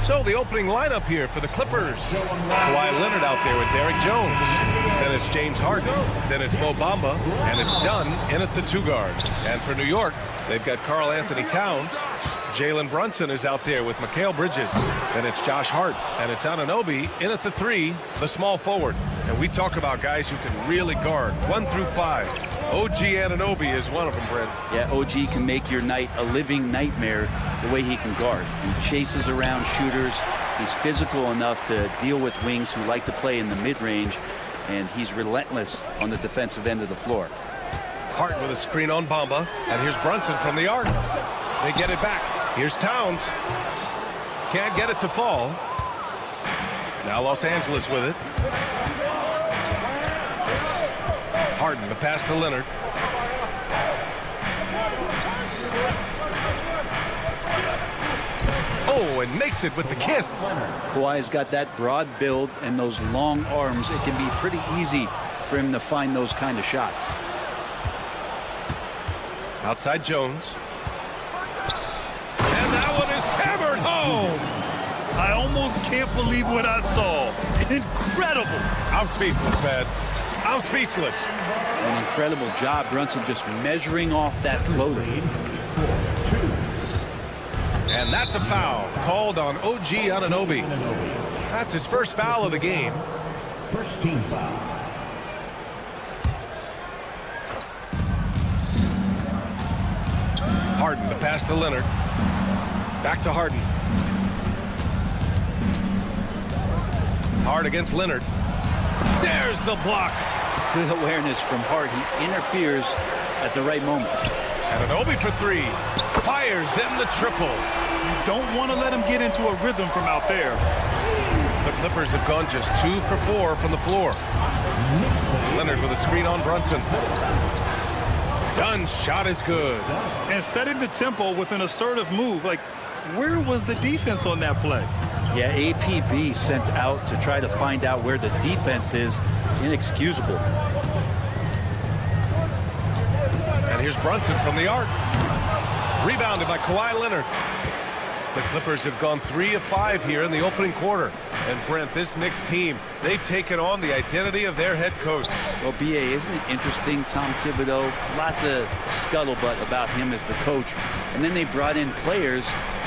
So the opening lineup here for the Clippers. Kawhi Leonard out there with Derrick Jones. Then it's James Harden. Then it's Mo Bamba. And it's Dunn in at the 2 guard. And for New York, they've got Karl Anthony Towns. Jalen Brunson is out there with Mikal Bridges. Then it's Josh Hart. And it's Anunoby in at the 3, the small forward. And we talk about guys who can really guard 1 through 5. OG Anunoby is one of them, Brent. Yeah, OG can make your night a living nightmare the way he can guard. He chases around shooters. He's physical enough to deal with wings who like to play in the mid-range, and he's relentless on the defensive end of the floor. Hart with a screen on Bamba, and here's Brunson from the arc. They get it back. Here's Towns. Can't get it to fall. Now Los Angeles with it. Harden, the pass to Leonard. Oh, and makes it with the kiss. Kawhi's got that broad build and those long arms. It can be pretty easy for him to find those kind of shots. Outside Jones. And that one is hammered home. I almost can't believe what I saw. Incredible. I'm speechless, man. I'm speechless. An incredible job, Brunson, just measuring off that floater. And that's a foul called on OG Anunoby. That's his first foul of the game. First team foul. Harden, the pass to Leonard. Back to Harden. Hard against Leonard. There's the block. Good awareness from Hart. He interferes at the right moment. Anunoby for 3. Fires in the triple. You don't want to let him get into a rhythm from out there. The Clippers have gone just 2 for 4 from the floor. Leonard with a screen on Brunson. Dunn's shot is good. And setting the tempo with an assertive move. Like, where was the defense on that play? Yeah, APB sent out to try to find out where the defense is. Inexcusable. And here's Brunson from the arc. Rebounded by Kawhi Leonard. The Clippers have gone 3 of 5 here in the opening quarter. And Brent, this Knicks team, they've taken on the identity of their head coach. Well, BA, isn't it interesting? Tom Thibodeau, lots of scuttlebutt about him as the coach. And then they brought in players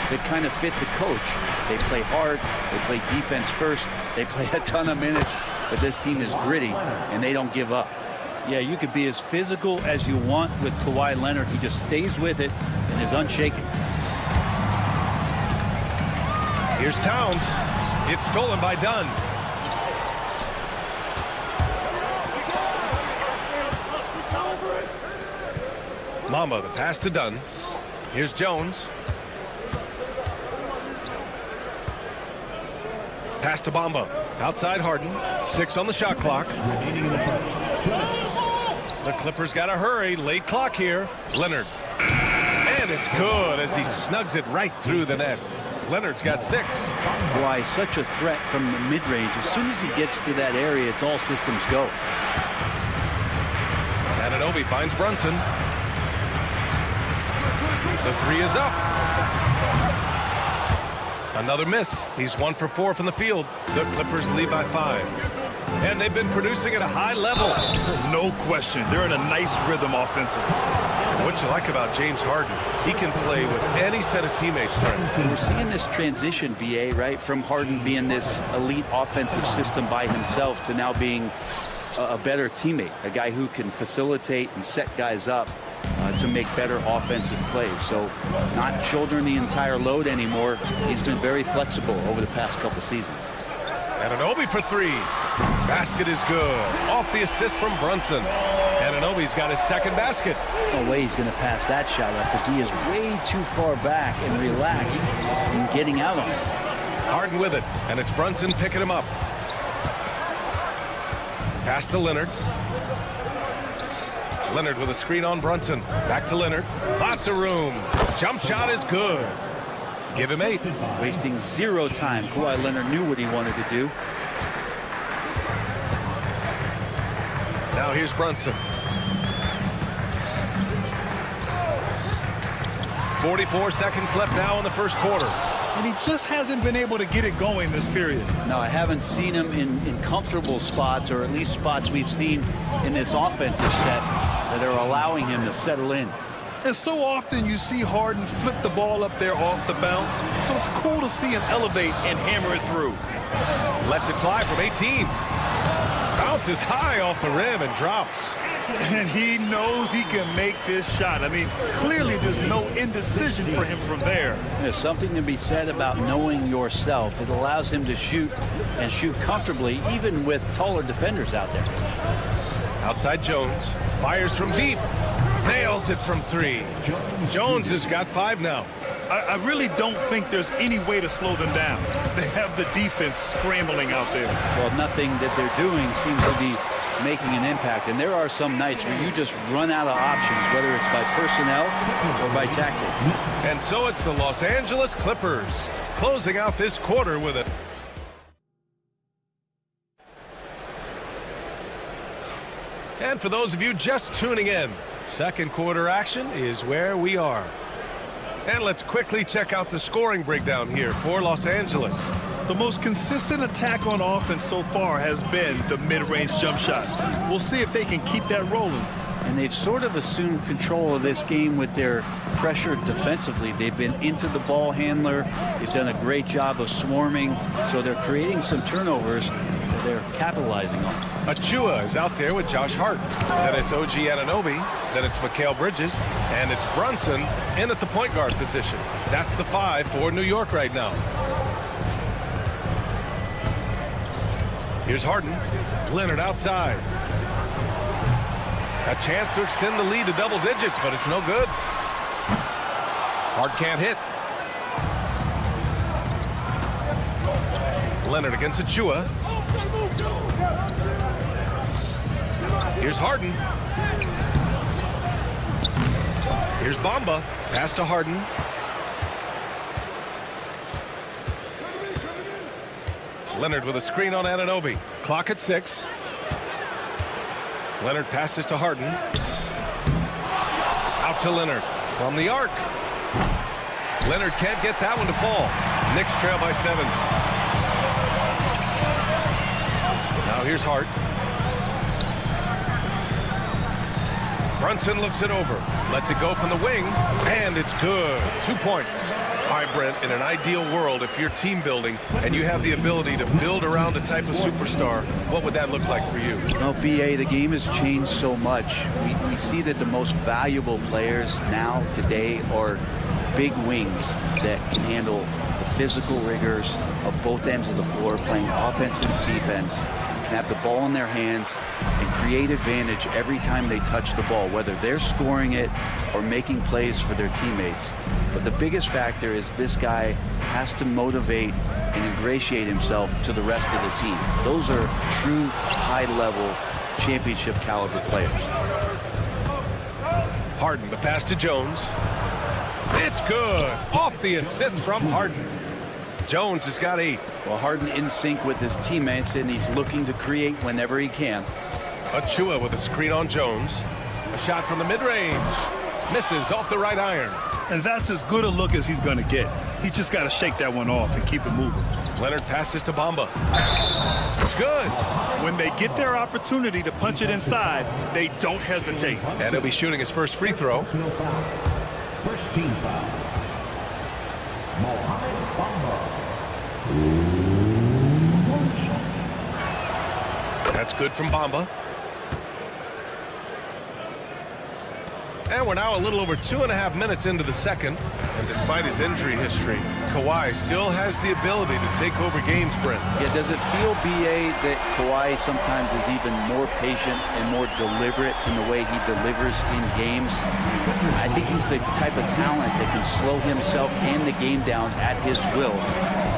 that kind of fit the coach. They play hard, they play defense first, they play a ton of minutes, but this team is gritty, and they don't give up. Yeah, you could be as physical as you want with Kawhi Leonard. He just stays with it and is unshaken. Here's Towns. It's stolen by Dunn. Mamba, the pass to Dunn. Here's Jones. Pass to Bamba. Outside Harden. 6 on the shot clock. The Clippers got to hurry. Late clock here. Leonard. And it's good as he snugs it right through the net. Leonard's got 6. Kawhi, such a threat from the mid-range. As soon as he gets to that area, it's all systems go. Anunoby finds Brunson. The 3 is up. Another miss. He's 1 for 4 from the field. The Clippers lead by 5. And they've been producing at a high level. No question. They're in a nice rhythm offensively. What you like about James Harden, he can play with any set of teammates. We're seeing this transition, BA, right, from Harden being this elite offensive system by himself to now being a better teammate, a guy who can facilitate and set guys up to make better offensive plays. So not shouldering the entire load anymore. He's been very flexible over the past couple seasons. Anunoby for 3. Basket is good. Off the assist from Brunson. Anunoby's got his second basket. No way he's going to pass that shot up, but he is way too far back and relaxed in getting out on it. Harden with it, and it's Brunson picking him up. Pass to Leonard. Leonard with a screen on Brunson. Back to Leonard. Lots of room. Jump shot is good. Give him 8. Wasting 0 time. Kawhi Leonard knew what he wanted to do. Now here's Brunson. 44 seconds left now in the first quarter. And he just hasn't been able to get it going this period. No, I haven't seen him in comfortable spots, or at least spots we've seen in this offensive set that are allowing him to settle in. And so often you see Harden flip the ball up there off the bounce. So it's cool to see him elevate and hammer it through. Lets it fly from 18. Bounces high off the rim and drops. And he knows he can make this shot. I mean, clearly there's no indecision for him from there. There's something to be said about knowing yourself. It allows him to shoot and shoot comfortably, even with taller defenders out there. Outside Jones. Fires from deep. Nails it from 3. Jones has got 5 now. I really don't think there's any way to slow them down. They have the defense scrambling out there. Well, nothing that they're doing seems to be making an impact. And there are some nights where you just run out of options, whether it's by personnel or by tactic. And so it's the Los Angeles Clippers closing out this quarter with it. And for those of you just tuning in, second quarter action is where we are. And let's quickly check out the scoring breakdown here for Los Angeles. The most consistent attack on offense so far has been the mid-range jump shot. We'll see if they can keep that rolling. And they've sort of assumed control of this game with their pressure defensively. They've been into the ball handler. They've done a great job of swarming. So they're creating some turnovers that they're capitalizing on. Achua is out there with Josh Hart. Then it's OG Anunoby. Then it's Mikal Bridges. And it's Brunson in at the point guard position. That's the 5 for New York right now. Here's Harden. Leonard outside. A chance to extend the lead to double digits, but it's no good. Hart can't hit. Leonard against Achua. Here's Harden. Here's Bamba. Pass to Harden. Leonard with a screen on Anunoby. Clock at 6. Leonard passes to Harden. Out to Leonard from the arc. Leonard can't get that one to fall. Knicks trail by 7. Now here's Hart. Brunson looks it over. Lets it go from the wing. And it's good. 2 points. All right, Brent, in an ideal world, if you're team building and you have the ability to build around a type of superstar, what would that look like for you? Well, BA, the game has changed so much. We see that the most valuable players now, today, are big wings that can handle the physical rigors of both ends of the floor, playing offense and defense, can have the ball in their hands and create advantage every time they touch the ball, whether they're scoring it or making plays for their teammates. But the biggest factor is this guy has to motivate and ingratiate himself to the rest of the team. Those are true high-level championship caliber players. Harden, the pass to Jones. It's good. Off the assist from Harden. Jones has got 8. Well, Harden in sync with his teammates, and he's looking to create whenever he can. Achua with a screen on Jones. A shot from the mid-range. Misses off the right iron. And that's as good a look as he's going to get. He's just got to shake that one off and keep it moving. Leonard passes to Bamba. It's good. When they get their opportunity to punch it inside, they don't hesitate. And he'll be shooting his first free throw. First team foul. That's good from Bamba. And we're now a little over 2.5 minutes into the second. And despite his injury history, Kawhi still has the ability to take over games, Brent. Yeah, does it feel, BA, that Kawhi sometimes is even more patient and more deliberate in the way he delivers in games? I think he's the type of talent that can slow himself and the game down at his will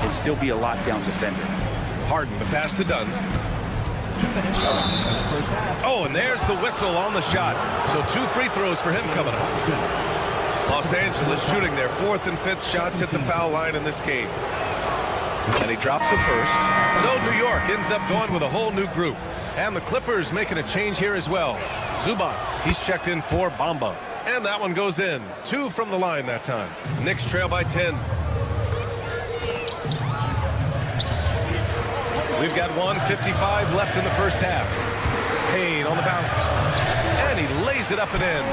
and still be a lockdown defender. Harden, the pass to Dunn. Oh, and there's the whistle on the shot. So 2 free throws for him coming up. Los Angeles shooting their 4th and 5th shots at the foul line in this game. And he drops it first. So New York ends up going with a whole new group. And the Clippers making a change here as well. Zubats, he's checked in for Bamba. And that one goes in. 2 from the line that time. Knicks trail by 10. We've got 1:55 left in the first half. Payne on the bounce. And he lays it up and in.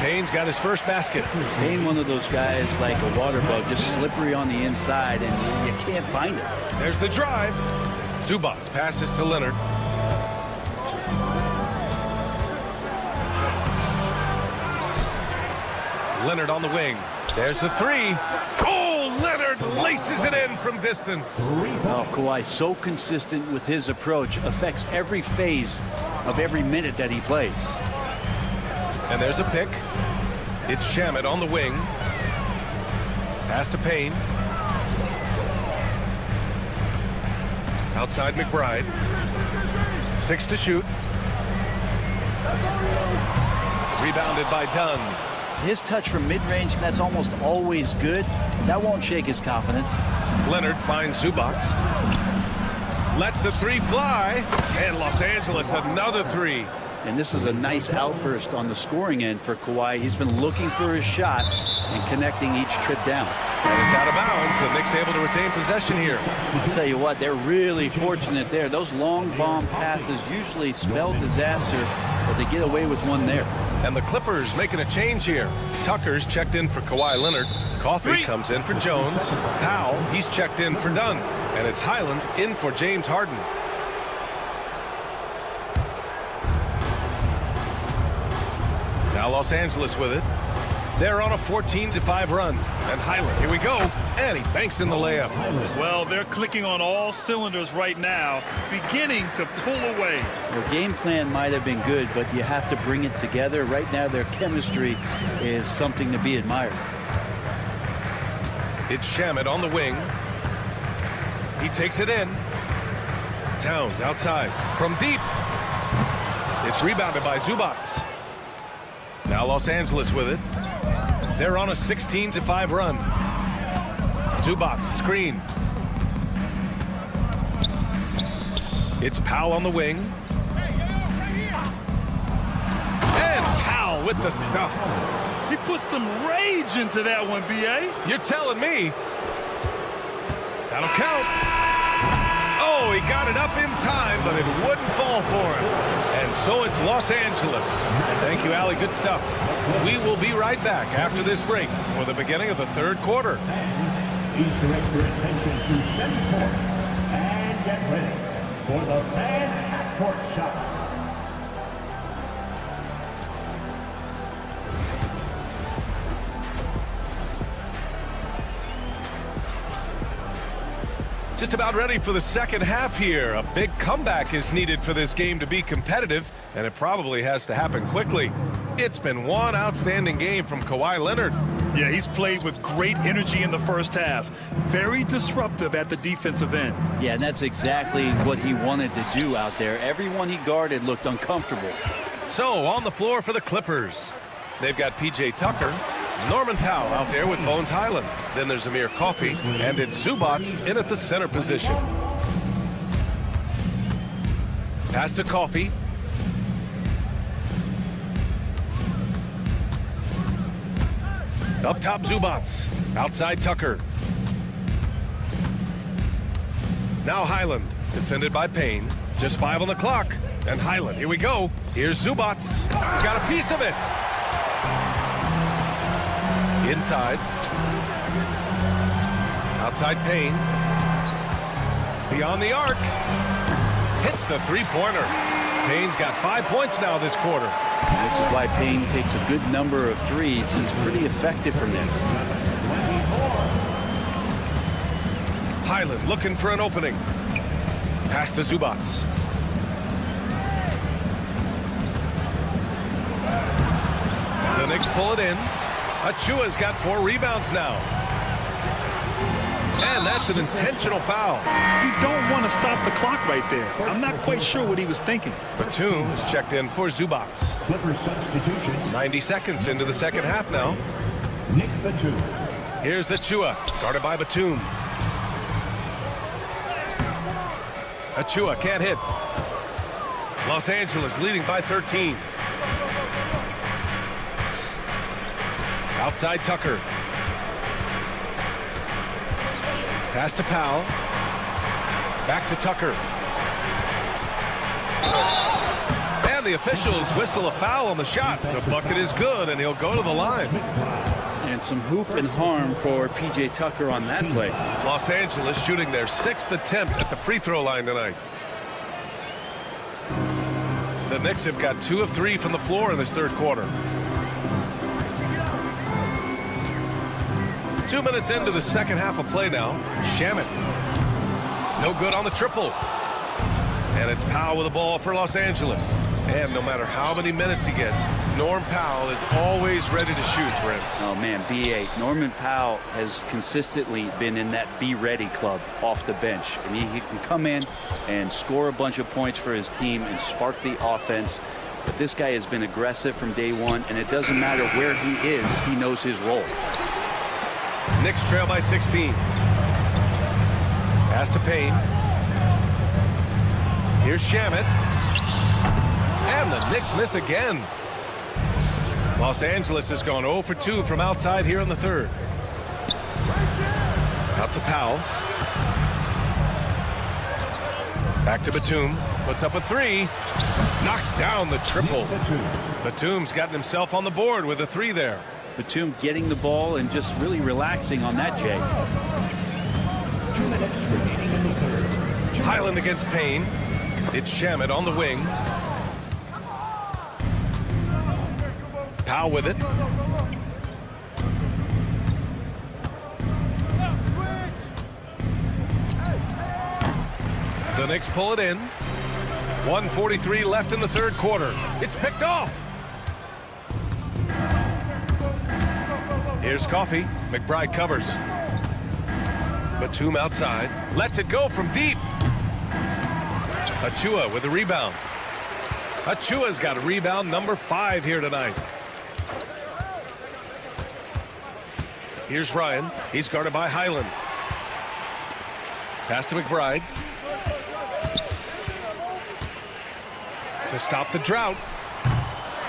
Payne's got his first basket. Payne, one of those guys like a water bug, just slippery on the inside, and you can't find it. There's the drive. Zubac passes to Leonard. Leonard on the wing. There's the 3. Oh, Leonard laces it in from distance. Oh, Kawhi, so consistent with his approach, affects every phase of every minute that he plays. And there's a pick. It's Shamet on the wing. Pass to Payne. Outside McBride. 6 to shoot. Rebounded by Dunn. His touch from mid-range, that's almost always good. That won't shake his confidence. Leonard finds Zubac. Lets the 3 fly. And Los Angeles another 3. And this is a nice outburst on the scoring end for Kawhi. He's been looking for his shot and connecting each trip down. And it's out of bounds. The Knicks able to retain possession here. I'll tell you what, they're really fortunate there. Those long bomb passes usually spell disaster, but they get away with one there. And the Clippers making a change here. Tucker's checked in for Kawhi Leonard. Coffey comes in for Jones. Powell, he's checked in for Dunn. And it's Highland in for James Harden. Now Los Angeles with it. They're on a 14-5 run. And Highland, here we go. And he banks in the layup. Well, they're clicking on all cylinders right now, beginning to pull away. Their game plan might have been good, but you have to bring it together. Right now, their chemistry is something to be admired. It's Shamet on the wing. He takes it in. Towns outside from deep. It's rebounded by Zubac. Now Los Angeles with it. They're on a 16-5 run. Zubac screen. It's Powell on the wing. And Powell with the stuff. He put some rage into that one, B.A. You're telling me. That'll count. Oh, he got it up in time, but it wouldn't fall for him. And so it's Los Angeles. Thank you, Allie. Good stuff. We will be right back after this break for the beginning of the third quarter. Please direct your attention to center court and get ready for the fan half-court shot. Just about ready for the second half here. A big comeback is needed for this game to be competitive, and it probably has to happen quickly. It's been one outstanding game from Kawhi Leonard. Yeah, he's played with great energy in the first half. Very disruptive at the defensive end. Yeah, and that's exactly what he wanted to do out there. Everyone he guarded looked uncomfortable. So, on the floor for the Clippers. They've got P.J. Tucker, Norman Powell out there with Bones Highland. Then there's Amir Coffey, and it's Zubac in at the center position. Pass to Coffey. Up top, Zubac. Outside, Tucker. Now Highland, defended by Payne. Just 5 on the clock. And Highland, here we go. Here's Zubac. Got a piece of it. Inside. Outside Payne. Beyond the arc. Hits the three-pointer. Payne's got 5 points now this quarter. This is why Payne takes a good number of threes. He's pretty effective from there. Highland looking for an opening. Pass to Zubac. The Knicks pull it in. Achua's got 4 rebounds now. And that's an intentional foul. You don't want to stop the clock right there. I'm not quite sure what he was thinking. Batum's checked in for Zubac. Clippers substitution. 90 seconds into the second half now. Nick Batum. Here's Achua, guarded by Batum. Achua can't hit. Los Angeles leading by 13. Outside Tucker. Pass to Powell. Back to Tucker. And the officials whistle a foul on the shot. The bucket is good, and he'll go to the line. And some hoop and harm for P.J. Tucker on that play. Los Angeles shooting their 6th attempt at the free throw line tonight. The Knicks have got 2 of 3 from the floor in this third quarter. 2 minutes into the second half of play now. Shamet. No good on the triple. And it's Powell with the ball for Los Angeles. And no matter how many minutes he gets, Norm Powell is always ready to shoot, Brent. Oh, man, B.A. Norman Powell has consistently been in that be-ready club off the bench. And he can come in and score a bunch of points for his team and spark the offense. But this guy has been aggressive from day one, and it doesn't matter where he is, he knows his role. Knicks trail by 16. Pass to Payne. Here's Shamet. And the Knicks miss again. Los Angeles has gone 0 for 2 from outside here in the third. Out to Powell. Back to Batum. Puts up a 3. Knocks down the triple. Batum's gotten himself on the board with a 3 there. Batum getting the ball and just really relaxing on that, Jay. 2 minutes remaining in the third. Highland against Payne. It's Shamet on the wing. Powell with it. The Knicks pull it in. 1:43 left in the third quarter. It's picked off. Here's Coffey. McBride covers. Batum outside. Lets it go from deep. Achua with the rebound. Achua's got a rebound number 5 here tonight. Here's Ryan. He's guarded by Highland. Pass to McBride. To stop the drought.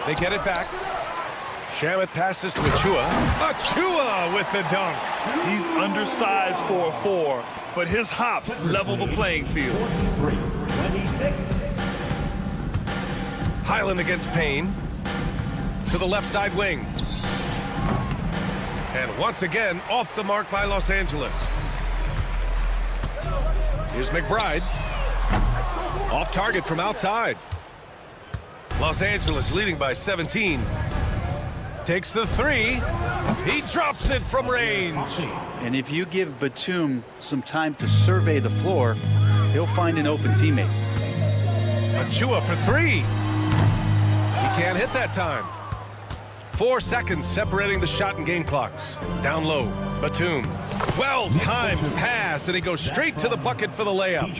They get it back. Shamet passes to Achua. Achua with the dunk. He's undersized for a 4, but his hops level the playing field. 26. Highland against Payne. To the left side wing. And once again, off the mark by Los Angeles. Here's McBride. Off target from outside. Los Angeles leading by 17. Takes the 3. He drops it from range. And if you give Batum some time to survey the floor, he'll find an open teammate. Achua for 3. He can't hit that time. 4 seconds separating the shot and game clocks. Down low, Batum. Well-timed pass, and he goes straight to the bucket for the layup.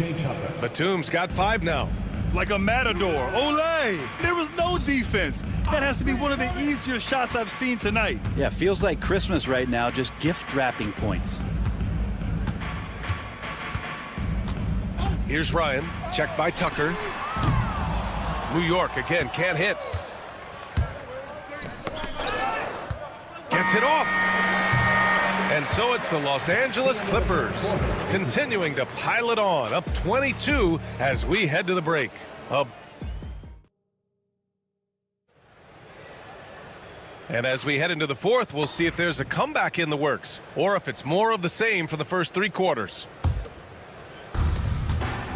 Batum's got 5 now. Like a matador. Olay! There was no defense. That has to be one of the easier shots I've seen tonight. Yeah, feels like Christmas right now, just gift wrapping points. Here's Ryan, checked by Tucker. New York again, can't hit. Gets it off. And so it's the Los Angeles Clippers continuing to pile it on, up 22 as we head to the break. And as we head into the fourth, we'll see if there's a comeback in the works or if it's more of the same for the first 3 quarters.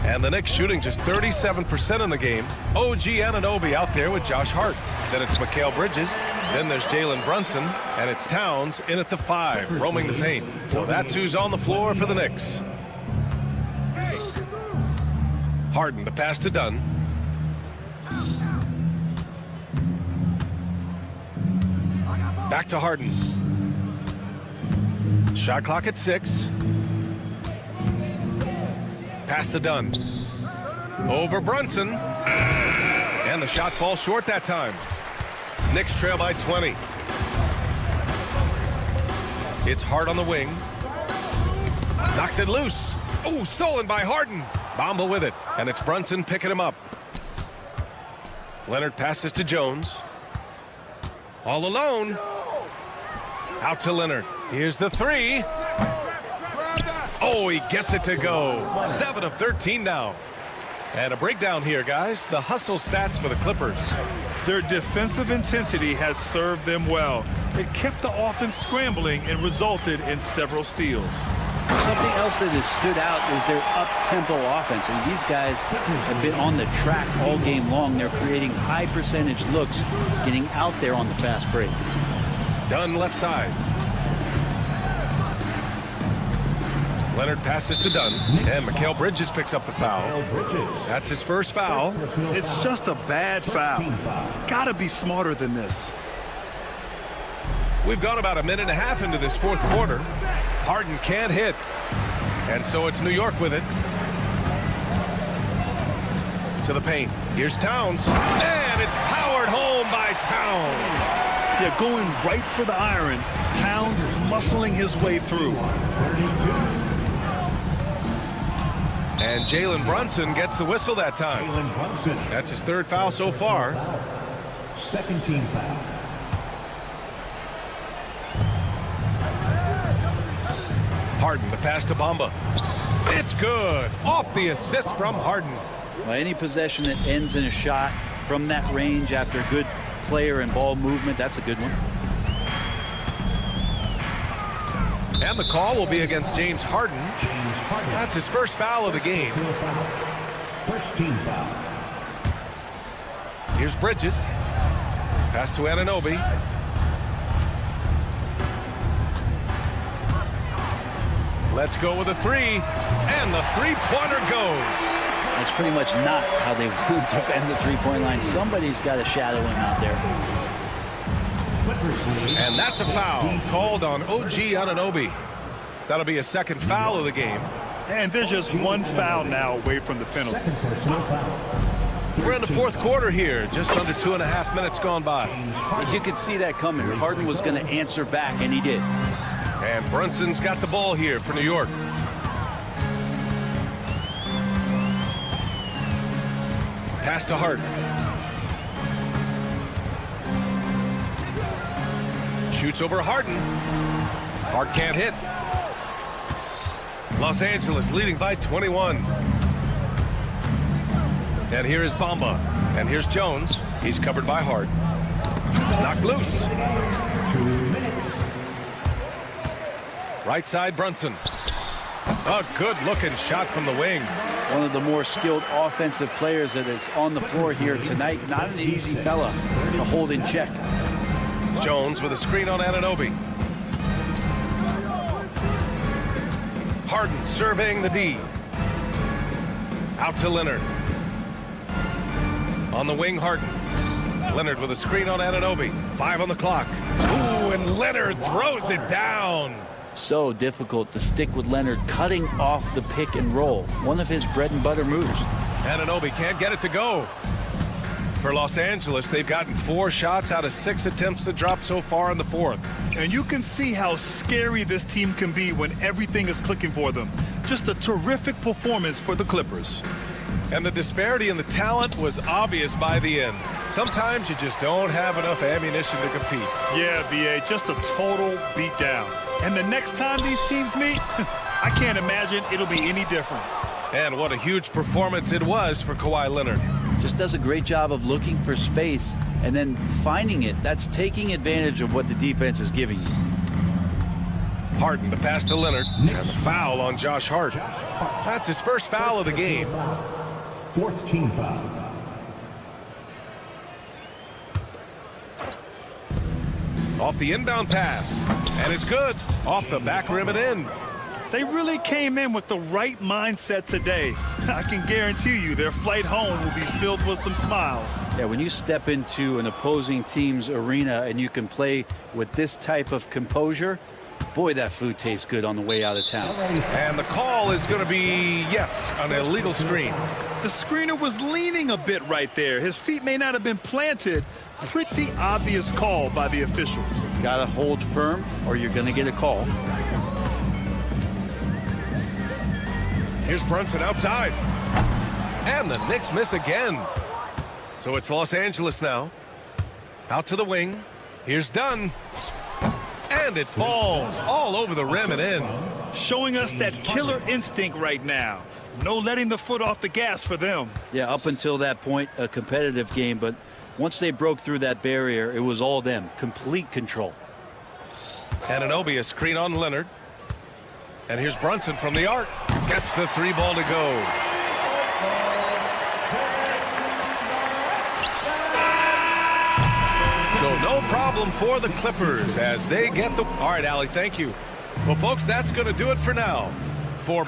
And the Knicks shooting just 37% in the game. OG Anunoby out there with Josh Hart. Then it's Mikal Bridges. Then there's Jalen Brunson. And it's Towns in at the 5, roaming the paint. So that's who's on the floor for the Knicks. Harden, the pass to Dunn. Back to Harden. Shot clock at 6. Pass to Dunn. Over Brunson. And the shot falls short that time. Knicks trail by 20. It's Hart on the wing. Knocks it loose. Oh, stolen by Harden. Bamba with it. And it's Brunson picking him up. Leonard passes to Jones. All alone. Out to Leonard. Here's the three. Oh, he gets it to go. 7 of 13 now. And a breakdown here, guys. The hustle stats for the Clippers. Their defensive intensity has served them well. It kept the offense scrambling and resulted in several steals. Something else that has stood out is their up-tempo offense. And these guys have been on the track all game long. They're creating high-percentage looks, getting out there on the fast break. Dunn left side. Leonard passes to Dunn, and Mikal Bridges picks up the foul. That's his first foul. It's just a bad foul. Gotta be smarter than this. We've gone about a minute and a half into this fourth quarter. Harden can't hit, and so it's New York with it. To the paint. Here's Towns, and it's powered home by Towns. Yeah, going right for the iron. Towns muscling his way through. And Jalen Brunson gets the whistle that time. That's his third foul so far. Second team foul. Harden, the pass to Bamba. It's good. Off the assist from Harden. Well, any possession that ends in a shot from that range after good player and ball movement, that's a good one. And the call will be against James Harden. That's his first foul of the game. First team foul. Here's Bridges. Pass to Anunoby. Let's go with a three. And the three-pointer goes. That's pretty much not how they would defend the three-point line. Somebody's got to shadow him out there. And that's a foul called on OG Anunoby. That'll be a second foul of the game. And there's just one foul now away from the penalty. Second personal foul. We're in the fourth quarter here, just under 2.5 minutes gone by. You could see that coming. Harden was going to answer back, and he did. And Brunson's got the ball here for New York. Pass to Harden. Shoots over Harden. Hart can't hit. Los Angeles leading by 21. And here is Bamba. And here's Jones. He's covered by Hart. Knocked loose. 2 minutes. Right side, Brunson. A good-looking shot from the wing. One of the more skilled offensive players that is on the floor here tonight. Not an easy fella to hold in check. Jones with a screen on Anunoby. Harden surveying the D. Out to Leonard. On the wing, Harden. Leonard with a screen on Anunoby. 5 on the clock. Ooh, and Leonard throws it down. So difficult to stick with Leonard cutting off the pick and roll. One of his bread and butter moves. Anunoby can't get it to go. For Los Angeles, they've gotten 4 shots out of 6 attempts to drop so far in the fourth. And you can see how scary this team can be when everything is clicking for them. Just a terrific performance for the Clippers. And the disparity in the talent was obvious by the end. Sometimes you just don't have enough ammunition to compete. Yeah, BA, just a total beatdown. And the next time these teams meet, I can't imagine it'll be any different. And what a huge performance it was for Kawhi Leonard. Just does a great job of looking for space and then finding it. That's taking advantage of what the defense is giving you. Harden, the pass to Leonard, and the foul on Josh Hart. That's his first foul of the game. Fourth team foul. Off the inbound pass, and it's good. Off the back rim and in. They really came in with the right mindset today. I can guarantee you their flight home will be filled with some smiles. Yeah, when you step into an opposing team's arena and you can play with this type of composure, boy, that food tastes good on the way out of town. And the call is going to be, yes, an illegal screen. The screener was leaning a bit right there. His feet may not have been planted. Pretty obvious call by the officials. Gotta hold firm or you're gonna get a call. Here's Brunson outside. And the Knicks miss again. So it's Los Angeles now. Out to the wing. Here's Dunn. And and it falls all over the rim and in. Showing us that killer instinct right now. No letting the foot off the gas for them. Yeah, up until that point, a competitive game, but once they broke through that barrier, it was all them. Complete control. Anunoby, a screen on Leonard. And here's Brunson from the arc. Gets the 3-ball to go. So no problem for the Clippers as they get the... All right, Allie, thank you. Well, folks, that's going to do it for now. For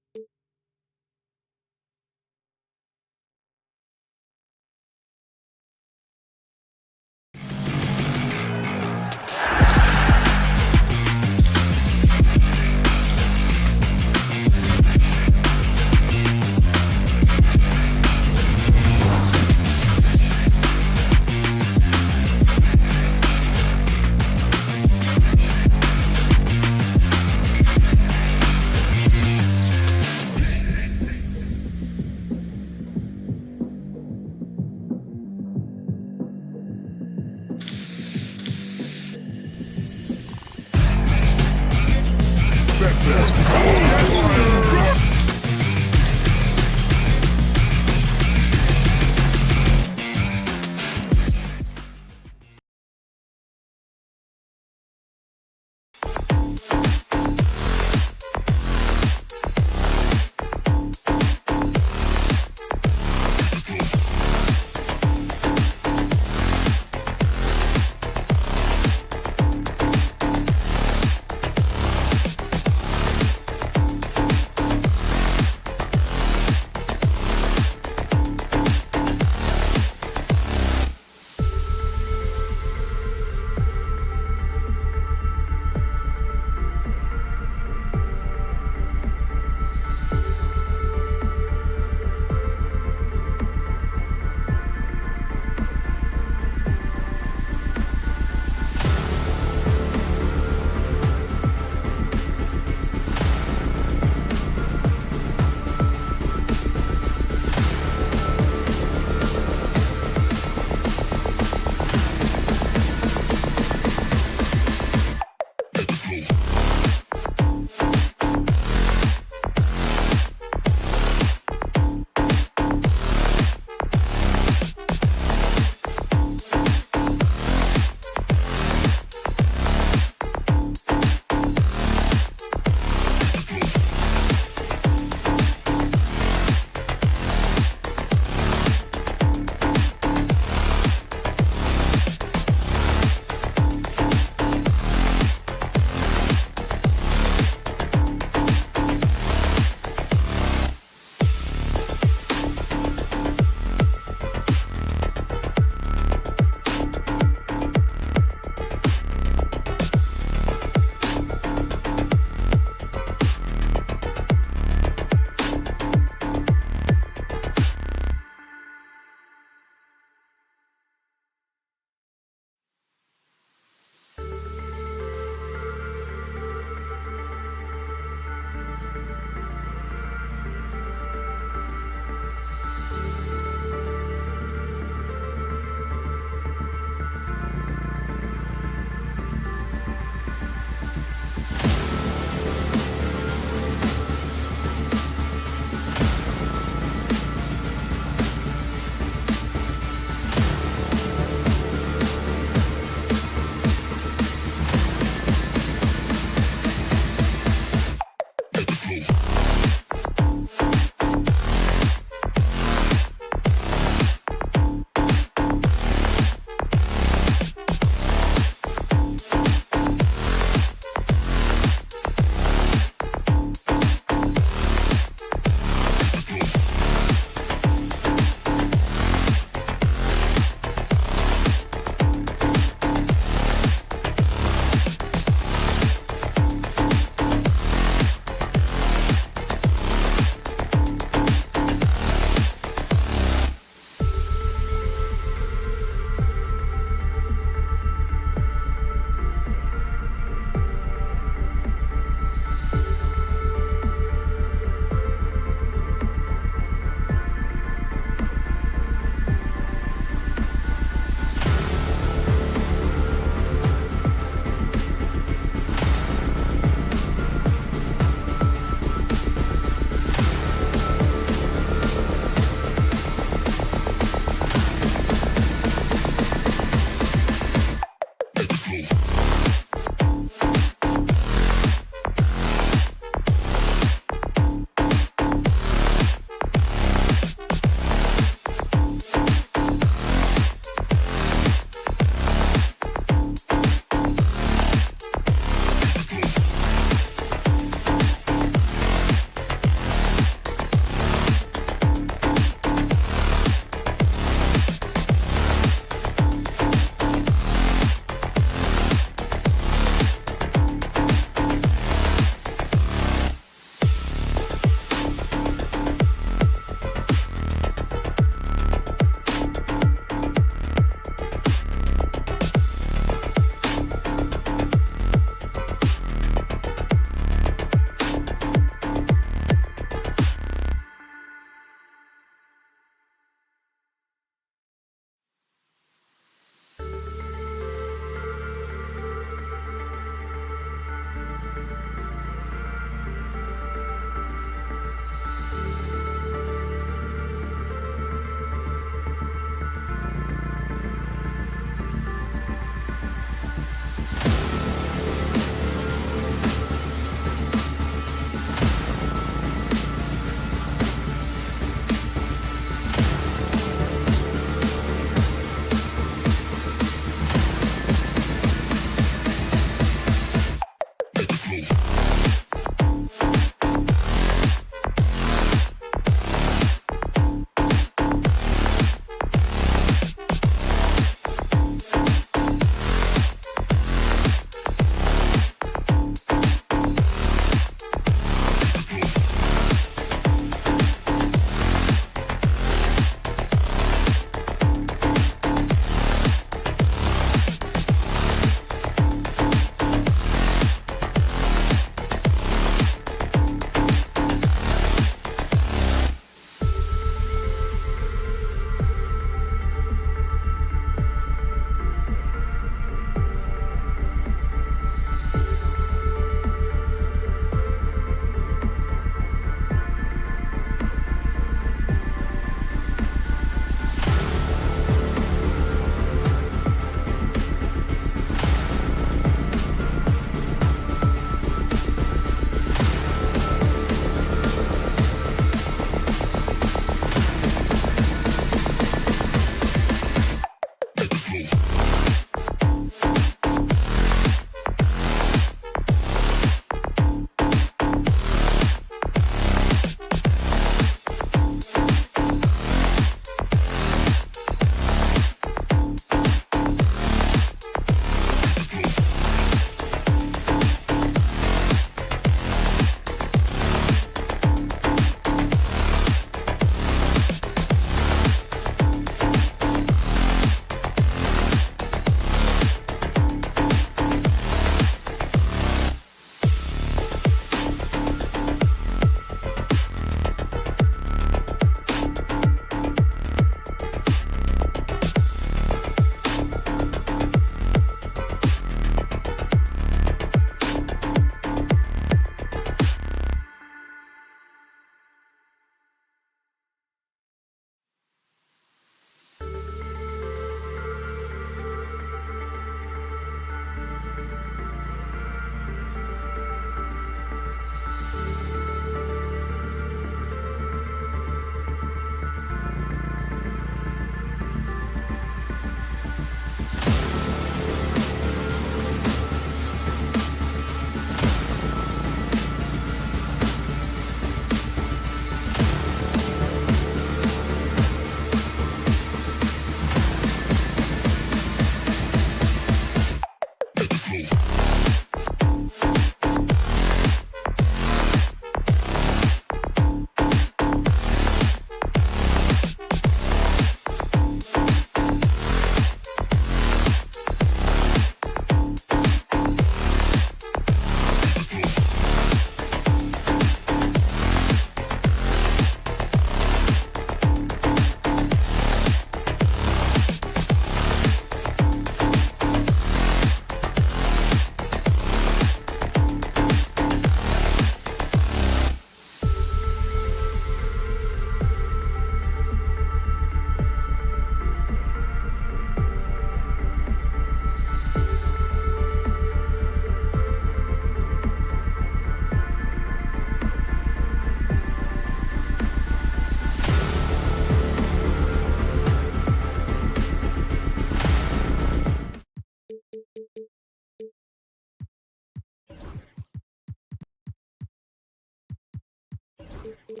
The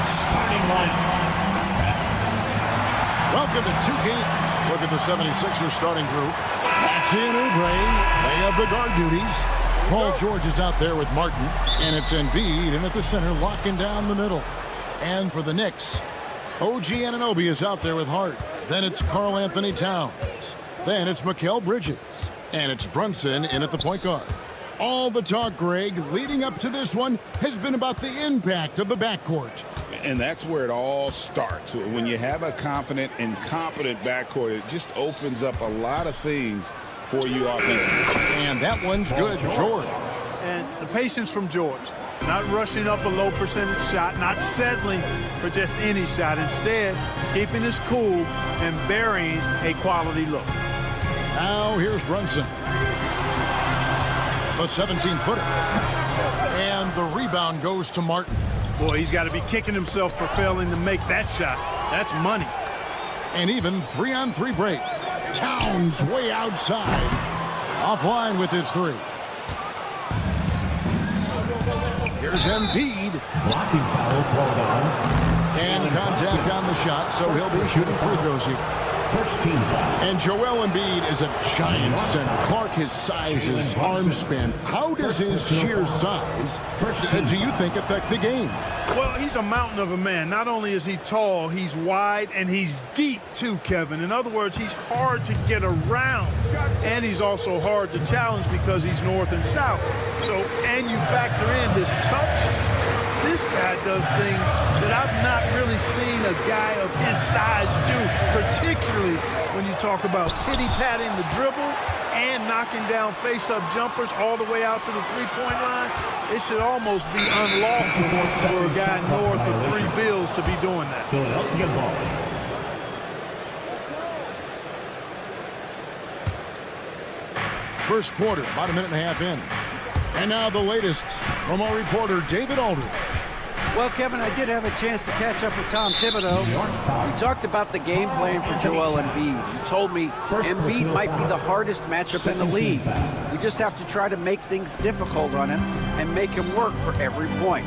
starting lineup. Welcome to 2K. Look at the 76ers starting group. That's in Oubre. They have the guard duties. Paul George is out there with Martin. And it's Embiid in at the center, locking down the middle. And for the Knicks, OG Anunoby is out there with Hart. Then it's Karl Anthony Towns. Then it's Mikal Bridges. And it's Brunson in at the point guard. All the talk, Greg, leading up to this one has been about the impact of the backcourt. And that's where it all starts. When you have a confident and competent backcourt, it just opens up a lot of things for you offensively. And that one's good, George. And the patience from George. Not rushing up a low percentage shot, not settling for just any shot. Instead, keeping his cool and burying a quality look. Now here's Brunson. The 17-footer. And the rebound goes to Martin. Boy, he's got to be kicking himself for failing to make that shot. That's money. And even 3-on-3 break. Towns way outside. Offline with his three. Here's Embiid. Blocking foul called on. And contact on the shot, so he'll be shooting free throws here. First team foul. And Joel Embiid is a giant center. Clark, his size, his arm span. How does his sheer size, do you think, affect the game? Well, he's a mountain of a man. Not only is he tall, he's wide, and he's deep too, Kevin. In other words, he's hard to get around. And he's also hard to challenge because he's north and south. So, and you factor in his touch. This guy does things that I've not really seen a guy of his size do, particularly when you talk about pity-patting the dribble and knocking down face-up jumpers all the way out to the three-point line. It should almost be unlawful for a guy north of 3 bills to be doing that. Philadelphia ball. First quarter, about a minute and a half in. And now the latest from our reporter, David Aldridge. Well, Kevin, I did have a chance to catch up with Tom Thibodeau. We talked about the game plan for Joel Embiid. He told me Embiid might be the hardest matchup in the league. We just have to try to make things difficult on him and make him work for every point.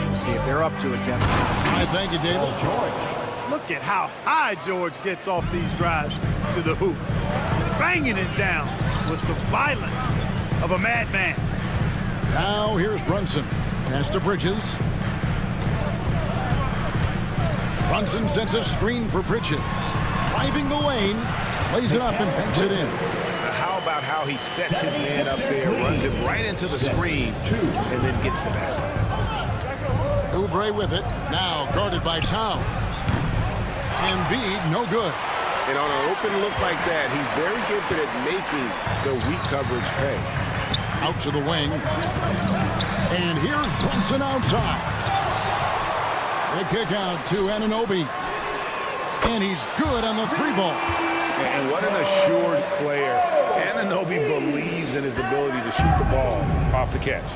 We'll see if they're up to it, Kevin. I thank you, David. George. Look at how high George gets off these drives to the hoop. Banging it down with the violence of a madman. Now here's Brunson. Pass to Bridges. Brunson sets a screen for Bridges. Driving the lane, plays it up and banks it in. How about how he sets his man up there, runs it right into the screen, and then gets the basket. Oubre with it. Now guarded by Towns. Embiid, no good. And on an open look like that, he's very gifted at making the weak coverage pay. Out to the wing. And here's Brunson outside. The kick out to Anunoby. And he's good on the 3-ball. And what an assured player. Anunoby believes in his ability to shoot the ball off the catch.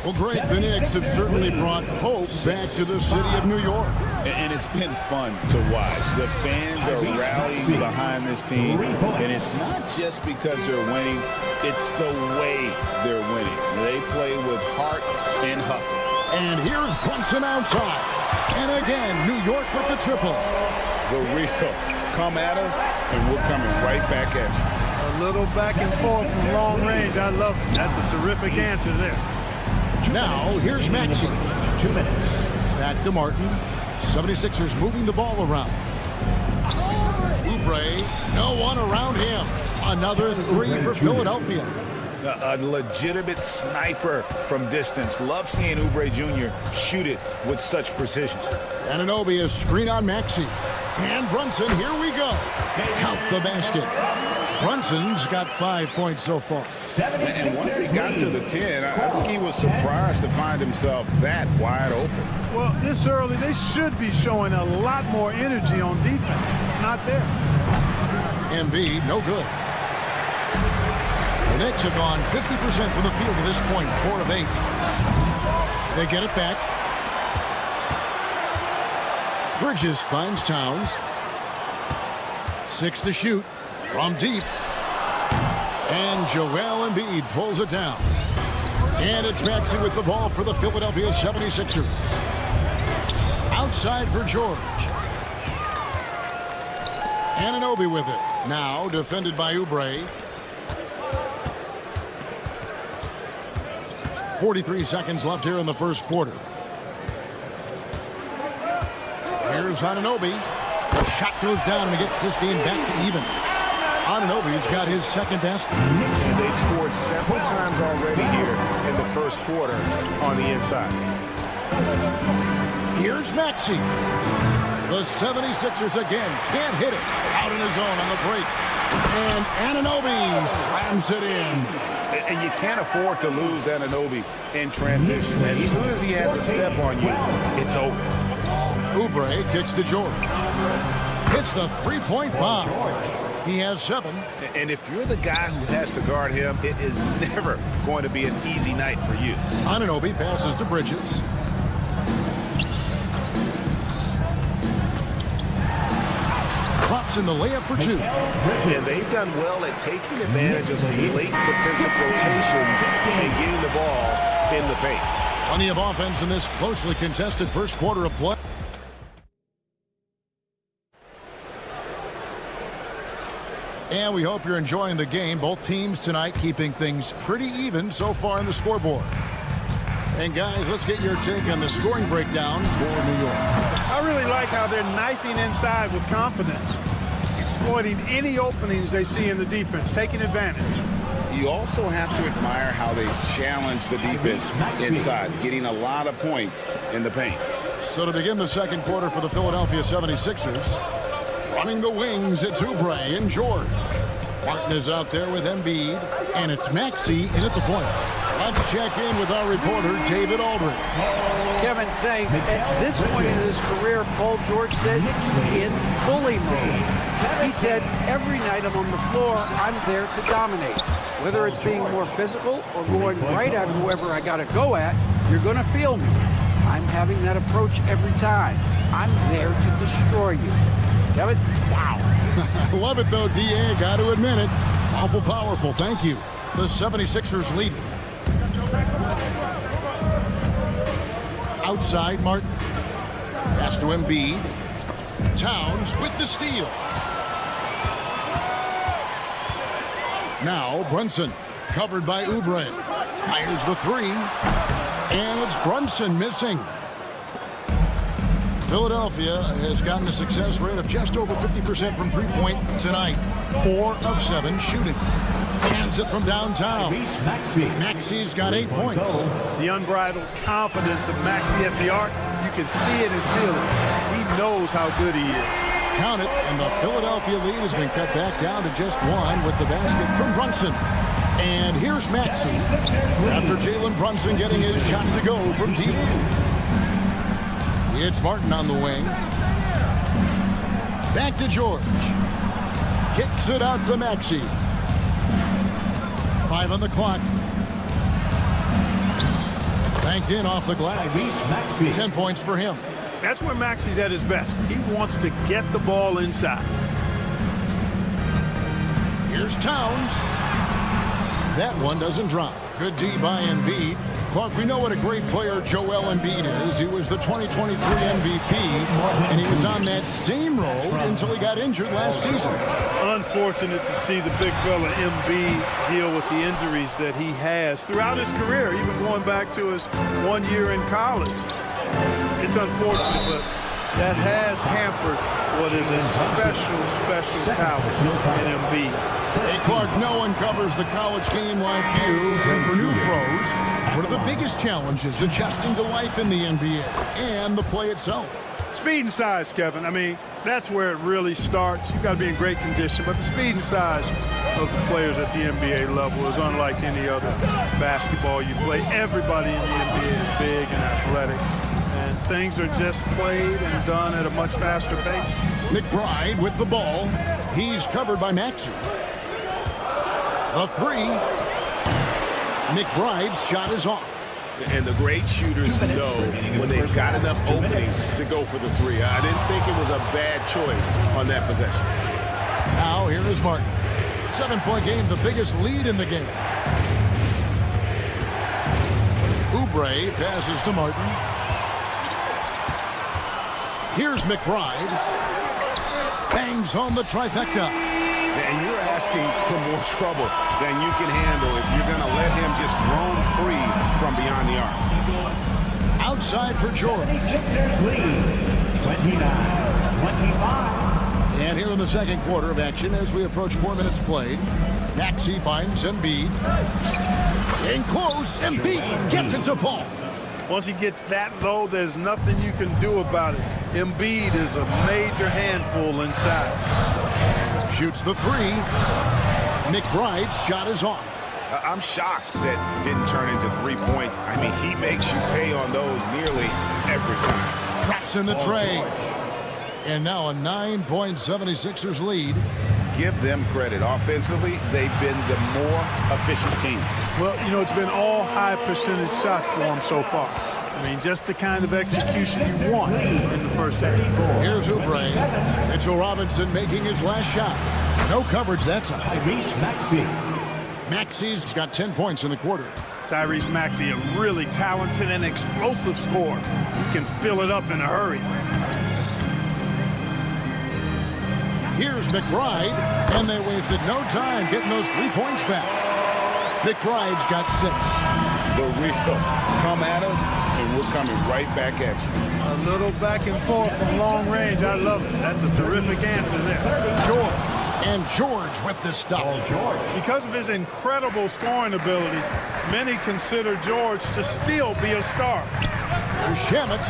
Well, Greg, the Knicks have certainly brought hope back to the city of New York. And it's been fun to watch. The fans are rallying behind this team. And it's not just because they're winning. It's the way they're winning. They play with heart and hustle. And here's Brunson outside. And again, New York with the triple. The real. Come at us, and we're coming right back at you. A little back and forth from long range. I love it. That's a terrific answer there. Now, here's Maxey. 2 minutes. Back to Martin. 76ers moving the ball around. Oubre, no one around him. Another 3 for Philadelphia. A legitimate sniper from distance. Love seeing Oubre Jr. shoot it with such precision. Anunoby is screen on Maxey. And Brunson, here we go. Count the basket. Brunson's got 5 points so far. And once he got to the 10, I think he was surprised to find himself that wide open. Well, this early, they should be showing a lot more energy on defense. It's not there. Embiid, no good. The Knicks have gone 50% from the field to this point, 4 of 8. They get it back. Bridges finds Towns. 6 to shoot from deep. And Joel Embiid pulls it down. And it's Maxey with the ball for the Philadelphia 76ers. Outside for George. Anunoby with it. Now defended by Oubre. 43 seconds left here in the first quarter. Here's Anunoby. The shot goes down and it gets this game back to even. Anunoby's got his second basket. And they've scored several times already here in the first quarter on the inside. Here's Maxey. The 76ers again can't hit it. Out in his own on the break. And Anunoby slams it in. And you can't afford to lose Anunoby in transition. As soon as he has a step on you, it's over. Oubre kicks to George. Hits the three-point bomb. He has 7. And if you're the guy who has to guard him, it is never going to be an easy night for you. Anunoby passes to Bridges. Drops in the layup for 2. And they've done well at taking advantage of some late defensive rotations and getting the ball in the paint. Plenty of offense in this closely contested first quarter of play. And we hope you're enjoying the game. Both teams tonight keeping things pretty even so far in the scoreboard. And guys, let's get your take on the scoring breakdown for New York. I really like how they're knifing inside with confidence, exploiting any openings they see in the defense, taking advantage. You also have to admire how they challenge the defense inside, getting a lot of points in the paint. So to begin the second quarter for the Philadelphia 76ers, running the wings, it's Oubre and George. Martin is out there with Embiid, and it's Maxey in at the point. Let's check in with our reporter, David Aldridge. Kevin, thanks. At this point in his career, Paul George says he's in bully mode. He said, every night I'm on the floor, I'm there to dominate. Whether it's being more physical or going right at whoever I got to go at, you're going to feel me. I'm having that approach every time. I'm there to destroy you. Kevin? Wow. I love it, though, D.A. Got to admit it. Awful powerful. Thank you. The 76ers lead. Outside, Martin. Pass to Embiid. Towns with the steal. Now Brunson, covered by Oubre. Fires the 3. And it's Brunson missing. Philadelphia has gotten a success rate of just over 50% from three-point tonight. 4 of 7 shooting. Hands it from downtown. Maxey's got 8 points. The unbridled confidence of Maxey at the arc, you can see it and feel it. He knows how good he is. Count it, and the Philadelphia lead has been cut back down to just 1 with the basket from Brunson. And here's Maxey after Jalen Brunson getting his shot to go from deep. It's Martin on the wing. Back to George. Kicks it out to Maxey. 5 on the clock. Banked in off the glass. 10 points for him. That's where Maxey's at his best. He wants to get the ball inside. Here's Towns. That one doesn't drop. Good D by Embiid. Clark, we know what a great player Joel Embiid is. He was the 2023 MVP, and he was on that same road until he got injured last season. Unfortunate to see the big fella Embiid deal with the injuries that he has throughout his career, even going back to his 1 year in college. It's unfortunate, but that has hampered what is a special talent in Embiid. They Clark, no one covers the college game like you. And for new pros, what are the biggest challenges adjusting to life in the NBA and the play itself? Speed and size, Kevin. I mean, that's where it really starts. You've got to be in great condition, but the speed and size of the players at the NBA level is unlike any other basketball you play. Everybody in the NBA is big and athletic, and things are just played and done at a much faster pace. McBride with the ball. He's covered by Maxey. A three. McBride's shot is off. And the great shooters know when they've got enough opening to go for the three. I didn't think it was a bad choice on that possession. Now here is Martin. 7-point game, the biggest lead in the game. Oubre passes to Martin. Here's McBride. Bangs home the trifecta. And you're asking for more trouble than you can handle if you're going to let him just roam free from beyond the arc. Outside for George. Sixers lead 29-25. And here in the second quarter of action as we approach 4 minutes played, Maxey finds Embiid. In close, Embiid gets it to fall. Once he gets that low, there's nothing you can do about it. Embiid is a major handful inside. Shoots the three. McBride's shot is off. I'm shocked that didn't turn into 3 points. I mean, he makes you pay on those nearly every time. Traps in the tray. And now a 9-point 76ers lead. Give them credit. Offensively, they've been the more efficient team. Well, you know, it's been all high percentage shots for them so far. I mean, just the kind of execution you want in the first half. Here's Oubre. Mitchell Robinson making his last shot. No coverage that time. Tyrese Maxey. Maxey's got 10 points in the quarter. Tyrese Maxey, a really talented and explosive scorer. You can fill it up in a hurry. Here's McBride, and they wasted no time getting those 3 points back. McBride's got 6. The real come at us, and we're coming right back at you. A little back and forth from long range. I love it. That's a terrific answer there. George. And George with the stuff. Because of his incredible scoring ability, many consider George to still be a star. Shamet.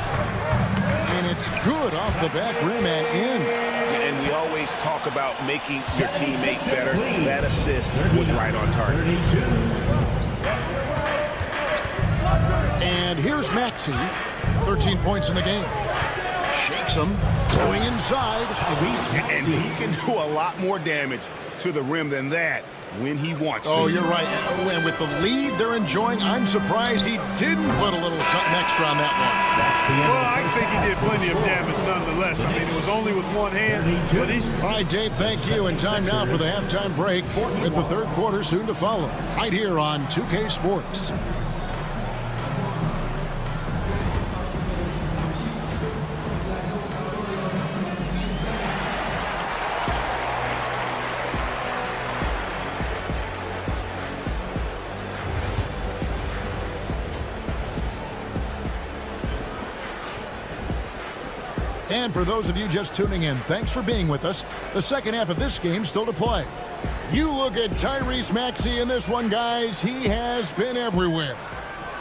And it's good off the back rim and in. And we always talk about making your teammate better. That assist was right on target. And here's Maxey. 13 points in the game. Shakes him. Going inside. And he can do a lot more damage to the rim than that when he wants to. Oh, you're right. And with the lead they're enjoying, I'm surprised he didn't put a little something extra on that one. Well, I think he did plenty of damage nonetheless. I mean, it was only with one hand, but he's... All right, Dave, thank you. And time now for the halftime break with the third quarter soon to follow. Right here on 2K Sports. And for those of you just tuning in, thanks for being with us. The second half of this game still to play. You look at Tyrese Maxey in this one, guys. He has been everywhere.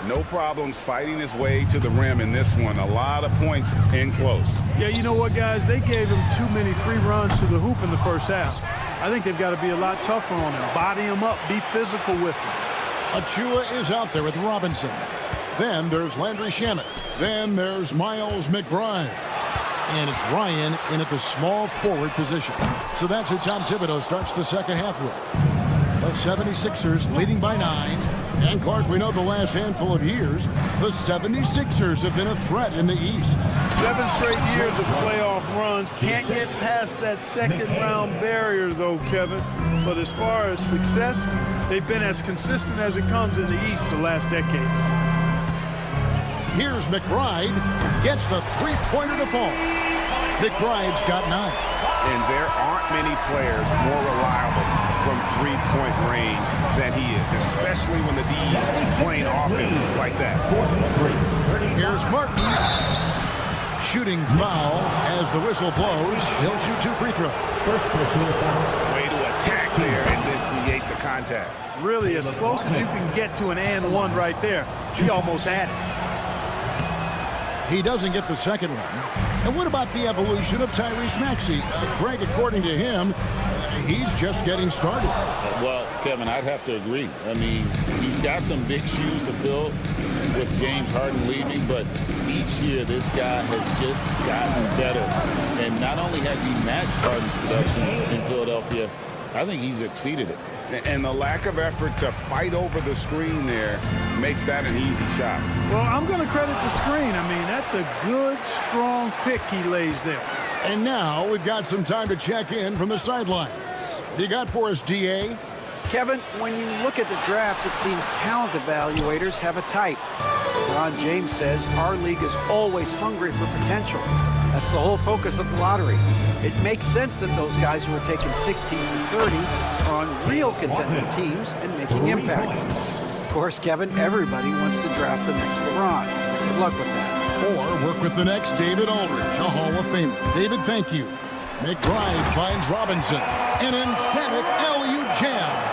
No problems fighting his way to the rim in this one. A lot of points in close. Yeah, you know what, guys? They gave him too many free runs to the hoop in the first half. I think they've got to be a lot tougher on him. Body him up. Be physical with him. Achua is out there with Robinson. Then there's Landry Shamet. Then there's Miles McBride. And it's Ryan in at the small forward position. So that's who Tom Thibodeau starts the second half with. The 76ers leading by 9. And Clark, we know the last handful of years, the 76ers have been a threat in the East. 7 straight years of playoff runs. Can't get past that second round barrier, though, Kevin. But as far as success, they've been as consistent as it comes in the East the last decade. Here's McBride. Gets the three-pointer to fall. McBride's got 9. And there aren't many players more reliable from three-point range than he is, especially when the D's playing offense like that. Here's Martin. Shooting foul as the whistle blows. He'll shoot 2 free throws. First personal foul. Way to attack there and then contact. Really as close as you can get to an and one right there. He almost had it. He doesn't get the second one. And what about the evolution of Tyrese Maxey? Greg, according to him, he's just getting started. Well, Kevin, I'd have to agree. I mean, he's got some big shoes to fill with James Harden leaving, but each year this guy has just gotten better. And not only has he matched Harden's production in Philadelphia, I think he's exceeded it. And the lack of effort to fight over the screen there makes that an easy shot. Well, I'm going to credit the screen. I mean, that's a good, strong pick he lays there. And now we've got some time to check in from the sidelines. You got for us, DA? Kevin, when you look at the draft, it seems talent evaluators have a type. Ron James says our league is always hungry for potential. That's the whole focus of the lottery. It makes sense that those guys who are taken 16 through 30 are on real contending teams and making impacts. Of course, Kevin, everybody wants to draft the next LeBron. Good luck with that. Or work with the next David Aldridge, a Hall of Famer. David, thank you. McBride finds Robinson. An emphatic LU jam.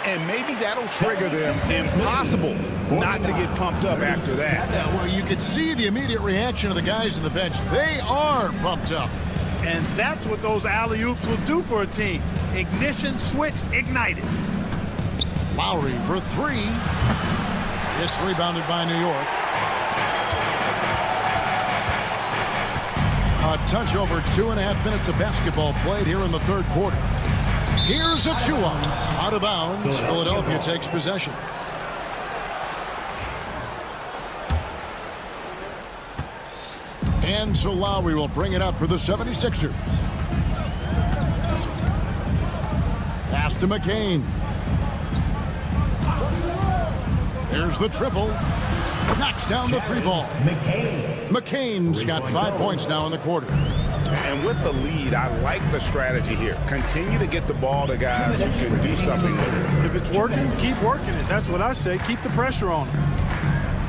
And maybe that'll trigger them. Impossible not to get pumped up after that. Well, you could see the immediate reaction of the guys on the bench. They are pumped up. And that's what those alley-oops will do for a team. Ignition switch ignited. Lowry for three. It's rebounded by New York. A touch over 2.5 minutes of basketball played here in the third quarter. Here's Achua. Out of bounds. Philadelphia takes possession. And so Lowry will bring it up for the 76ers. Pass to McCain. There's the triple. Knocks down the three ball. McCain's got 5 points now in the quarter. And with the lead, I like the strategy here. Continue to get the ball to guys who can do something with it. If it's working, keep working it. That's what I say. Keep the pressure on him.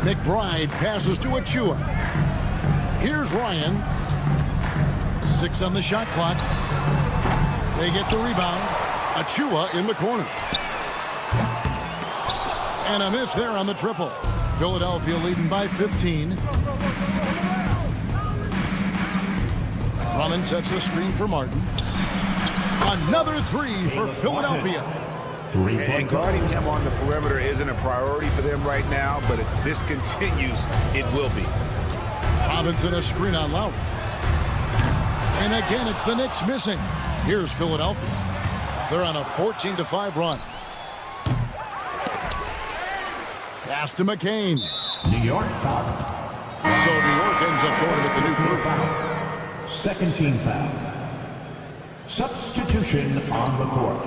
McBride passes to Achua. Here's Ryan. 6 on the shot clock. They get the rebound. Achua in the corner. And a miss there on the triple. Philadelphia leading by 15. Drummond sets the screen for Martin. Another three for Philadelphia. And guarding him on the perimeter isn't a priority for them right now, but if this continues, it will be. Robinson a screen on Lowry. And again, it's the Knicks missing. Here's Philadelphia. They're on a 14-5 run. Pass to McCain. New York foul. So New York ends up going with the new group. Second team foul. Substitution on the court.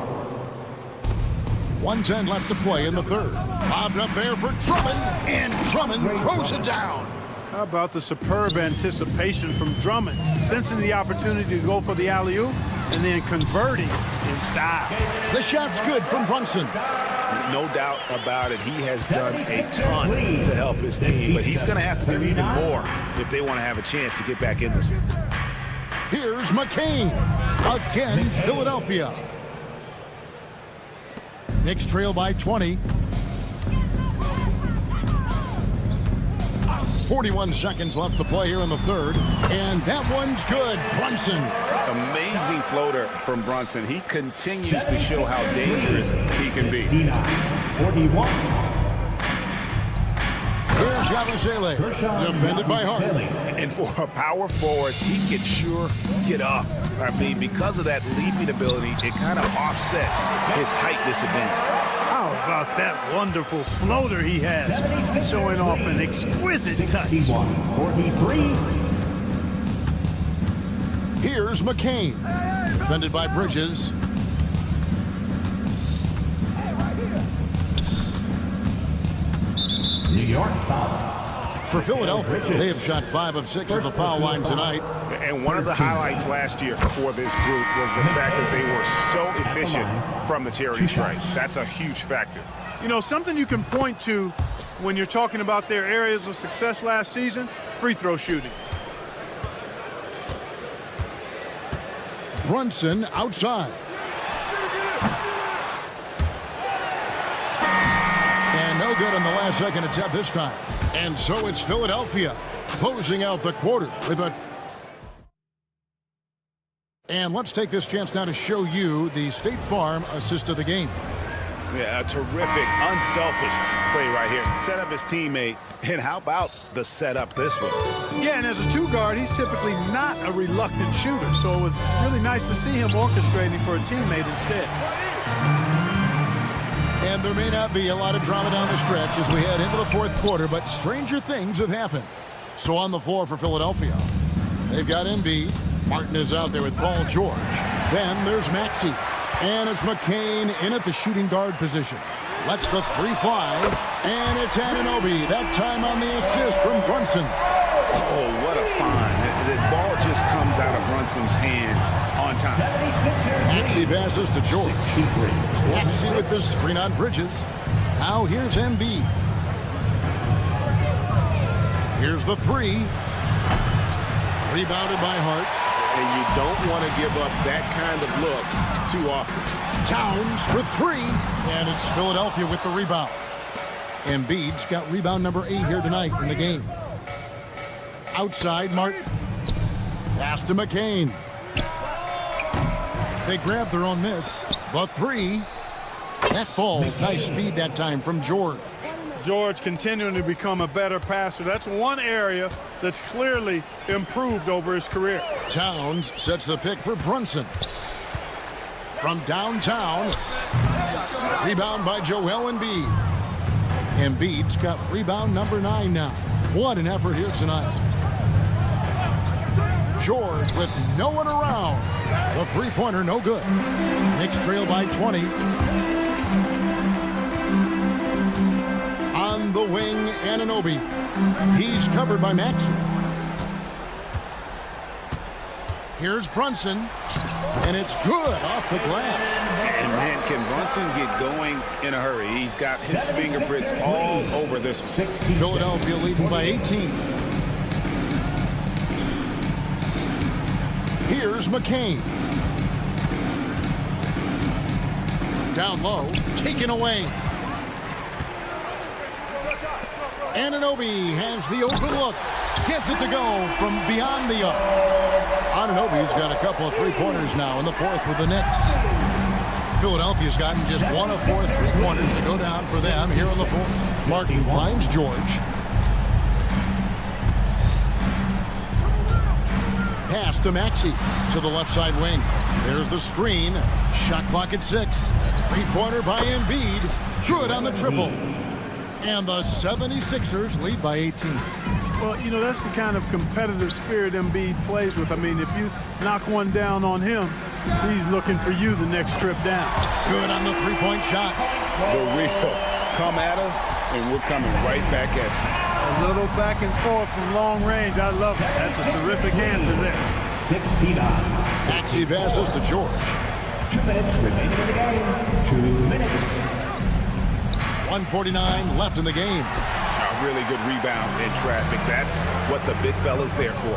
1:10 left to play in the third. Bobbed up there for Drummond, and Drummond throws it down. How about the superb anticipation from Drummond, sensing the opportunity to go for the alley-oop and then converting in style. The shot's good from Brunson. No doubt about it. He has done a ton to help his team, but he's going to have to do even more if they want to have a chance to get back in this one. Here's McCain. Again, Philadelphia. Knicks trail by 20. 41 seconds left to play here in the third. And that one's good. Brunson. Amazing floater from Brunson. He continues to show how dangerous he can be. 41. Here's Yabusele. Defended by Harden. And for a power forward, he can sure get up. I mean, because of that leaping ability, it kind of offsets his height disadvantage. How about that wonderful floater he has, showing off an exquisite touch. 43. Here's McCain. Defended by Bridges. New York foul. For Philadelphia, they have shot 5 of 6 at the foul line tonight. And one of the highlights last year for this group was the fact that they were so efficient from the charity stripe. That's a huge factor. You know, something you can point to when you're talking about their areas of success last season, free throw shooting. Brunson outside. good on the last second attempt this time. And so it's Philadelphia closing out the quarter with a... And let's take this chance now to show you the State Farm assist of the game. Yeah, a terrific, unselfish play right here. Set up his teammate, and how about the setup this was? Yeah, and as a two guard, he's typically not a reluctant shooter, so it was really nice to see him orchestrating for a teammate instead. And there may not be a lot of drama down the stretch as we head into the fourth quarter, but stranger things have happened. So on the floor for Philadelphia, they've got Embiid. Martin is out there with Paul George. Then there's Maxey. And it's McCain in at the shooting guard position. Lets the three fly. And it's Anunoby. That time on the assist from Brunson. Oh, what a find. The ball just comes out of Brunson's hands on time. Maxey passes to George. Maxey with the screen on Bridges. Now here's Embiid. Here's the three. Rebounded by Hart. And you don't want to give up that kind of look too often. Towns for three. And it's Philadelphia with the rebound. Embiid's got rebound number 8 here tonight in the game. Outside, Martin. Pass to McCain. They grab their own miss. The three. That falls. Nice feed that time from George. George continuing to become a better passer. That's one area that's clearly improved over his career. Towns sets the pick for Brunson. From downtown. Rebound by Joel Embiid. Embiid's got rebound number 9 now. What an effort here tonight. George with no one around. The three-pointer no good. Knicks trail by 20. On the wing, Anunoby. He's covered by Maxey. Here's Brunson, and it's good off the glass. And man, can Brunson get going in a hurry? He's got his fingerprints all over this. Philadelphia leading by 18. Here's McCain. Down low, taken away. Anunoby has the open look. Gets it to go from beyond the arc. Anunoby's got a couple of three-pointers now in the fourth for the Knicks. Philadelphia's gotten just 1 of 4 three-pointers to go down for them here in the fourth. Martin finds George. Pass to Maxey to the left side wing. There's the screen. Shot clock at 6. Three-pointer by Embiid. Good on the triple. And the 76ers lead by 18. Well, you know, that's the kind of competitive spirit Embiid plays with. I mean, if you knock one down on him, he's looking for you the next trip down. Good on the three-point shot. The real come at us, and we're coming right back at you. A little back and forth from long range. I love it. That's a terrific answer there. 69. Maxey passes to George. 2 minutes remaining in the game. 2 minutes. 1:49 left in the game. A really good rebound in traffic. That's what the big fella's there for.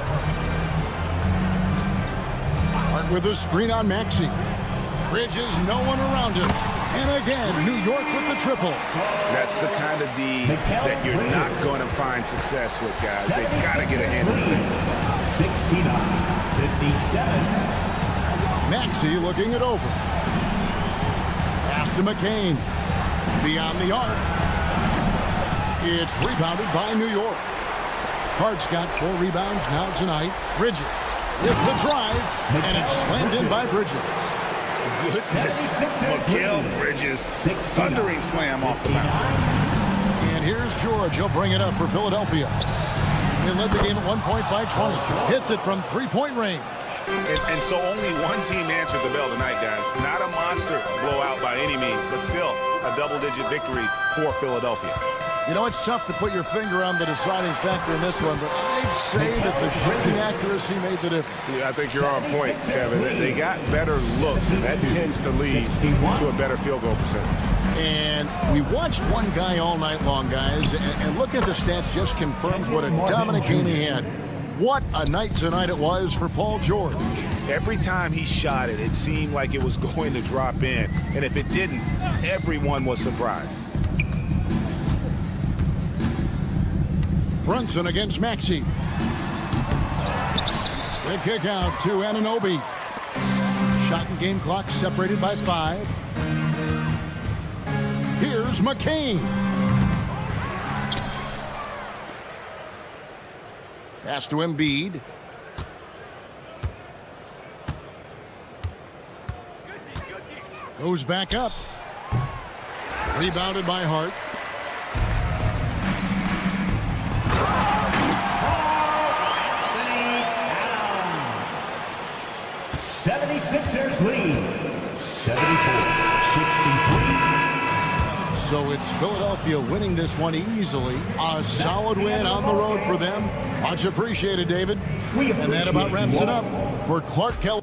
Hart with a screen on Maxey. Bridges, no one around him. And again, New York with the triple. That's the kind of D that you're not going to find success with, guys. They've got to get a hand in things. 69-57. Maxey looking it over. Pass to McCain. Beyond the arc. It's rebounded by New York. Hart's got 4 rebounds now tonight. Bridges with the drive, and it's slammed in by Bridges. Goodness. Mikal Bridges. Thundering slam off the mound. And here's George. He'll bring it up for Philadelphia. They led the game at 1 point by 20. Hits it from three-point range. And so only one team answered the bell tonight, guys. Not a monster blowout by any means, but still a double-digit victory for Philadelphia. You know, it's tough to put your finger on the deciding factor in this one, but I'd say that the shooting accuracy made the difference. Yeah, I think you're on point, Kevin. They got better looks, and that tends to lead to a better field goal percentage. And we watched one guy all night long, guys, and looking at the stats just confirms what a dominant game he had. What a night tonight it was for Paul George. Every time he shot it, it seemed like it was going to drop in. And if it didn't, everyone was surprised. Brunson against Maxey. The kick out to Anunoby. Shot and game clock separated by 5. Here's McCain. Pass to Embiid. Goes back up. Rebounded by Hart. ers lead 74-63. So it's Philadelphia winning this one easily. A solid win on the road for them. Much appreciated, David. And that about wraps it up for Clark Kell.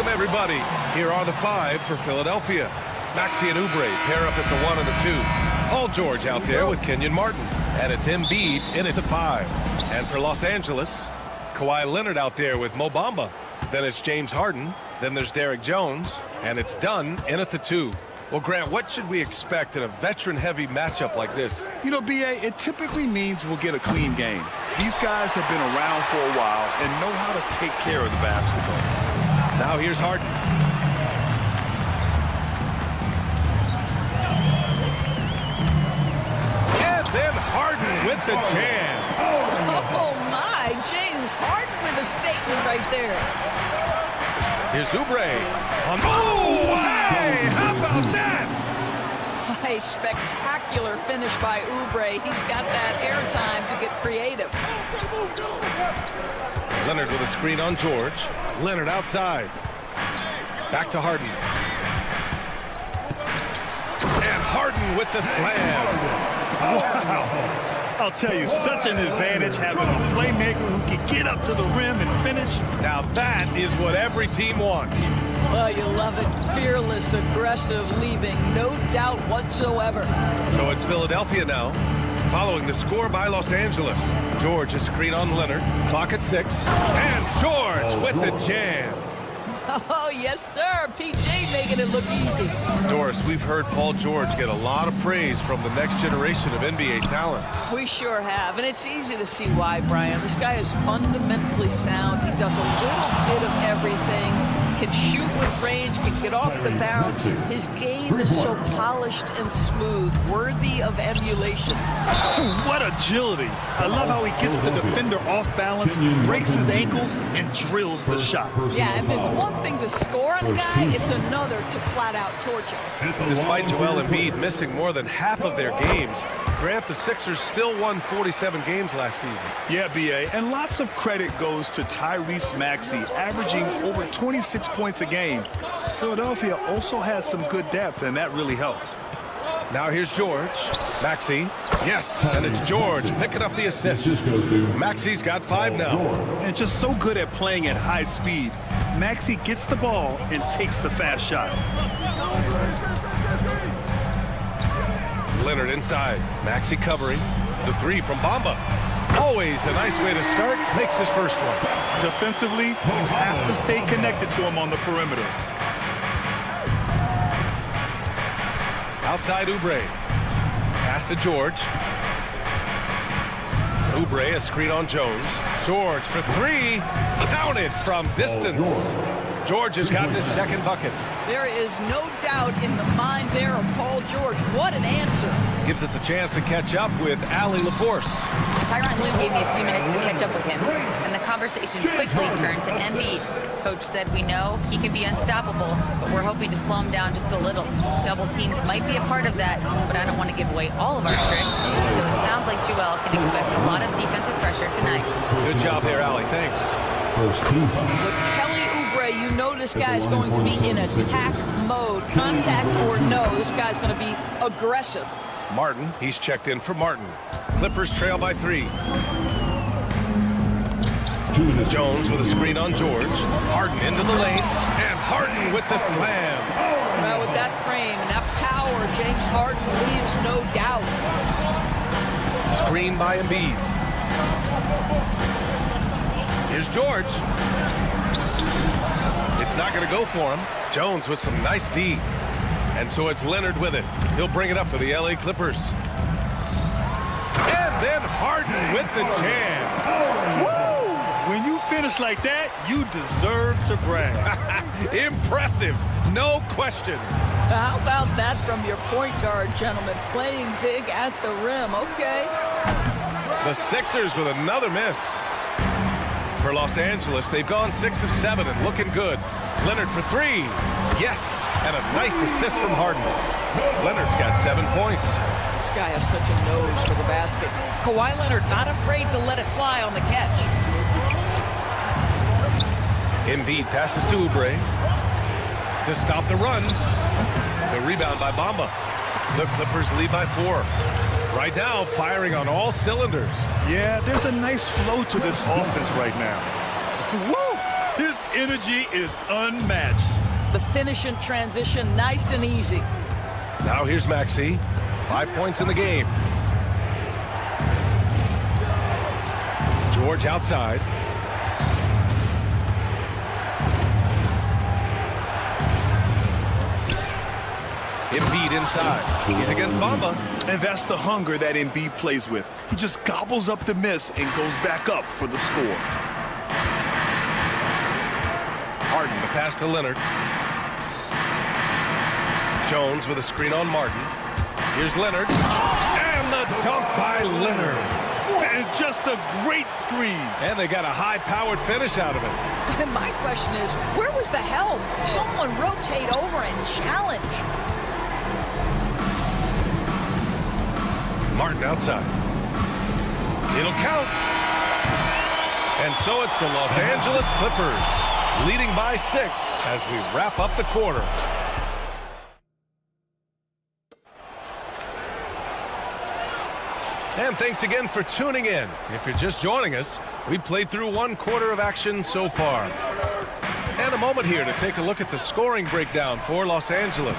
everybody. Here are the 5 for Philadelphia. Maxey and Oubre pair up at the 1 and the 2. Paul George out there with Kenyon Martin. And it's Embiid in at the 5. And for Los Angeles, Kawhi Leonard out there with Mo Bamba. Then it's James Harden. Then there's Derek Jones. And it's Dunn in at the 2. Well, Grant, what should we expect in a veteran-heavy matchup like this? You know, B.A., it typically means we'll get a clean game. These guys have been around for a while and know how to take care of the basketball. Now here's Harden. And then Harden with the jam. Oh, my. James Harden with a statement right there. Here's Oubre. Oh, hey, how about that? A spectacular finish by Oubre. He's got that airtime to get creative. Leonard with a screen on George. Leonard outside. Back to Harden. And Harden with the slam. Wow. I'll tell you, such an advantage having a playmaker who can get up to the rim and finish. Now that is what every team wants. Well, you love it. Fearless, aggressive, leaving no doubt whatsoever. So it's Philadelphia now, following the score by Los Angeles. George a screen on Leonard. Clock at 6. And George with the jam. Oh, yes, sir. PJ making it look easy. Doris, we've heard Paul George get a lot of praise from the next generation of NBA talent. We sure have, and it's easy to see why, Brian. This guy is fundamentally sound. He does a little bit of everything. Can shoot with range, can get off the bounce. His game is so polished and smooth, worthy of emulation. What agility. I love how he gets the defender off balance, breaks his ankles, and drills the shot. Yeah, if it's one thing to score on a guy, it's another to flat out torch him. Despite Joel Embiid missing more than half of their games, Grant, the Sixers still won 47 games last season. Yeah, B.A., and lots of credit goes to Tyrese Maxey, averaging over 26 points a game. Philadelphia also had some good depth, and that really helped. Now here's George. Maxey. Yes, and it's George picking up the assist. Maxey's got 5 now. And just so good at playing at high speed. Maxey gets the ball and takes the fast shot. Leonard inside. Maxey covering. The 3 from Bamba. Always a nice way to start. Makes his first one. Defensively, you have to stay connected to him on the perimeter. Outside Oubre. Pass to George. Oubre, a screen on Jones. George for 3. Counted from distance. George has got his second bucket. There is no doubt in the mind there of Paul George. What an answer. Gives us a chance to catch up with Allie LaForce. Tyronn Lue gave me a few minutes to catch up with him, and the conversation quickly turned to Embiid. Coach said we know he can be unstoppable, but we're hoping to slow him down just a little. Double teams might be a part of that, but I don't want to give away all of our tricks. So it sounds like Joel can expect a lot of defensive pressure tonight. Good job there, Allie. Thanks. With Kelly Oubre, you know this guy's going to be in attack mode. Contact or no, this guy's going to be aggressive. Martin, he's checked in for Martin. Clippers trail by 3. Jones with a screen on George. Harden into the lane. And Harden with the slam. Well, with that frame and that power, James Harden leaves no doubt. Screen by Embiid. Here's George. It's not going to go for him. Jones with some nice D. And so it's Leonard with it. He'll bring it up for the LA Clippers. And then Harden with the jam. Woo! When you finish like that, you deserve to brag. Impressive, no question. How about that from your point guard, gentlemen? Playing big at the rim, okay. The Sixers with another miss. For Los Angeles, they've gone 6 of 7 and looking good. Leonard for 3. Yes, and a nice assist from Harden. Leonard's got 7 points. This guy has such a nose for the basket. Kawhi Leonard not afraid to let it fly on the catch. Embiid passes to Oubre to stop the run. The rebound by Bamba. The Clippers lead by 4. Right now, firing on all cylinders. Yeah, there's a nice flow to this offense right now. Woo! His energy is unmatched. The finish and transition, nice and easy. Now here's Maxey. 5 points in the game. George outside. Embiid inside. He's against Bamba. And that's the hunger that Embiid plays with. He just gobbles up the miss and goes back up for the score. Harden, the pass to Leonard. Jones with a screen on Martin. Here's Leonard. And the dunk by Leonard. And just a great screen. And they got a high-powered finish out of it. And my question is, where was the help? Someone rotate over and challenge. Martin outside. It'll count. And so it's the Los Angeles Clippers leading by 6 as we wrap up the quarter. And thanks again for tuning in. If you're just joining us, we played through 1 quarter of action so far. And a moment here to take a look at the scoring breakdown for Los Angeles.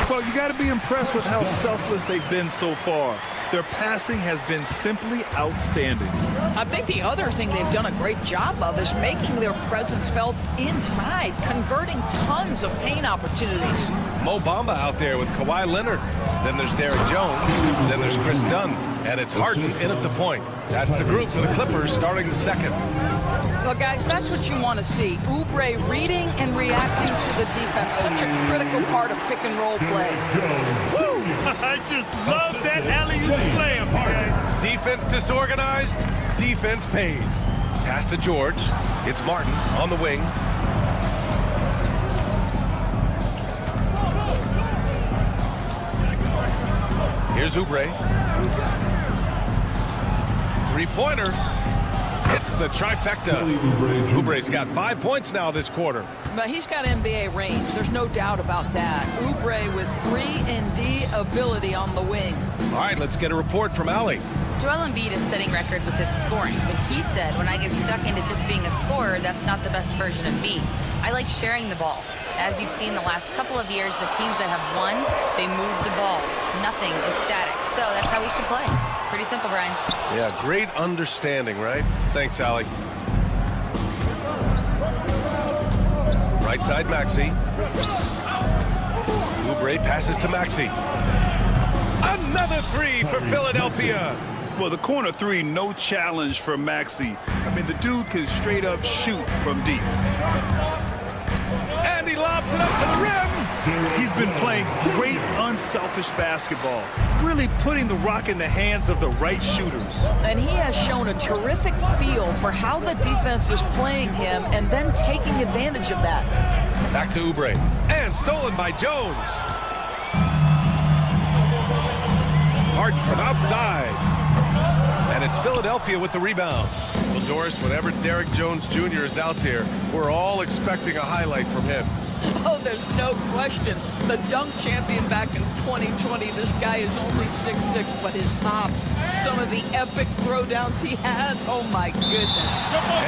Well, you got to be impressed with how selfless they've been so far. Their passing has been simply outstanding. I think the other thing they've done a great job of is making their presence felt inside, converting tons of paint opportunities. Mo Bamba out there with Kawhi Leonard. Then there's Derrick Jones. Then there's Chris Dunn. And it's Harden in at the point. That's the group for the Clippers starting the second. Well, guys, that's what you want to see. Oubre reading and reacting to the defense. Such a critical part of pick-and-roll play. Woo! I just love that alley-oop slam, okay? Defense disorganized, defense pays. Pass to George. It's Martin on the wing. Here's Oubre. Three-pointer. It's the trifecta. Oubre's got 5 points now this quarter. But he's got NBA range. There's no doubt about that. Oubre with 3-and-D ability on the wing. All right, let's get a report from Allie. Joel Embiid is setting records with his scoring, but he said, when I get stuck into just being a scorer, that's not the best version of me. I like sharing the ball. As you've seen the last couple of years, the teams that have won, they move the ball. Nothing is static. So that's how we should play. Pretty simple, Brian. Yeah, great understanding, right? Thanks, Allie. Right side, Maxey. Oubre passes to Maxey. Another three for Philadelphia. Well, the corner three, no challenge for Maxey. I mean, the dude can straight up shoot from deep. And he lobs it up to the rim. He's been playing great, unselfish basketball, really putting the rock in the hands of the right shooters. And he has shown a terrific feel for how the defense is playing him and then taking advantage of that. Back to Oubre. And stolen by Jones. Harden from outside. And it's Philadelphia with the rebound. Well, Doris, whenever Derrick Jones Jr. is out there, we're all expecting a highlight from him. Oh, there's no question. The dunk champion back in 2020, this guy is only 6'6", but his hops, some of the epic throwdowns he has, oh my goodness.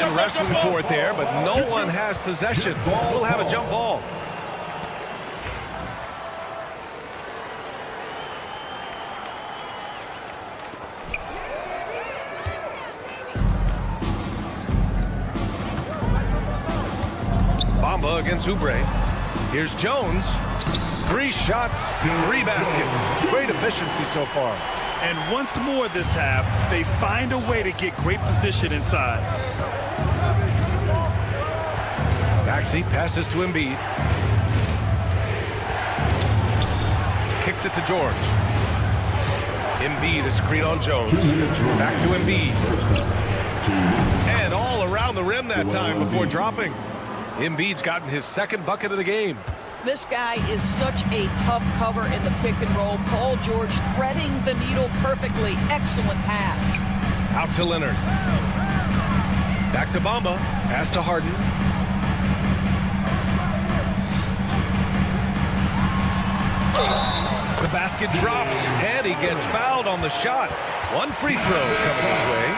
And wrestling for it there, but no one has possession. We'll have a jump ball. Bamba against Oubre. Here's Jones. 3 shots, 3 baskets. Great efficiency so far. And once more this half, they find a way to get great position inside. Maxey passes to Embiid. Kicks it to George. Embiid, a screen on Jones. Back to Embiid. And all around the rim that time before dropping. Embiid's gotten his 2nd bucket of the game. This guy is such a tough cover in the pick and roll. Paul George threading the needle perfectly. Excellent pass. Out to Leonard. Back to Bamba. Pass to Harden. The basket drops, and he gets fouled on the shot. 1 free throw coming his way.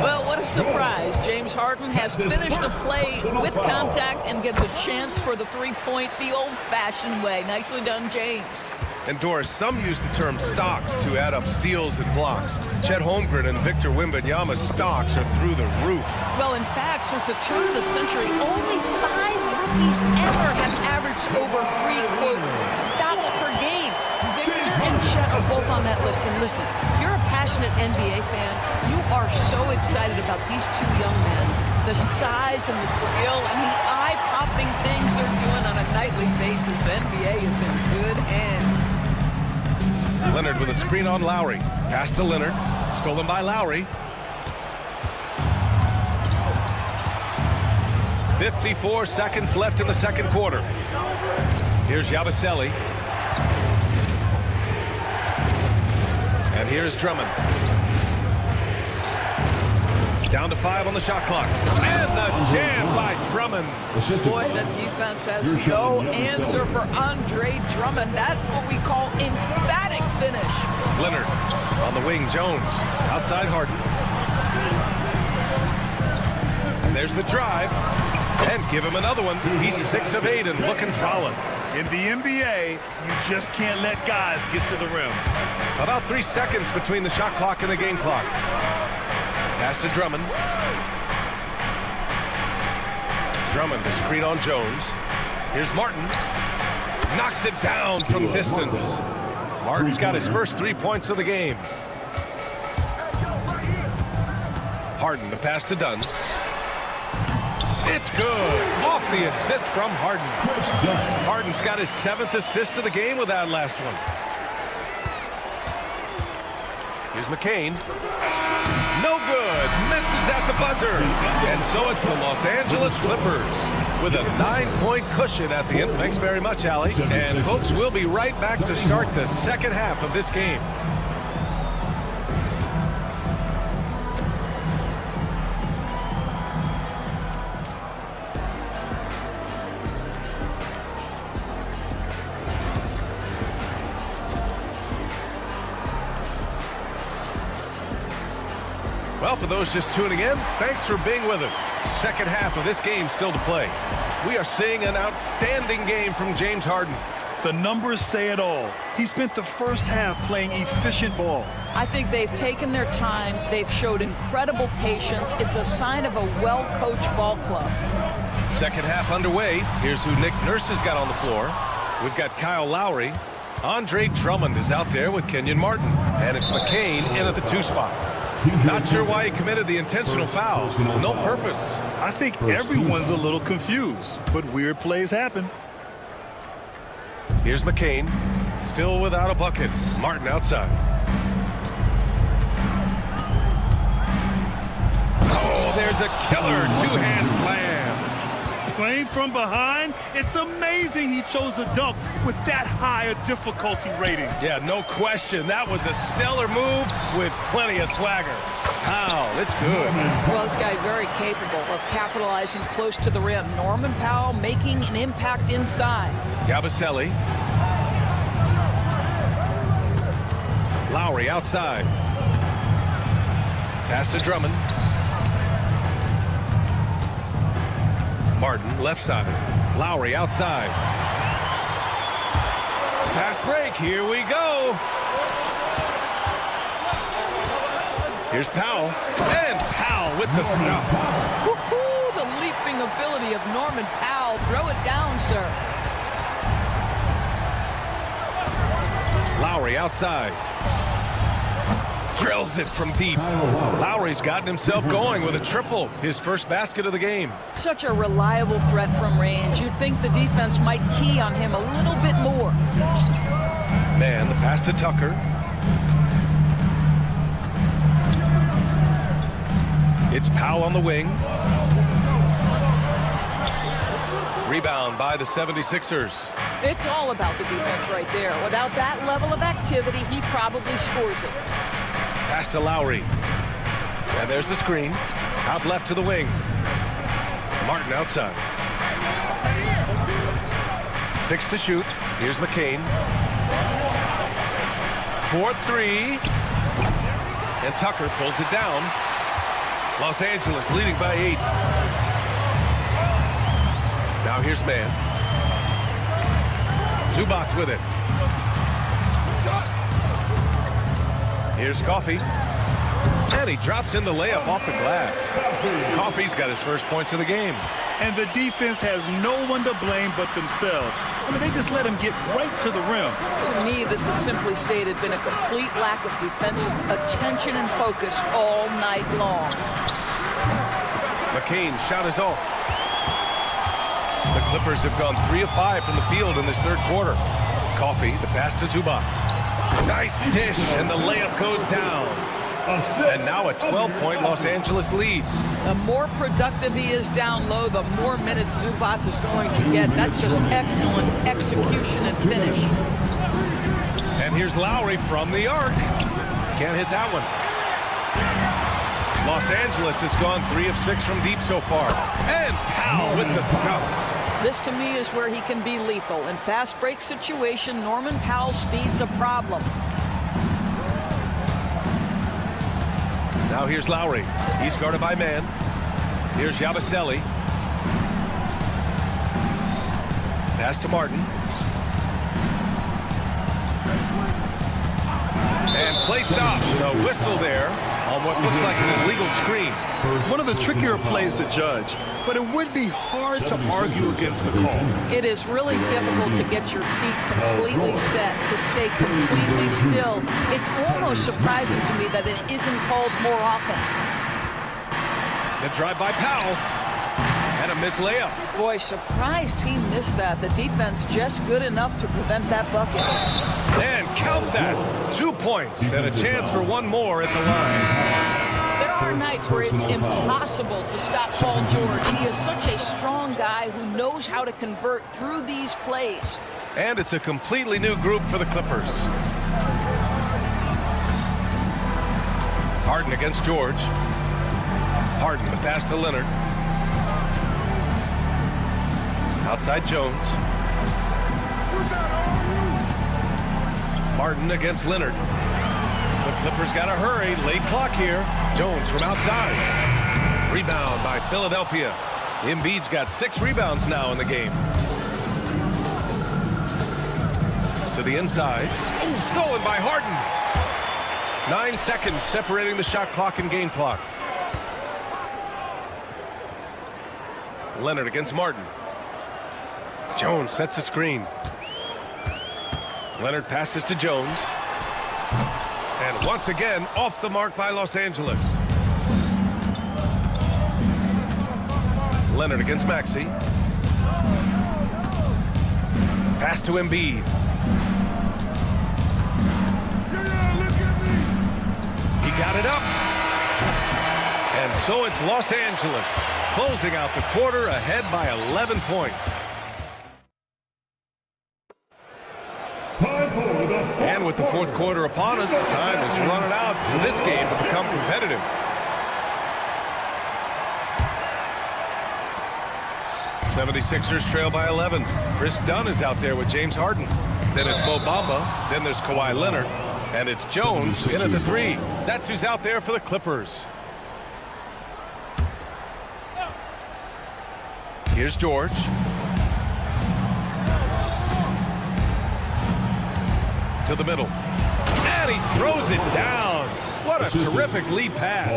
Well, Well, what a surprise. James Harden has finished a play with contact and gets a chance for the three-point the old-fashioned way. Nicely done, James. And Doris, some use the term stocks to add up steals and blocks. Chet Holmgren and Victor Wembanyama's stocks are through the roof. Well, in fact, since the turn of the century, only 5 rookies ever have averaged over 3, quote, stops per game. Victor and Chet are both on that list. And listen, if you're a passionate NBA fan, you are so excited about these two young men. The size and the skill and the eye-popping things they're doing on a nightly basis. The NBA is in good hands. Leonard with a screen on Lowry. Pass to Leonard. Stolen by Lowry. 54 seconds left in the second quarter. Here's Yabusele. And here's Drummond. Down to 5 on the shot clock. And the jam by Drummond. Boy, the defense has no answer for Andre Drummond. That's what we call emphatic finish. Leonard on the wing. Jones outside Harden. And there's the drive. And give him another one. He's 6 of 8 and looking solid. In the NBA, you just can't let guys get to the rim. About 3 seconds between the shot clock and the game clock. Pass to Drummond. Drummond, the screen on Jones. Here's Martin. Knocks it down from distance. Martin's got his first 3 points of the game. Harden, the pass to Dunn. It's good. Off the assist from Harden. Harden's got his 7th assist of the game with that last one. Here's McCain. No good. Misses at the buzzer. And so it's the Los Angeles Clippers with a 9-point cushion at the end. Thanks very much, Allie. And folks, we'll be right back to start the second half of this game. Well, for those just tuning in, thanks for being with us. Second half of this game still to play. We are seeing an outstanding game from James Harden. The numbers say it all. He spent the first half playing efficient ball. I think they've taken their time. They've showed incredible patience. It's a sign of a well-coached ball club. Second half underway. Here's who Nick Nurse has got on the floor. We've got Kyle Lowry. Andre Drummond is out there with Kenyon Martin. And it's McCain in at the 2 spot. Not sure why he committed the intentional foul. No purpose. I think everyone's a little confused, but weird plays happen. Here's McCain, still without a bucket. Martin outside. Oh, there's a killer 2-hand slam. Playing from behind, it's amazing he chose a dunk with that high a difficulty rating. Yeah, no question. That was a stellar move with plenty of swagger. Wow, it's good. Well, this guy very capable of capitalizing close to the rim. Norman Powell making an impact inside. Yabusele. Lowry outside. Pass to Drummond. Martin left side. Lowry outside. Fast break. Here we go. Here's Powell. And Powell with the stuff. Woo-hoo, the leaping ability of Norman Powell. Throw it down, sir. Lowry outside. Drills it from deep. Lowry's gotten himself going with a triple. His first basket of the game. Such a reliable threat from range. You'd think the defense might key on him a little bit more. Man, the pass to Tucker. It's Powell on the wing. Rebound by the 76ers. It's all about the defense right there. Without that level of activity, he probably scores it. Pass to Lowry. And there's the screen. Out left to the wing. Martin outside. 6 to shoot. Here's McCain. 4-3. And Tucker pulls it down. Los Angeles leading by 8. Now here's man. Zubac with it. Here's Coffey. And he drops in the layup off the glass. Coffey's got his first points of the game. And the defense has no one to blame but themselves. I mean, they just let him get right to the rim. To me, this is simply stated been a complete lack of defensive attention and focus all night long. McCain's shot is off. The Clippers have gone 3 of 5 from the field in this third quarter. Coffey, the pass to Zubac. Nice dish, and the layup goes down. And now a 12-point Los Angeles lead. The more productive he is down low, the more minutes Zubac is going to get. That's just excellent execution and finish. And here's Lowry from the arc. Can't hit that one. Los Angeles has gone 3 of 6 from deep so far. And Powell with the stuff. This, to me, is where he can be lethal. In fast break situation, Norman Powell's speed's a problem. Now here's Lowry. He's guarded by man. Here's Yabusele. Pass to Martin. And play stops. A whistle there on what looks like an illegal screen. One of the trickier plays to judge, but it would be hard to argue against the call. It is really difficult to get your feet completely set, to stay completely still. It's almost surprising to me that it isn't called more often. The drive by Powell. And a missed layup. Boy, surprised he missed that. The defense just good enough to prevent that bucket. And count that. 2 points and a chance for one more at the line. There are nights where it's impossible to stop Paul George. He is such a strong guy who knows how to convert through these plays. And it's a completely new group for the Clippers. Harden against George. Harden, the pass to Leonard. Outside Jones. Martin against Leonard. The Clippers got to hurry. Late clock here. Jones from outside. Rebound by Philadelphia. Embiid's got 6 rebounds now in the game. To the inside. Oh, stolen by Harden. 9 seconds separating the shot clock and game clock. Leonard against Martin. Jones sets a screen. Leonard passes to Jones. And once again, off the mark by Los Angeles. Leonard against Maxey. Pass to Embiid. He got it up. And so it's Los Angeles closing out the quarter ahead by 11 points. And with the fourth quarter upon us, time is running out for this game to become competitive. '76ers trail by 11. Chris Dunn is out there with James Harden. Then it's Mo Bamba. Then there's Kawhi Leonard. And it's Jones in at the 3. That's who's out there for the Clippers. Here's George. To the middle. And he throws it down. What a terrific lead pass.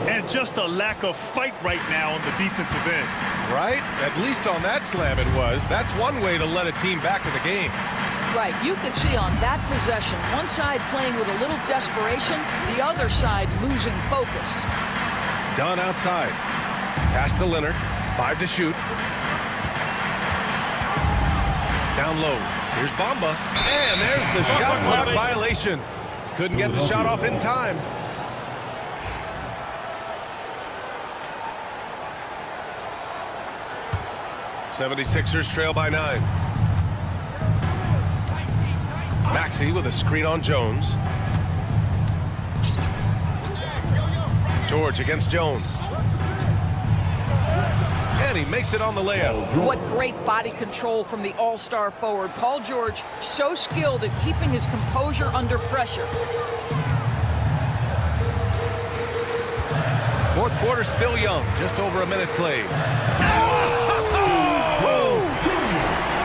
And just a lack of fight right now on the defensive end. Right? At least on that slam it was. That's one way to let a team back in the game. Right. You could see on that possession, one side playing with a little desperation, the other side losing focus. Dunn outside. Pass to Leonard. 5 to shoot. Down low. Here's Bamba. And there's the shot clock violation. Couldn't get the shot off in time. '76ers trail by 9. Maxey with a screen on Jones. George against Jones. And he makes it on the layup. What great body control from the all-star forward. Paul George, so skilled at keeping his composure under pressure. Fourth quarter still young, just over a minute played.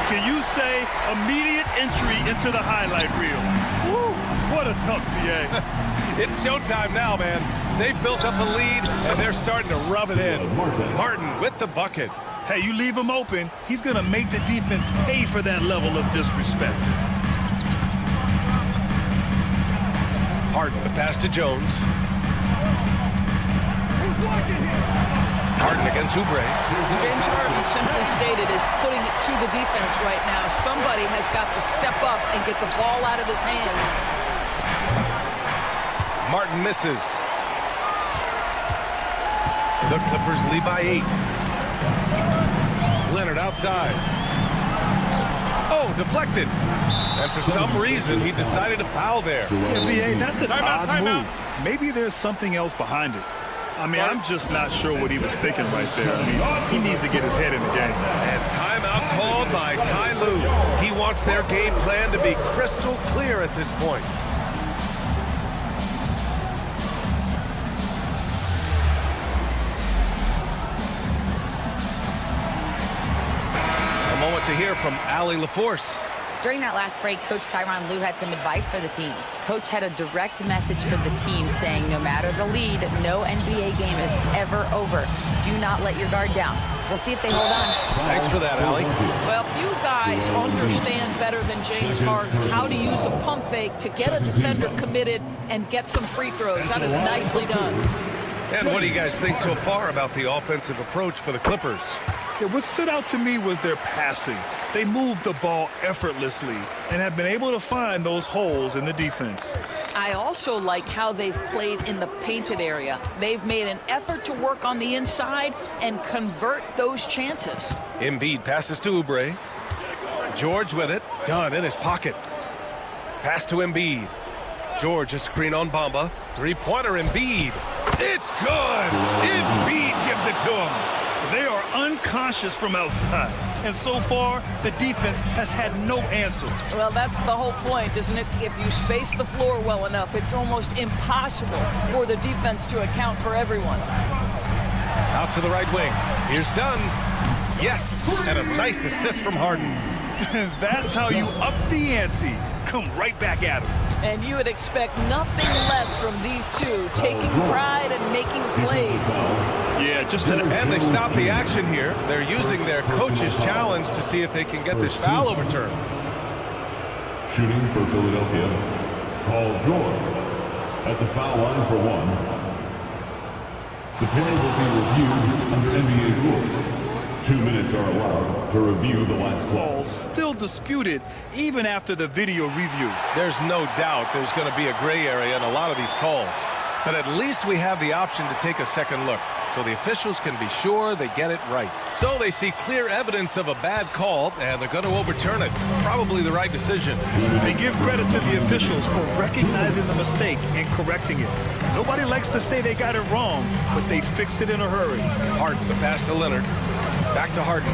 Can you say immediate entry into the highlight reel? Woo, what a tough PA. It's showtime now, man. They've built up a lead, and they're starting to rub it in. Martin with the bucket. Hey, you leave him open, he's going to make the defense pay for that level of disrespect. Harden, the pass to Jones. Harden against Oubre. James Harden simply stated is putting it to the defense right now. Somebody has got to step up and get the ball out of his hands. Martin misses. The Clippers lead by 8. Leonard outside. Oh, deflected. And for some reason, he decided to foul there. NBA, that's an odd move. Maybe there's something else behind it. I mean, I'm just not sure what he was thinking right there. I mean, he needs to get his head in the game. And timeout called by Ty Lue. He wants their game plan to be crystal clear at this point. A moment to hear from Allie LaForce. During that last break, Coach Tyronn Lue had some advice for the team. Coach had a direct message for the team saying no matter the lead, no NBA game is ever over. Do not let your guard down. We'll see if they hold on. Thanks for that, Allie. Well, few guys understand better than James Harden how to use a pump fake to get a defender committed and get some free throws. That is nicely done. And what do you guys think so far about the offensive approach for the Clippers? Yeah, what stood out to me was their passing. They moved the ball effortlessly and have been able to find those holes in the defense. I also like how they've played in the painted area. They've made an effort to work on the inside and convert those chances. Embiid passes to Oubre. George with it. Done in his pocket. Pass to Embiid. George a screen on Bamba. Three-pointer Embiid. It's good. Embiid gives it to him. They are unconscious from outside, and so far, the defense has had no answer. Well, that's the whole point, isn't it? If you space the floor well enough, it's almost impossible for the defense to account for everyone. Out to the right wing. Here's Dunn. Yes, and a nice assist from Harden. That's how you up the ante. Come right back at him. And you would expect nothing less from these two, taking pride and making plays. Yeah, and they stop the action here. They're using their coach's challenge to see if they can get this foul overturned. Shooting for Philadelphia, Paul George at the foul line for 1. The play will be reviewed under NBA rules. 2 minutes are allowed to review the last call. Still disputed even after the video review. There's no doubt there's going to be a gray area in a lot of these calls. But at least we have the option to take a second look, so the officials can be sure they get it right. So they see clear evidence of a bad call, and they're going to overturn it. Probably the right decision. They give credit to the officials for recognizing the mistake and correcting it. Nobody likes to say they got it wrong, but they fixed it in a hurry. Harden, the pass to Leonard. Back to Harden.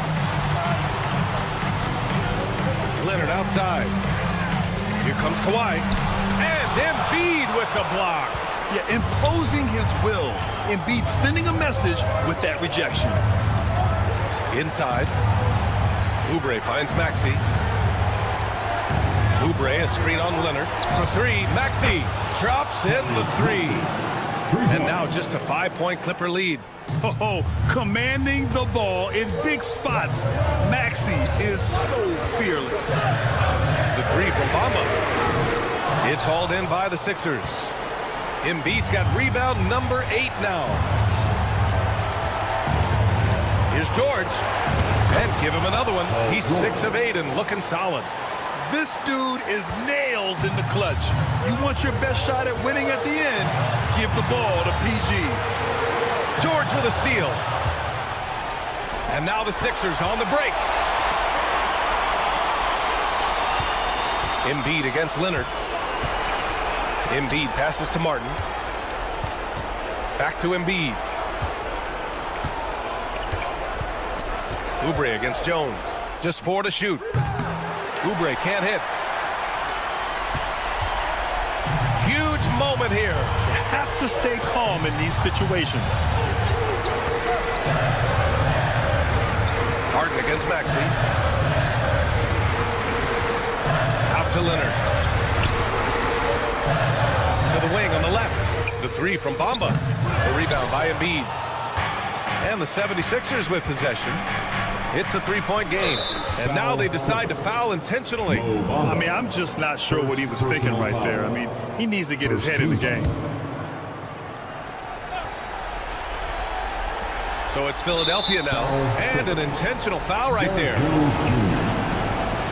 Leonard outside. Here comes Kawhi. And Embiid with the block. Yeah, imposing his will. Embiid sending a message with that rejection. Inside. Oubre finds Maxey. Oubre, a screen on Leonard. For 3, Maxey drops in the 3. And now just a 5-point Clipper lead. Oh, commanding the ball in big spots. Maxey is so fearless. The 3 from Bamba. It's hauled in by the Sixers. Embiid's got rebound number 8 now. Here's George. And give him another one. He's 6 of 8 and looking solid. This dude is nails in the clutch. You want your best shot at winning at the end, give the ball to PG. George with a steal. And now the Sixers on the break. Embiid against Leonard. Embiid passes to Martin. Back to Embiid. Oubre against Jones. Just 4 to shoot. Oubre can't hit. Huge moment here. have to stay calm in these situations. Harden against Maxey. Out to Leonard. To the wing on the left. The three from Bamba. The rebound by Embiid. And the 76ers with possession. It's a three-point game. And now they decide to foul intentionally. I mean, I'm just not sure what he was thinking right there. I mean, he needs to get his head in the game. So it's Philadelphia now. And an intentional foul right there.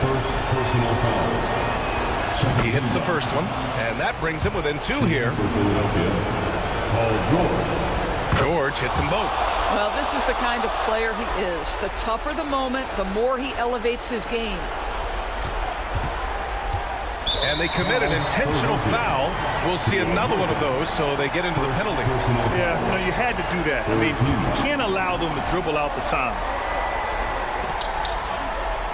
First personal foul. He hits the first one. And that brings him within two here. For Philadelphia, Paul George. George hits them both. Well, this is the kind of player he is. The tougher the moment, the more he elevates his game. And they commit an intentional foul. We'll see another one of those, so they get into the penalty. Yeah, you had to do that. I mean, you can't allow them to dribble out the time.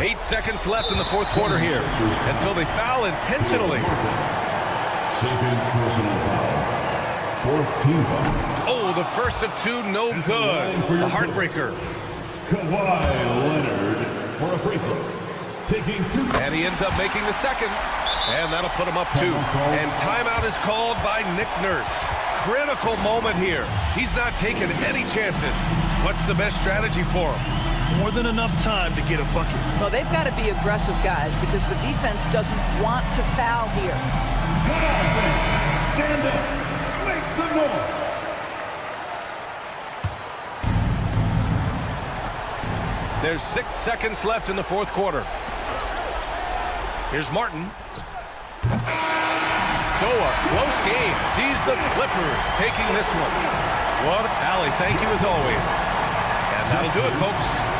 8 seconds left in the fourth quarter here. And so they foul intentionally. Second personal foul. Fourth team foul. Oh, the first of two, no good. The heartbreaker. Kawhi Leonard for a free throw. Taking two. And he ends up making the second. And that'll put him up two. And timeout is called by Nick Nurse. Critical moment here. He's not taking any chances. What's the best strategy for him? More than enough time to get a bucket. Well, they've got to be aggressive, guys, because the defense doesn't want to foul here. Stand up. Make some noise. There's 6 seconds left in the fourth quarter. Here's Martin. So a close game sees the Clippers taking this one. What, Allie, thank you as always. And that'll do it, folks.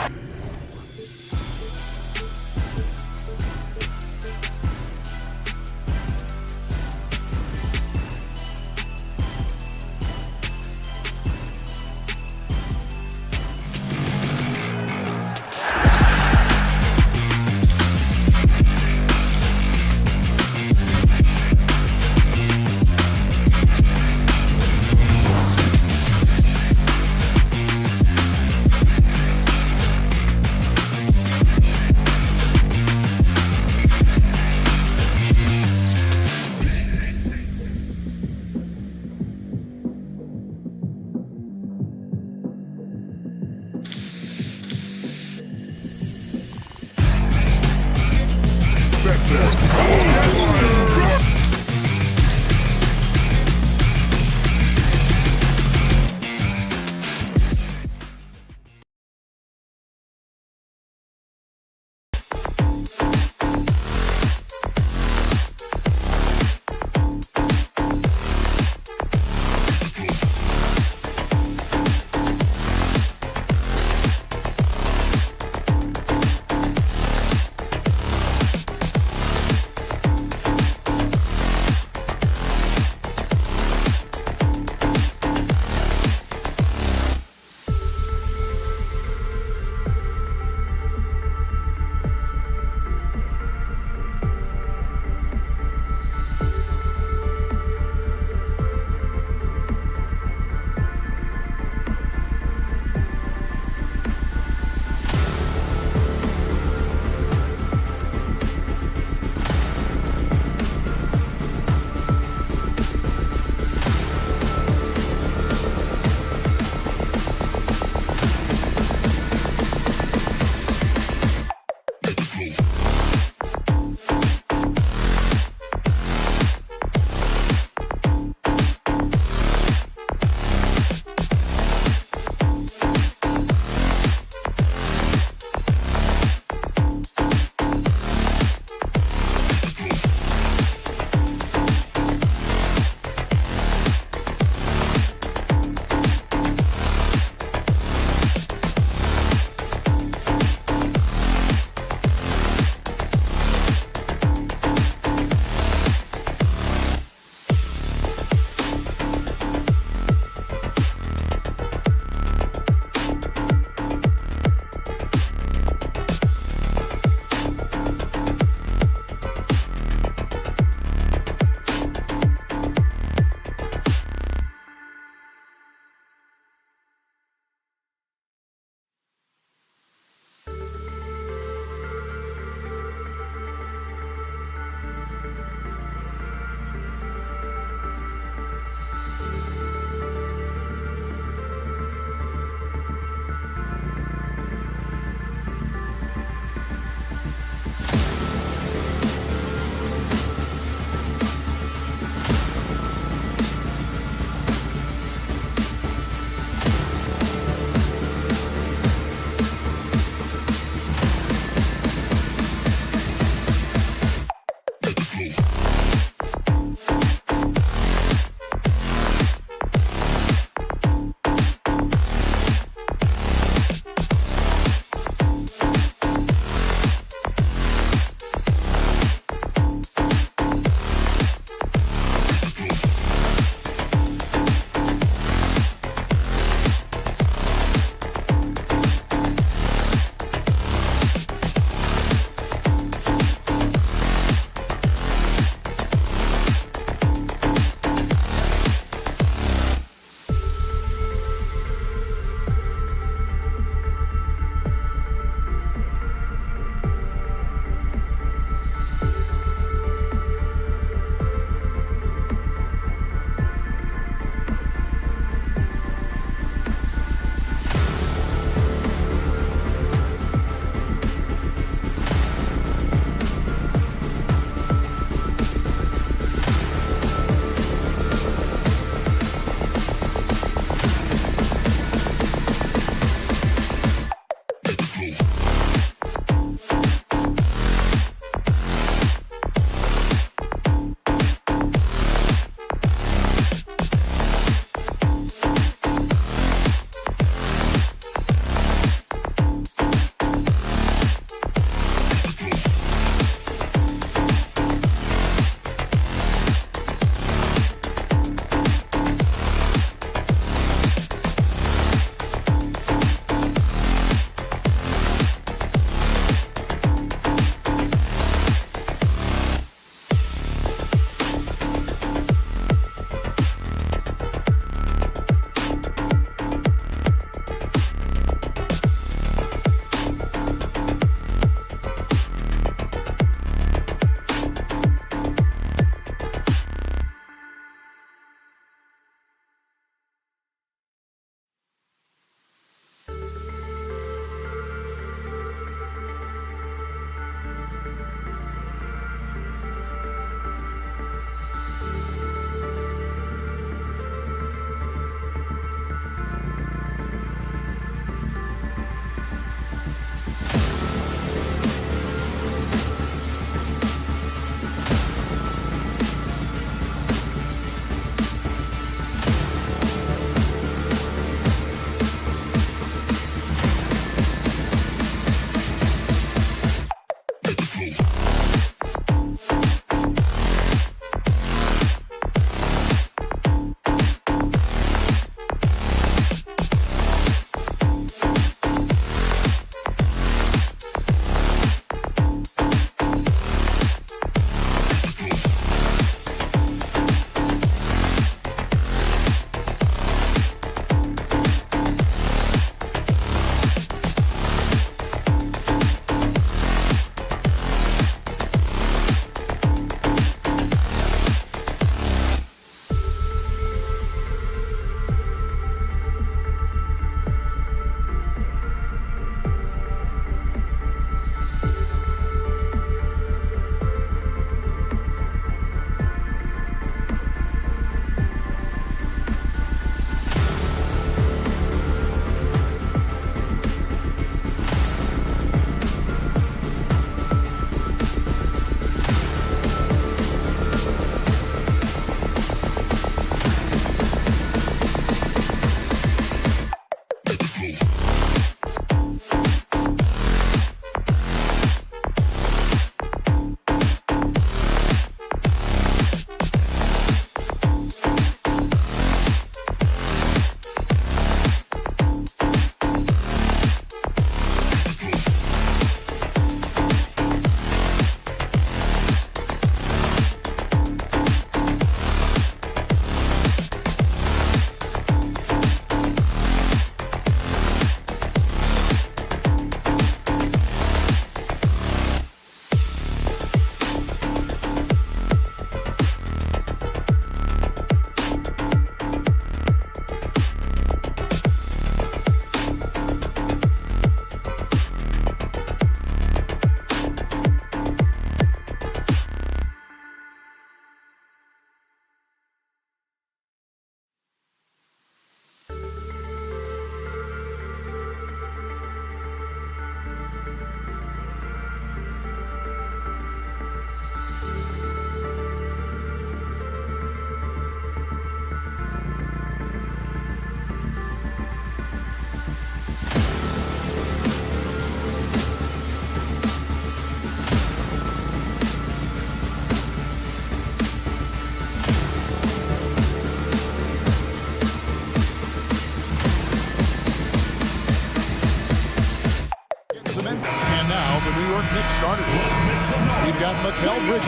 got Mikal Bridges.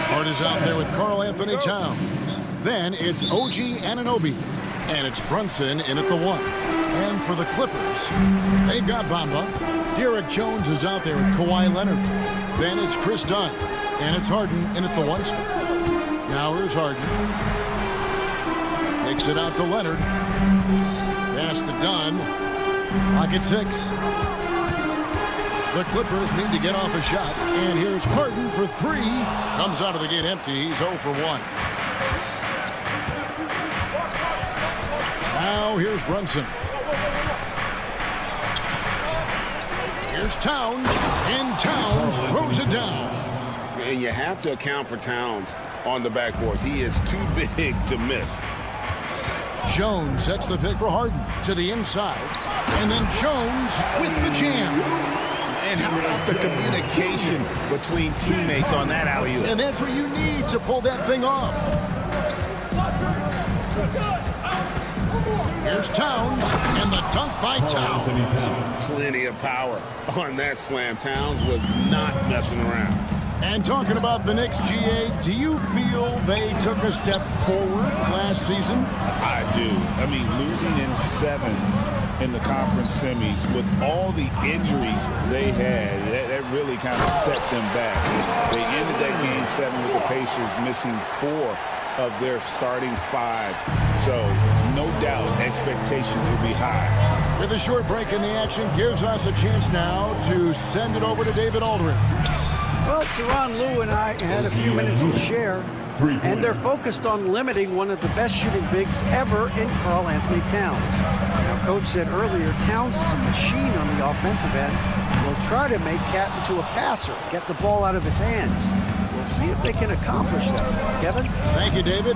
Hart is out there with Karl Anthony Towns. Then it's OG Anunoby. And it's Brunson in at the 1. And for the Clippers, they've got Bamba. Derek Jones is out there with Kawhi Leonard. Then it's Chris Dunn. And it's Harden in at the 1 spot. Now here's Harden. Takes it out to Leonard. Pass to Dunn. Lock at 6. The Clippers need to get off a shot. And here's Harden for 3. Comes out of the gate empty. He's 0 for 1. Now here's Brunson. Here's Towns. And Towns throws it down. And you have to account for Towns on the backboards. He is too big to miss. Jones sets the pick for Harden to the inside. And then Jones with the jam. And how about the communication between teammates on that alley-oop? And that's what you need to pull that thing off. Here's Towns, and the dunk by Towns. Plenty of power on that slam. Towns was not messing around. And talking about the Knicks, GA, do you feel they took a step forward last season? I do. I mean, losing in 7 in the conference semis with all the injuries they had, that really kind of set them back. They ended that game 7 with the Pacers missing 4 of their starting 5. So, no doubt, expectations will be high. With a short break in the action, gives us a chance now to send it over to David Aldridge. Well, Teron Lue and I had a few minutes to share, and they're focused on limiting one of the best shooting bigs ever in Karl Anthony Towns. Now, Coach said earlier, Towns is a machine on the offensive end. They'll try to make Cat into a passer, get the ball out of his hands. We'll see if they can accomplish that. Kevin? Thank you, David.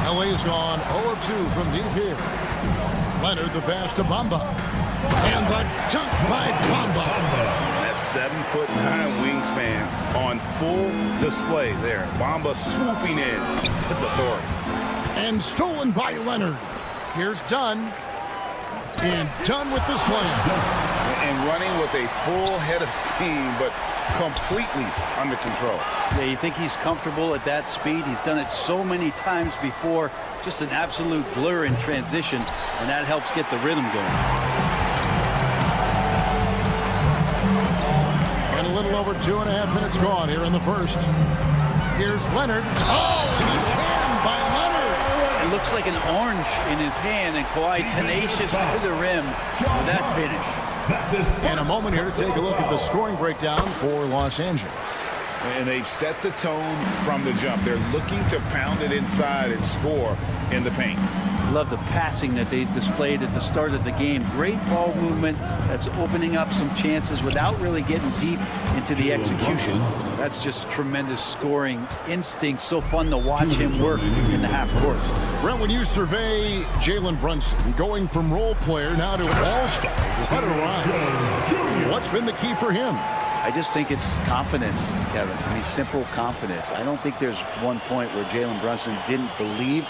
LA's gone 0 of 2 from deep here. Leonard the pass to Bamba. And the dunk by Bamba. That 7'9" wingspan on full display there. Bamba swooping in with authority. And stolen by Leonard. Here's Dunn. And Dunn with the slam. And running with a full head of steam, but completely under control. Yeah, you think he's comfortable at that speed? He's done it so many times before. Just an absolute blur in transition, and that helps get the rhythm going. And a little over 2.5 minutes gone here in the first. Here's Leonard. Oh, and the jam by Leonard. It looks like an orange in his hand, and Kawhi tenacious to the rim with that finish. And a moment here to take a look at the scoring breakdown for Los Angeles. And they've set the tone from the jump. They're looking to pound it inside and score in the paint. Love the passing that they displayed at the start of the game. Great ball movement that's opening up some chances without really getting deep into the execution. That's just tremendous scoring instinct. So fun to watch him work in the half court. Brent, when you survey Jalen Brunson going from role player now to an all-star, what a rise. What's been the key for him? I just think it's confidence, Kevin. I mean, simple confidence. I don't think there's one point where Jalen Brunson didn't believe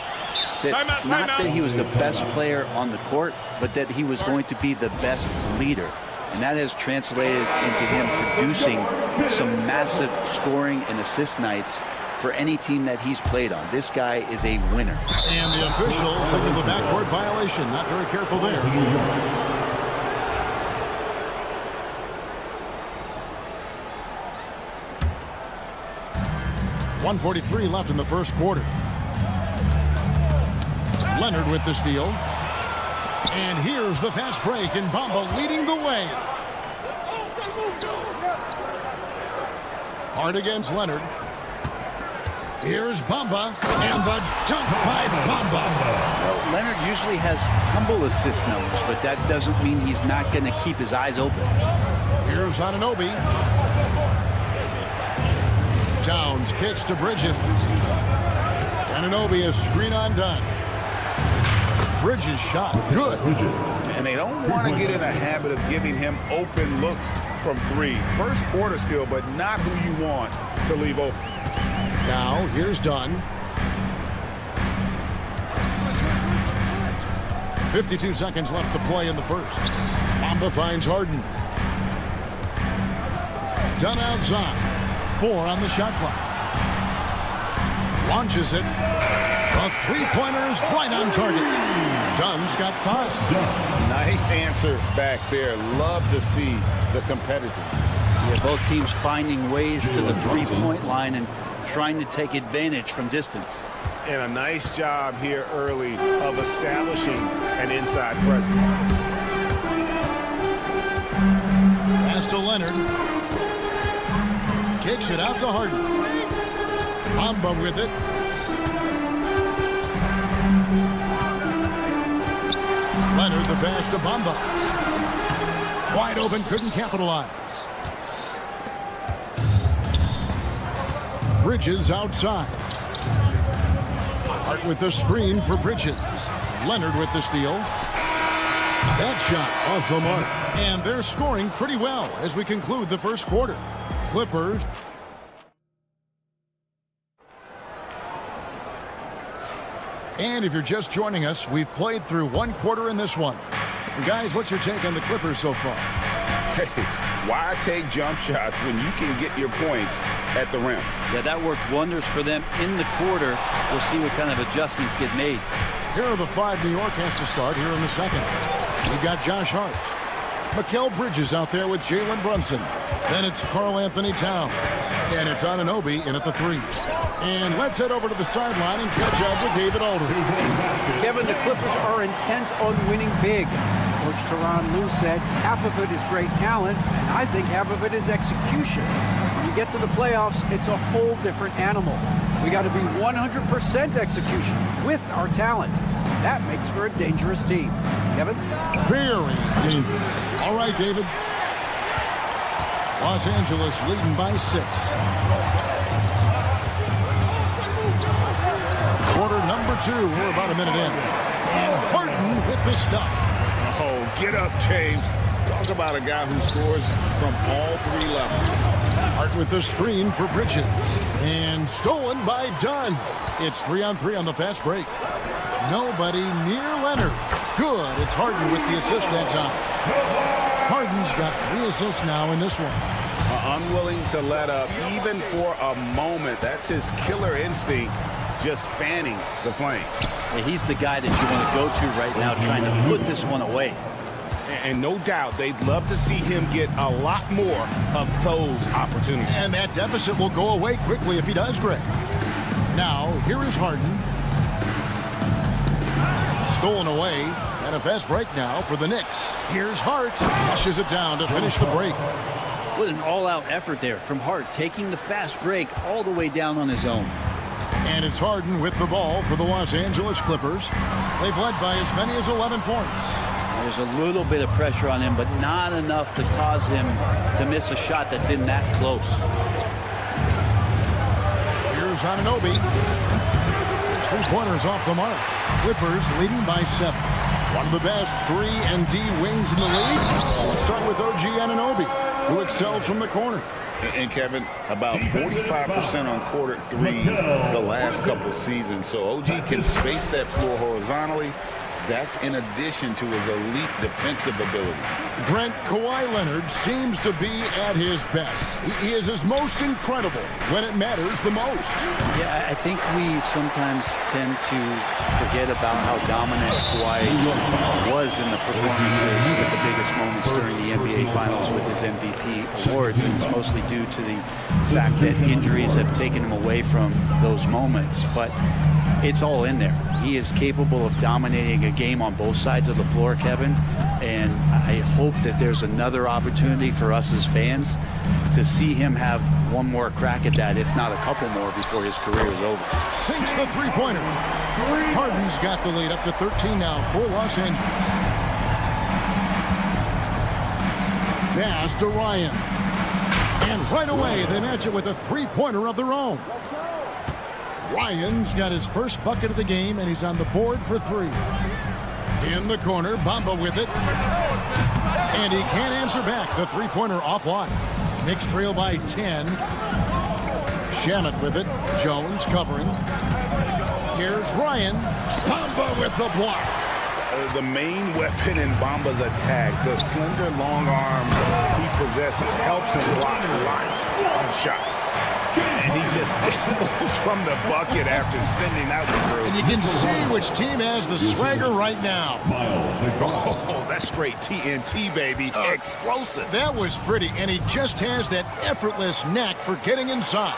that not that he was the best player on the court, but that he was going to be the best leader. And that has translated into him producing some massive scoring and assist nights for any team that he's played on. This guy is a winner. And the official signaled the backcourt violation. Not very careful there. 1:43 left in the first quarter. Leonard with the steal. And here's the fast break, and Bamba leading the way. Hard against Leonard. Here's Bamba, and the dunk by Bamba. Well, Leonard usually has humble assist numbers, but that doesn't mean he's not going to keep his eyes open. Here's Anunoby. Towns kicks to Bridges. Anunoby, a screen on Dunn. Bridges shot good. And they don't want to get in a habit of giving him open looks from 3. First quarter still, but not who you want to leave open. Now, here's Dunn. 52 seconds left to play in the first. Bamba finds Harden. Dunn outside. 4 on the shot clock. Launches it. The three-pointer is right on target. Dunn's got 5. Nice answer back there. Love to see the competitiveness. Yeah, both teams finding ways to the three-point line and trying to take advantage from distance. And a nice job here early of establishing an inside presence. Pass to Leonard. Kicks it out to Harden. Bamba with it. Leonard the pass to Bamba. Wide open, couldn't capitalize. Bridges outside. Hart with the screen for Bridges. Leonard with the steal. That shot off the mark. And they're scoring pretty well as we conclude the first quarter. Clippers. And if you're just joining us, we've played through 1 quarter in this one. Guys, what's your take on the Clippers so far? Hey, why take jump shots when you can get your points at the rim? Yeah, that worked wonders for them in the quarter. We'll see what kind of adjustments get made. Here are the 5 New York has to start here in the second. We've got Josh Hart. Mikal Bridges out there with Jalen Brunson. Then it's Karl Anthony Towns. And it's Anunoby in at the 3. And let's head over to the sideline and catch up with David Aldridge. Kevin, the Clippers are intent on winning big. Coach Tyronn Lue said half of it is great talent, and I think half of it is execution. When you get to the playoffs, it's a whole different animal. We got to be 100% execution with our talent. That makes for a dangerous team. Kevin? Very dangerous. All right, David. Los Angeles leading by 6. Quarter number 2. We're about a minute in. And Harden with the stuff. Oh, get up, James. Talk about a guy who scores from all 3 levels. Hart with the screen for Bridges. And stolen by Dunn. It's 3-on-3 on the fast break. Nobody near Leonard. Good. It's Harden with the assist that time. Harden's got 3 assists now in this one. Unwilling to let up even for a moment. That's his killer instinct, just fanning the flame. Yeah, he's the guy that you want to go to right now, trying to put this one away. And no doubt they'd love to see him get a lot more of those opportunities. And that deficit will go away quickly if he does, Greg. Now, here is Harden. Stolen away. And a fast break now for the Knicks. Here's Hart. Flushes it down to finish the break. What an all-out effort there from Hart, taking the fast break all the way down on his own. And it's Harden with the ball for the Los Angeles Clippers. They've led by as many as 11 points. There's a little bit of pressure on him, but not enough to cause him to miss a shot that's in that close. Here's Anunoby. His 3-pointers off the mark. Clippers leading by 7. One of the best 3-and-D wings in the league. Let's start with OG Anunoby, who excels from the corner. And Kevin, about 45% on quarter 3s the last couple seasons. So OG can space that floor horizontally. That's in addition to his elite defensive ability. Brent, Kawhi Leonard seems to be at his best. He is his most incredible when it matters the most. Yeah, I think we sometimes tend to forget about how dominant Kawhi was in the performances at the biggest moments during the NBA Finals with his MVP awards, and it's mostly due to the fact that injuries have taken him away from those moments. But it's all in there. He is capable of dominating a game on both sides of the floor, Kevin, and I hope that there's another opportunity for us as fans to see him have one more crack at that, if not a couple more, before his career is over. Sinks the 3-pointer. Harden's got the lead up to 13 now for Los Angeles. Pass to Ryan. And right away, they match it with a 3-pointer of their own. Ryan's got his first bucket of the game, and he's on the board for 3. In the corner, Bamba with it. And he can't answer back. The 3-pointer offline. Knicks trail by 10. Shamet with it. Jones covering. Here's Ryan. Bamba with the block. the main weapon in Bamba's attack, the slender long arms he possesses, helps him block lots of shots. And he just goes from the bucket after sending that one through. And you can see which team has the swagger right now. Oh, that's straight TNT, baby. Explosive. That was pretty, and he just has that effortless knack for getting inside.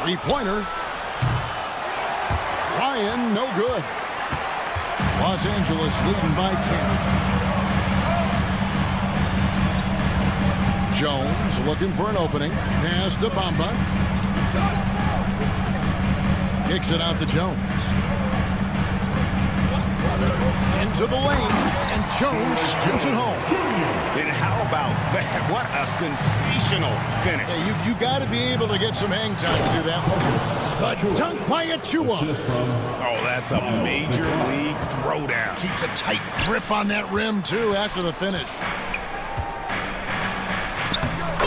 Three-pointer. Ryan, no good. Los Angeles leading by 10. Jones looking for an opening. Pass to Bamba. Kicks it out to Jones. Into the lane, and Jones gives it home. And how about that? What a sensational finish. Yeah, you got to be able to get some hang time to do that. The dunk by Achua. Oh, that's a major league throwdown. Keeps a tight grip on that rim, too, after the finish.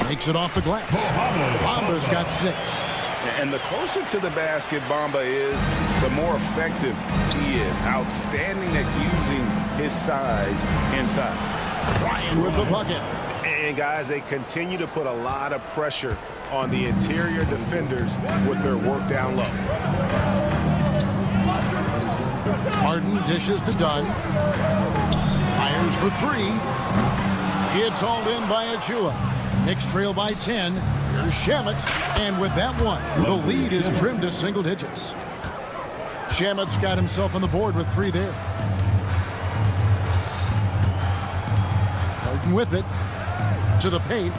Takes it off the glass. Bamba's got 6. And the closer to the basket Bamba is, the more effective he is. Outstanding at using his size inside. Ryan with the bucket. And guys, they continue to put a lot of pressure on the interior defenders with their work down low. Harden dishes to Dunn. Fires for 3. It's hauled in by Achua. Knicks trail by 10. Here's Shamet. And with that one, the lead is trimmed to single digits. Shamet's got himself on the board with 3 there. Harden with it. To the paint.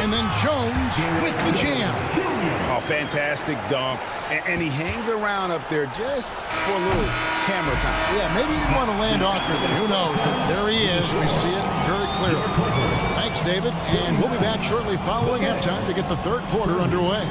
And then Jones with the jam. Oh, fantastic dunk. And he hangs around up there just for a little camera time. Yeah, maybe he didn't want to land awkwardly. Who knows? But there he is. We see it very clearly. Thanks, David. And we'll be back shortly following halftime to get the third quarter underway.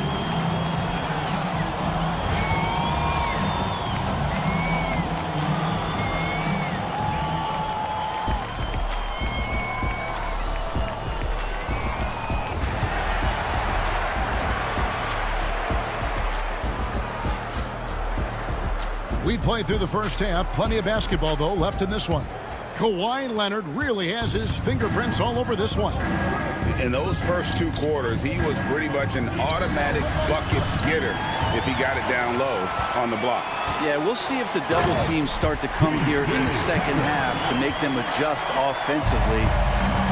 We played through the first half. Plenty of basketball, though, left in this one. Kawhi Leonard really has his fingerprints all over this one. In those first 2 quarters, he was pretty much an automatic bucket getter if he got it down low on the block. Yeah, we'll see if the double teams start to come here in the second half to make them adjust offensively.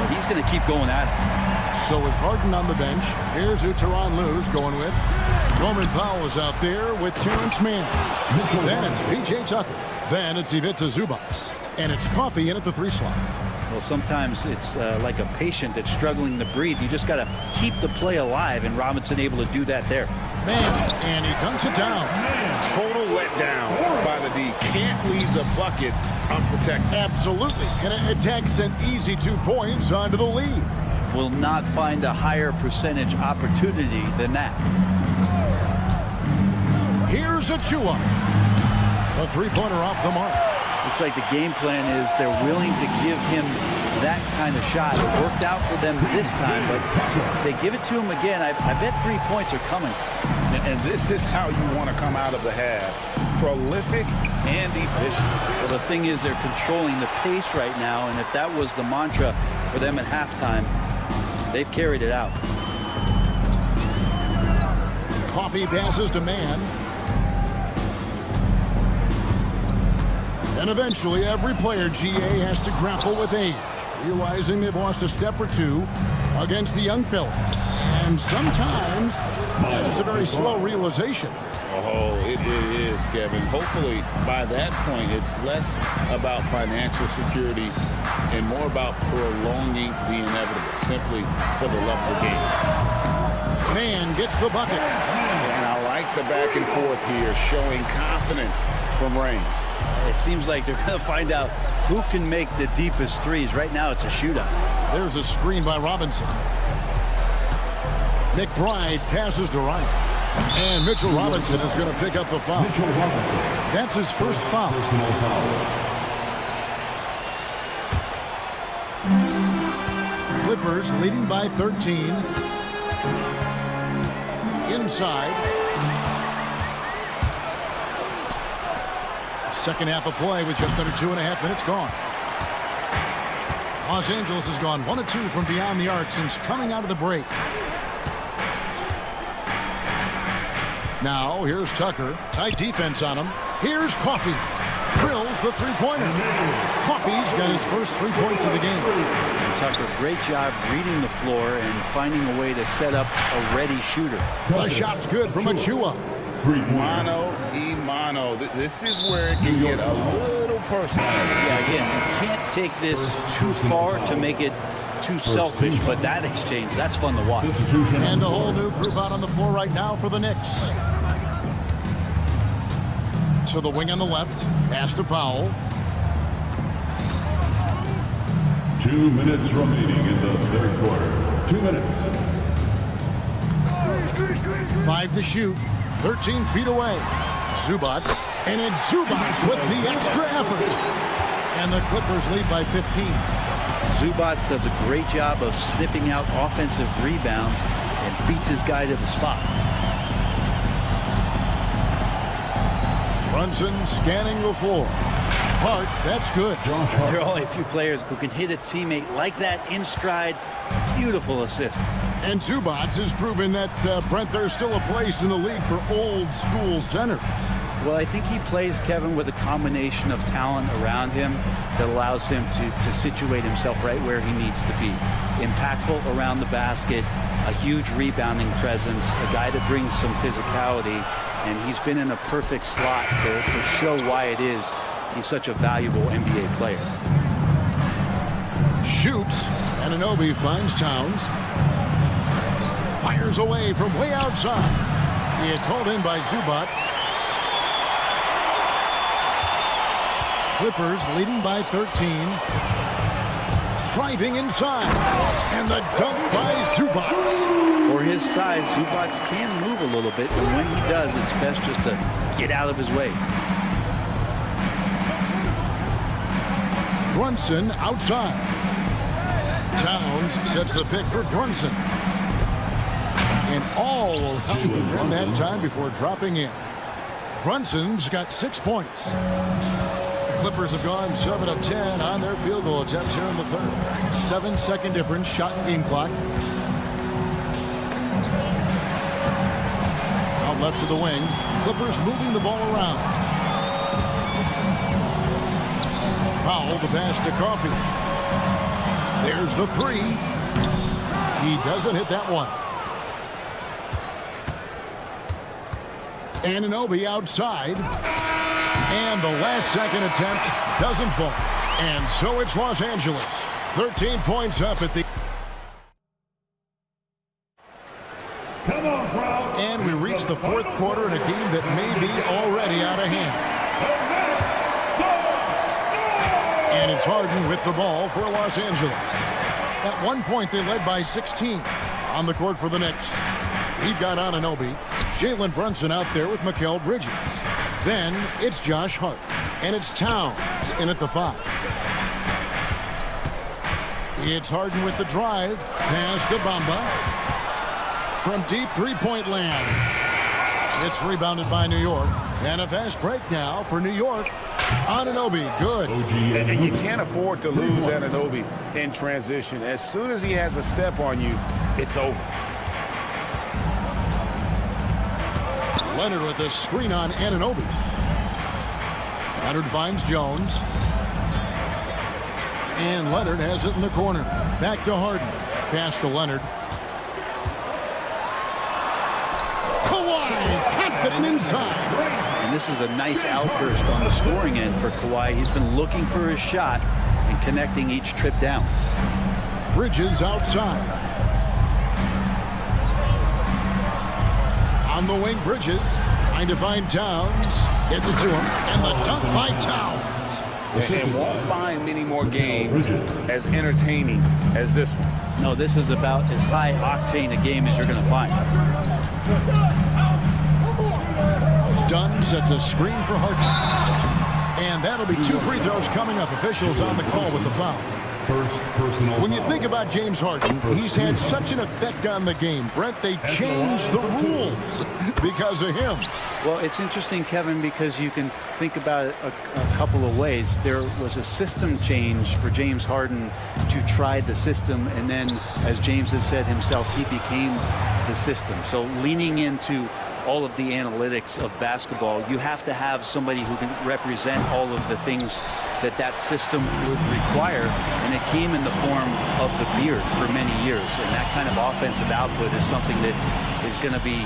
But he's going to keep going at it. So with Harden on the bench, here's who Tyronn Lue's going with. Norman Powell is out there with Terrence Mann. Then it's P.J. Tucker. Then it's Ivica Zubac. And it's Coffee in at the 3 slot. Well, sometimes it's like a patient that's struggling to breathe. You just got to keep the play alive, and Robinson able to do that there. Man, and he dunks it down. Total letdown by the D. Can't leave the bucket unprotected. Absolutely. And it takes an easy 2 points onto the lead. Will not find a higher percentage opportunity than that. Here's Achua. The 3-pointer off the mark. Looks like the game plan is they're willing to give him that kind of shot. It worked out for them this time, but if they give it to him again, I bet 3 points are coming. And this is how you want to come out of the half. Prolific and efficient. Well, the thing is they're controlling the pace right now, and if that was the mantra for them at halftime, they've carried it out. Coffee passes to Mann. And eventually, every player, GA, has to grapple with age, realizing they've lost a step or 2 against the young fellas. And sometimes, that is a very slow realization. Oh, it is, Kevin. Hopefully, by that point, it's less about financial security and more about prolonging the inevitable, simply for the love of the game. Mann gets the bucket. And I like the back and forth here, showing confidence from Rain. It seems like they're going to find out who can make the deepest threes. Right now, it's a shootout. There's a screen by Robinson. McBride passes to Ryan. And Mitchell Robinson is going to pick up the foul. That's his first foul. Clippers leading by 13. Inside. Second half of play with just under 2.5 minutes gone. Los Angeles has gone 1 of 2 from beyond the arc since coming out of the break. Now, here's Tucker. Tight defense on him. Here's Coffey. Drills the three-pointer. Coffey's got his first 3 points of the game. And Tucker, great job reading the floor and finding a way to set up a ready shooter. The shot's good from Achua. Mano y mano. This is where it can get a little personal. Yeah, again, you can't take this too far to make it too selfish, but that exchange, that's fun to watch. And the whole new group out on the floor right now for the Knicks. To the wing on the left, pass to Powell. 2 minutes remaining in the third quarter. 2 minutes. 5 to shoot, 13 feet away. Zubac, and it's Zubac with the extra effort. And the Clippers lead by 15. Zubac does a great job of sniffing out offensive rebounds and beats his guy to the spot. Brunson scanning the floor. Hart, that's good. There are only a few players who can hit a teammate like that in stride. Beautiful assist. And Zubac has proven that, Brent, there's still a place in the league for old school centers. Well, I think he plays, Kevin, with a combination of talent around him that allows him to situate himself right where he needs to be. Impactful around the basket, a huge rebounding presence, a guy that brings some physicality, and he's been in a perfect slot to show why it is he's such a valuable NBA player. Shoots, and Anunoby finds Towns. Fires away from way outside. It's hauled in by Zubac. Clippers leading by 13. Driving inside. And the dunk by Zubac. For his size, Zubac can move a little bit, and when he does, it's best just to get out of his way. Brunson outside. Towns sets the pick for Brunson. And all will help him run that time before dropping in. Brunson's got 6 points. The Clippers have gone 7 of 10 on their field goal attempts here in the third. 7-second difference, shot and game clock. Out left to the wing. Clippers moving the ball around. Powell, the pass to Coffey. There's the three. He doesn't hit that one. Anunoby outside. And the last second attempt doesn't fall. And so it's Los Angeles. 13 points up at the... Come on, crowd. And we reach the fourth quarter in a game that may be already out of hand. And it's Harden with the ball for Los Angeles. At one point, they led by 16 on the court for the Knicks. We've got Anunoby, Jalen Brunson out there with Mikal Bridges. Then it's Josh Hart, and it's Towns in at the 5. It's Harden with the drive. Pass to Bamba. From deep three-point land. It's rebounded by New York. And a fast break now for New York. Anunoby, good. And you can't afford to lose Anunoby in transition. As soon as he has a step on you, it's over. Leonard with a screen on Anunoby. Leonard finds Jones. And Leonard has it in the corner. Back to Harden. Pass to Leonard. Kawhi, confident inside. And this is a nice outburst on the scoring end for Kawhi. He's been looking for his shot and connecting each trip down. Bridges outside. On the wing, Bridges trying to find Towns. Gets it to him. And the dunk by Towns. And won't find many more games as entertaining as this one. No, this is about as high octane a game as you're going to find. Dunn sets a screen for Harden. And that'll be 2 free throws coming up. Officials on the call with the foul. First personal When you foul. think about James Harden, he's had such an effect on the game. Brent, they changed the rules because of him. Well, it's interesting, Kevin, because you can think about it a couple of ways. There was a system change for James Harden to try the system, and then, as James has said himself, he became the system. So leaning into all of the analytics of basketball, you have to have somebody who can represent all of the things that system would require, and it came in the form of the beard for many years. And that kind of offensive output is something that is going to be,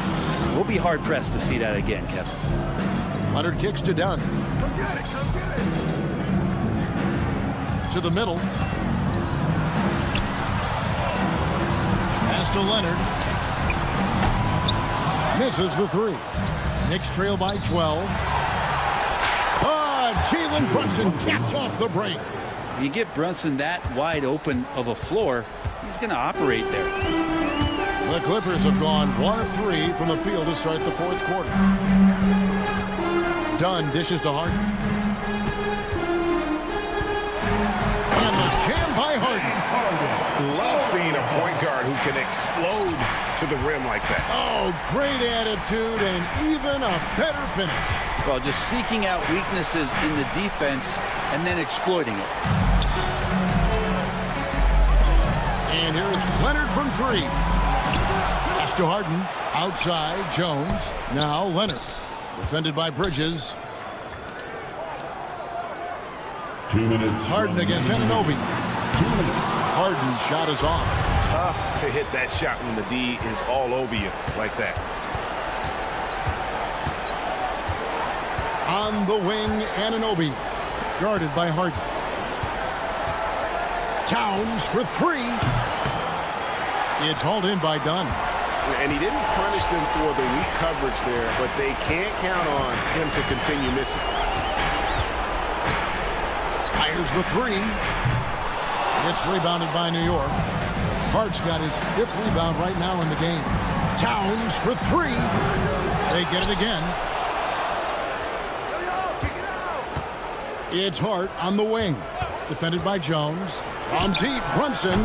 we'll be hard-pressed to see that again, Kevin. Leonard kicks to Dunn. To the middle. Pass to Leonard. Misses the three. Knicks trail by 12. Jalen Brunson caps off the break. You get Brunson that wide open of a floor, he's going to operate there. The Clippers have gone 1 of 3 from the field to start the fourth quarter. Dunn dishes to Harden. And the jam by Harden. Love seeing a point guard who can explode to the rim like that. Oh, great attitude and even a better finish. Well, just seeking out weaknesses in the defense and then exploiting it. And here's Leonard from 3. Pass to Harden. Outside, Jones. Now Leonard. Defended by Bridges. 2 minutes. Harden against Anunoby. Harden's shot is off. Tough to hit that shot when the D is all over you like that. On the wing, Anunoby. Guarded by Harden. Towns for 3. It's hauled in by Dunn. And he didn't punish them for the weak coverage there, but they can't count on him to continue missing. Fires the 3. It's rebounded by New York. Hart's got his 5th rebound right now in the game. Towns for 3. They get it again. It's Hart on the wing. Defended by Jones. From deep, Brunson.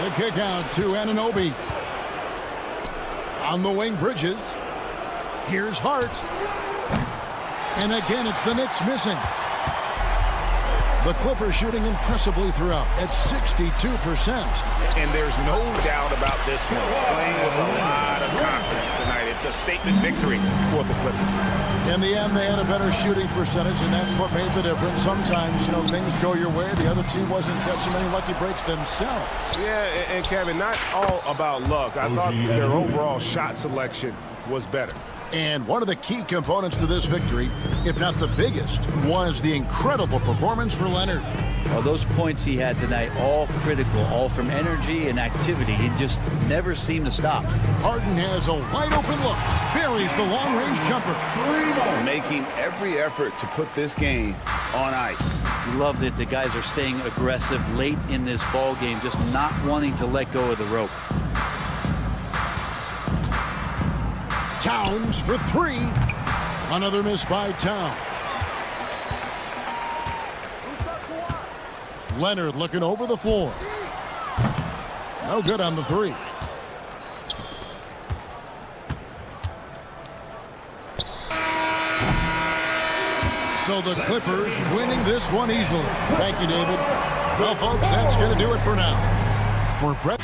The kick out to Anunoby. On the wing, Bridges. Here's Hart. And again, it's the Knicks missing. The Clippers shooting impressively throughout at 62%. And there's no doubt about this one. Playing with a lot of confidence tonight. It's a statement victory for the Clippers. In the end, they had a better shooting percentage, and that's what made the difference. Sometimes, things go your way. The other team wasn't catching any lucky breaks themselves. Yeah, and Kevin, not all about luck. I thought their overall shot selection was better. And one of the key components to this victory, if not the biggest, was the incredible performance for Leonard. Well, those points he had tonight, all critical, all from energy and activity. He just never seemed to stop. Harden has a wide open look. Buries the long-range jumper. Making every effort to put this game on ice. He loved it. The guys are staying aggressive late in this ball game, just not wanting to let go of the rope. Towns for 3. Another miss by Towns. Leonard looking over the floor. No good on the 3. So the Clippers winning this one easily. Thank you, David. Well, folks, that's going to do it for now. For Brett.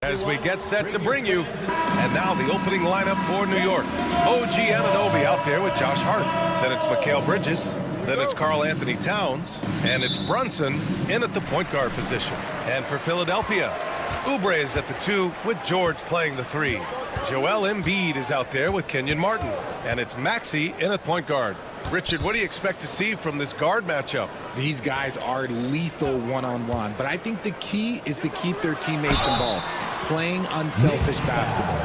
As we get set to bring you, and now the opening lineup for New York. OG Anunoby out there with Josh Hart. Then it's Mikal Bridges. Then it's Karl Anthony Towns. And it's Brunson in at the point guard position. And for Philadelphia, Oubre is at the 2 with George playing the 3. Joel Embiid is out there with Kenyon Martin. And it's Maxey in at point guard. Richard, what do you expect to see from this guard matchup? These guys are lethal one-on-one, but I think the key is to keep their teammates involved, playing unselfish basketball.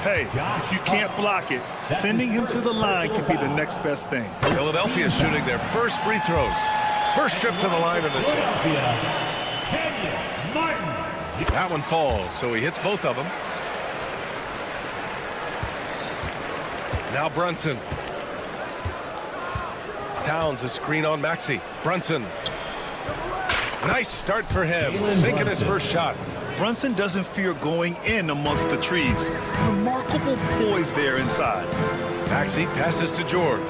Hey, if you can't block it, sending him to the line could be the next best thing. Philadelphia shooting their first free throws. First trip to the line of this one. That one falls, so he hits both of them. Now Brunson. Towns a screen on Maxey. Brunson. Nice start for him. Sinking his first shot. Brunson doesn't fear going in amongst the trees. Remarkable poise there inside. Maxey passes to George.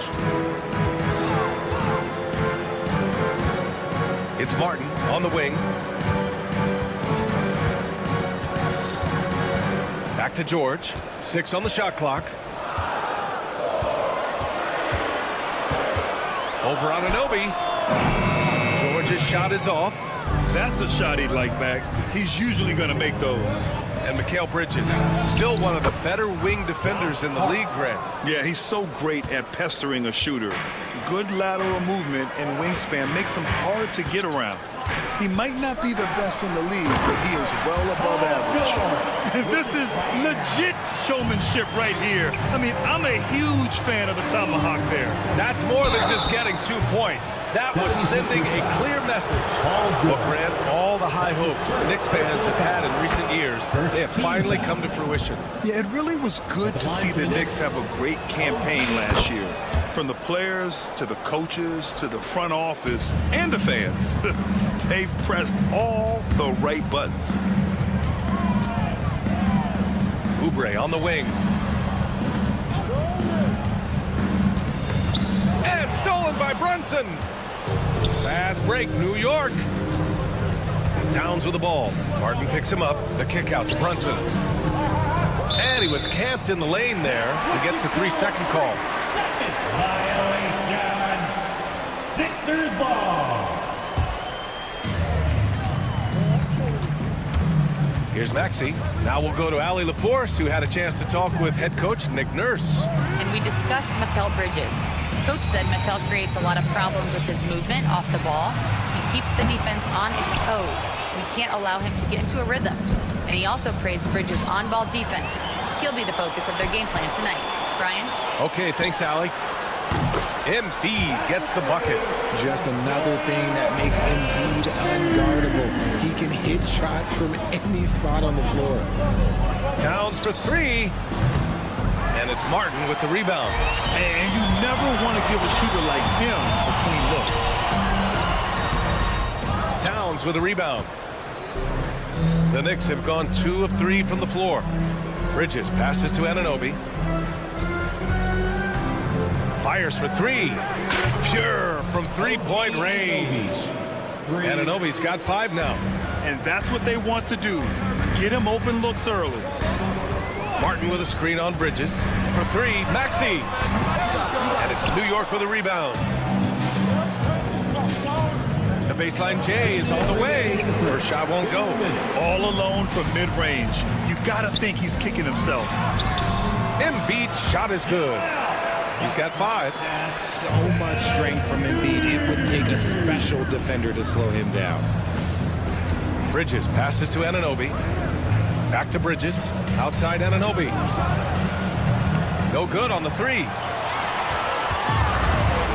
It's Martin on the wing. Back to George. 6 on the shot clock. Over on Anunoby. George's shot is off. That's a shot he'd like back. He's usually going to make those. And Mikal Bridges, still one of the better wing defenders in the league, Grant. Yeah, he's so great at pestering a shooter. Good lateral movement and wingspan makes him hard to get around. He might not be the best in the league, but he is well above average. This is legit showmanship right here. I mean, I'm a huge fan of the tomahawk there. That's more than just getting 2 points. That was sending a clear message. Look, Grant, all the high hopes Knicks fans have had in recent years, they have finally come to fruition. Yeah, it really was good to see the Knicks have a great campaign last year. From the players to the coaches to the front office and the fans. They've pressed all the right buttons. Oubre on the wing. And stolen by Brunson. Fast break, New York. Towns with the ball. Martin picks him up. The kick out to Brunson. And he was camped in the lane there. He gets a 3-second call. Sixers ball. Here's Maxey. Now we'll go to Allie LaForce, who had a chance to talk with head coach Nick Nurse. And we discussed Mikal Bridges. Coach said Mikal creates a lot of problems with his movement off the ball. He keeps the defense on its toes. We can't allow him to get into a rhythm. And he also praised Bridges' on-ball defense. He'll be the focus of their game plan tonight. Brian? Okay, thanks, Allie. Embiid gets the bucket. Just another thing that makes Embiid unguardable. He can hit shots from any spot on the floor. Towns for 3. And it's Martin with the rebound. And you never want to give a shooter like him a clean look. Towns with a rebound. The Knicks have gone 2 of 3 from the floor. Bridges passes to Anunoby. Fires for 3. Pure from 3-point range. Anunoby's got 5 now. And that's what they want to do. Get him open looks early. Martin with a screen on Bridges. For 3, Maxey. And it's New York with a rebound. The baseline J is on the way. First shot won't go. All alone from mid-range. You gotta think he's kicking himself. Embiid's shot is good. He's got 5. So much strength from Embiid. It would take a special defender to slow him down. Bridges passes to Anunoby. Back to Bridges. Outside Anunoby. No good on the 3.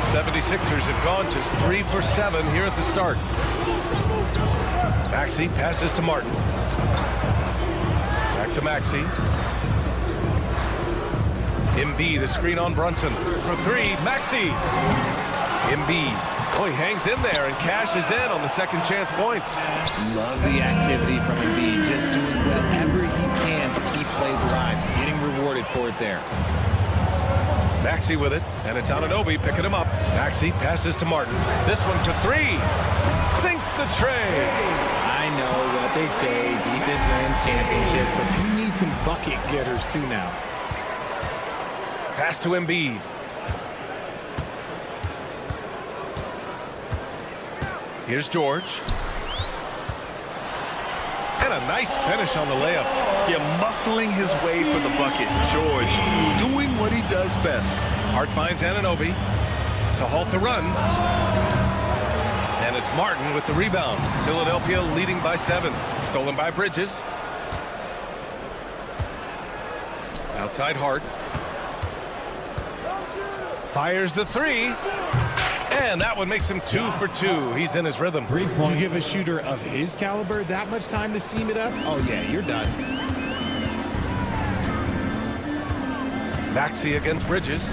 The 76ers have gone just 3 for 7 here at the start. Maxey passes to Martin. Back to Maxey. Embiid, a screen on Brunson. For 3, Maxey. Embiid. Oh, he hangs in there and cashes in on the second chance points. Love the activity from Embiid. Just doing whatever he can to keep plays alive. Getting rewarded for it there. Maxey with it, and it's Anunoby picking him up. Maxey passes to Martin. This one for 3. Sinks the tray. I know what what they say, defense wins championships, but you need some bucket getters too now. Pass to Embiid. Here's George. And a nice finish on the layup. Yeah, muscling his way for the bucket. George doing what he does best. Hart finds Anunoby to halt the run. And it's Martin with the rebound. Philadelphia leading by 7. Stolen by Bridges. Outside Hart. Fires the 3. And that one makes him 2 for 2. He's in his rhythm. You give a shooter of his caliber that much time to seam it up? Oh, yeah, you're done. Maxey against Bridges.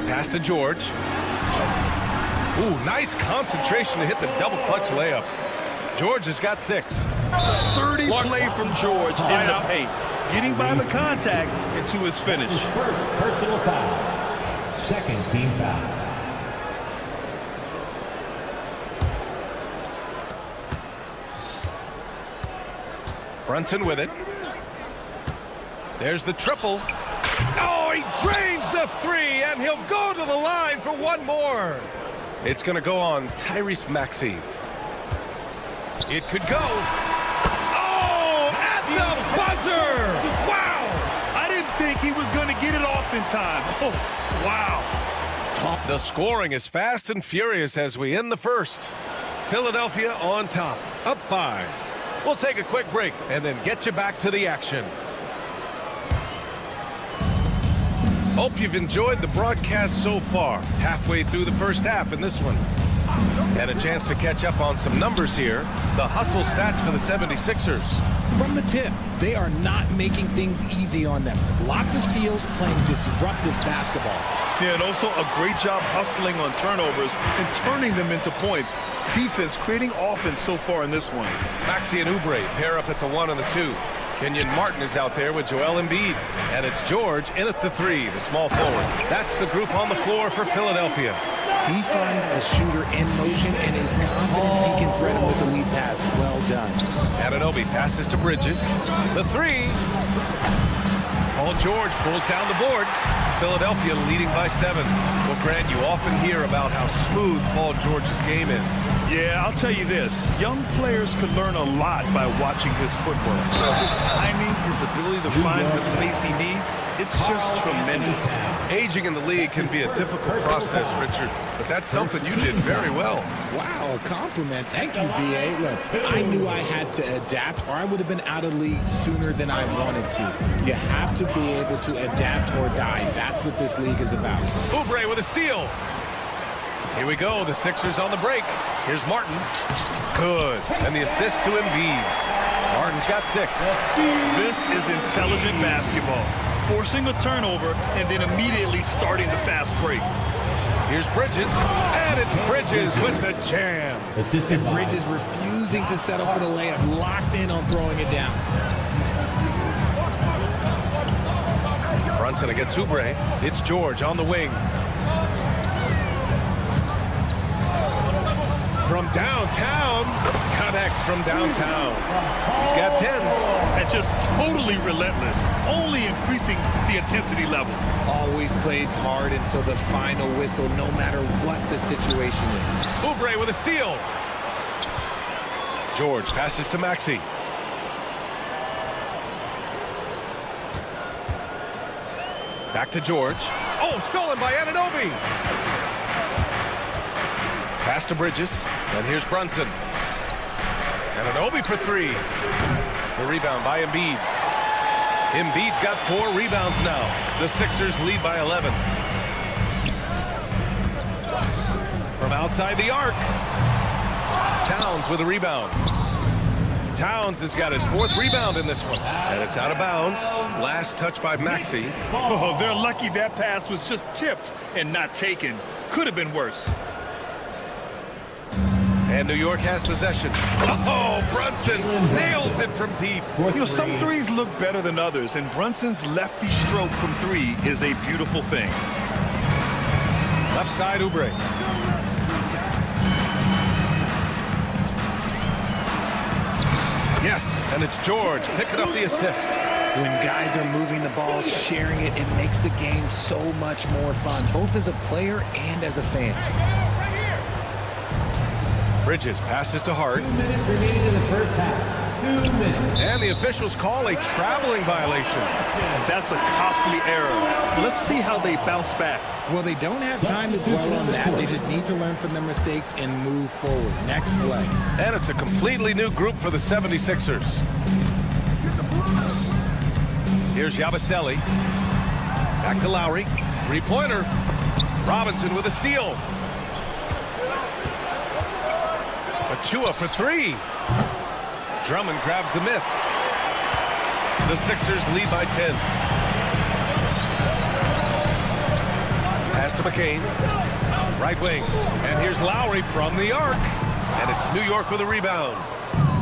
Pass to George. Ooh, nice concentration to hit the double clutch layup. George has got 6. Sturdy play from George in the paint. Getting by the contact and to his finish. First personal foul. Second team foul. Brunson with it. There's the triple. Oh, he drains the 3, and he'll go to the line for one more. It's going to go on Tyrese Maxey. It could go. Oh, at the buzzer. Wow. I didn't think he was going to get it off in time. Oh, wow. The scoring is fast and furious as we end the first. Philadelphia on top, up 5. We'll take a quick break and then get you back to the action. Hope you've enjoyed the broadcast so far. Halfway through the first half in this one. And a chance to catch up on some numbers here. The hustle stats for the 76ers. From the tip, they are not making things easy on them. Lots of steals, playing disruptive basketball. Yeah, and also a great job hustling on turnovers and turning them into points. Defense creating offense so far in this one. Maxey and Oubre pair up at the 1 and the 2. Kenyon Martin is out there with Joel Embiid. And it's George in at the 3, the small forward. That's the group on the floor for Philadelphia. He finds a shooter in motion and is confident he can thread him with the lead pass. Well done. Anunoby passes to Bridges. The 3. Paul George pulls down the board. Philadelphia leading by 7. Well, Grant, you often hear about how smooth Paul George's game is. Yeah, I'll tell you this. Young players could learn a lot by watching his footwork. His timing, his ability to find the space he needs, it's just tremendous. Aging in the league can be a difficult process, Richard, but that's something you did very well. Wow, a compliment. Thank you, B.A. Look, I knew I had to adapt or I would have been out of league sooner than I wanted to. You have to be able to adapt or die. That's what this league is about. Oubre with a steal. Here we go, the Sixers on the break. Here's Martin. Good. And the assist to Embiid. Martin's got 6. This is intelligent basketball. Forcing a turnover and then immediately starting the fast break. Here's Bridges. And it's Bridges with the jam. And Bridges refusing to settle for the layup. Locked in on throwing it down. Brunson against Oubre. It's George on the wing. From downtown, connects from downtown. He's got 10. And just totally relentless, only increasing the intensity level. Always plays hard until the final whistle, no matter what the situation is. Oubre with a steal. George passes to Maxey. Back to George. Oh, stolen by Anunoby. Pass to Bridges. And here's Brunson. Anunoby for 3. The rebound by Embiid. Embiid's got 4 rebounds now. The Sixers lead by 11. From outside the arc. Towns with a rebound. Towns has got his 4th rebound in this one. And it's out of bounds. Last touch by Maxey. Oh, they're lucky that pass was just tipped and not taken. Could have been worse. And New York has possession. Oh, Brunson nails it from deep. You know, some threes look better than others, and Brunson's lefty stroke from 3 is a beautiful thing. Left side, Oubre. Yes, and it's George picking up the assist. When guys are moving the ball, sharing it, it makes the game so much more fun, both as a player and as a fan. Bridges passes to Hart. 2 minutes remaining in the first half. 2 minutes. And the officials call a traveling violation. That's a costly error. Let's see how they bounce back. Well, they don't have time to dwell on that. They just need to learn from their mistakes and move forward. Next play. And it's a completely new group for the 76ers. Here's Yabusele. Back to Lowry. Three-pointer. Robinson with a steal. Achua for three. Drummond grabs the miss. The Sixers lead by 10. Pass to McCain. Right wing. And here's Lowry from the arc. And it's New York with a rebound.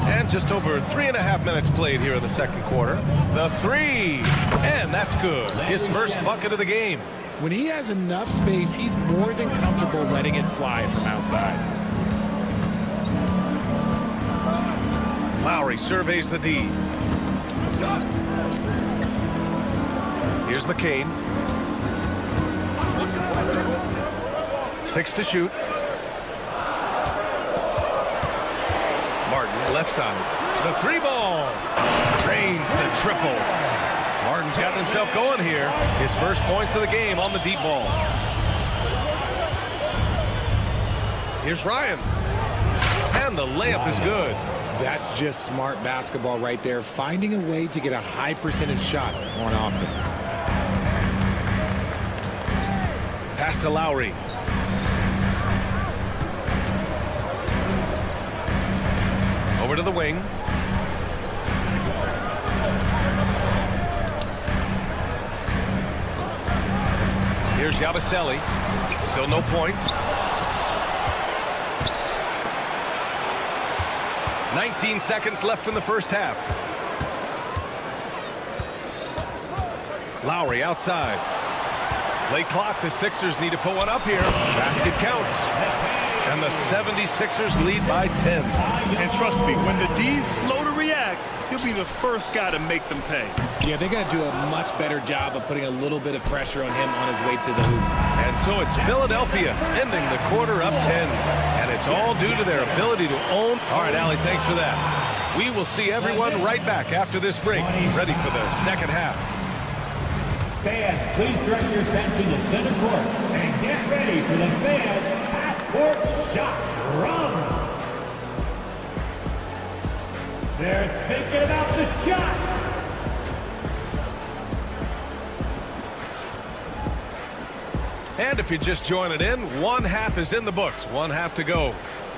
And just over 3.5 minutes played here in the second quarter. The three. And that's good. His first bucket of the game. When he has enough space, he's more than comfortable letting it fly from outside. Lowry surveys the D. Here's McCain. 6 to shoot. Martin, left side. The three ball. Drains the triple. Martin's gotten himself going here. His first points of the game on the deep ball. Here's Ryan. And the layup is good. That's just smart basketball right there, finding a way to get a high percentage shot on offense. Pass to Lowry. Over to the wing. Here's Yabusele. Still no points. 19 seconds left in the first half. Lowry outside. Late clock. The Sixers need to put one up here. Basket counts. And the 76ers lead by 10. And trust me, when the D's slow to react, he'll be the first guy to make them pay. Yeah, they're going to do a much better job of putting a little bit of pressure on him on his way to the hoop. And so it's Philadelphia ending the quarter up 10. And it's all due to their ability to own. All right, Allie, thanks for that. We will see everyone right back after this break, ready for the second half. Fans, please direct your attention to center court and get ready for the fan half-court shot run. They're thinking about the shot. And if you're just joining in, one half is in the books. One half to go.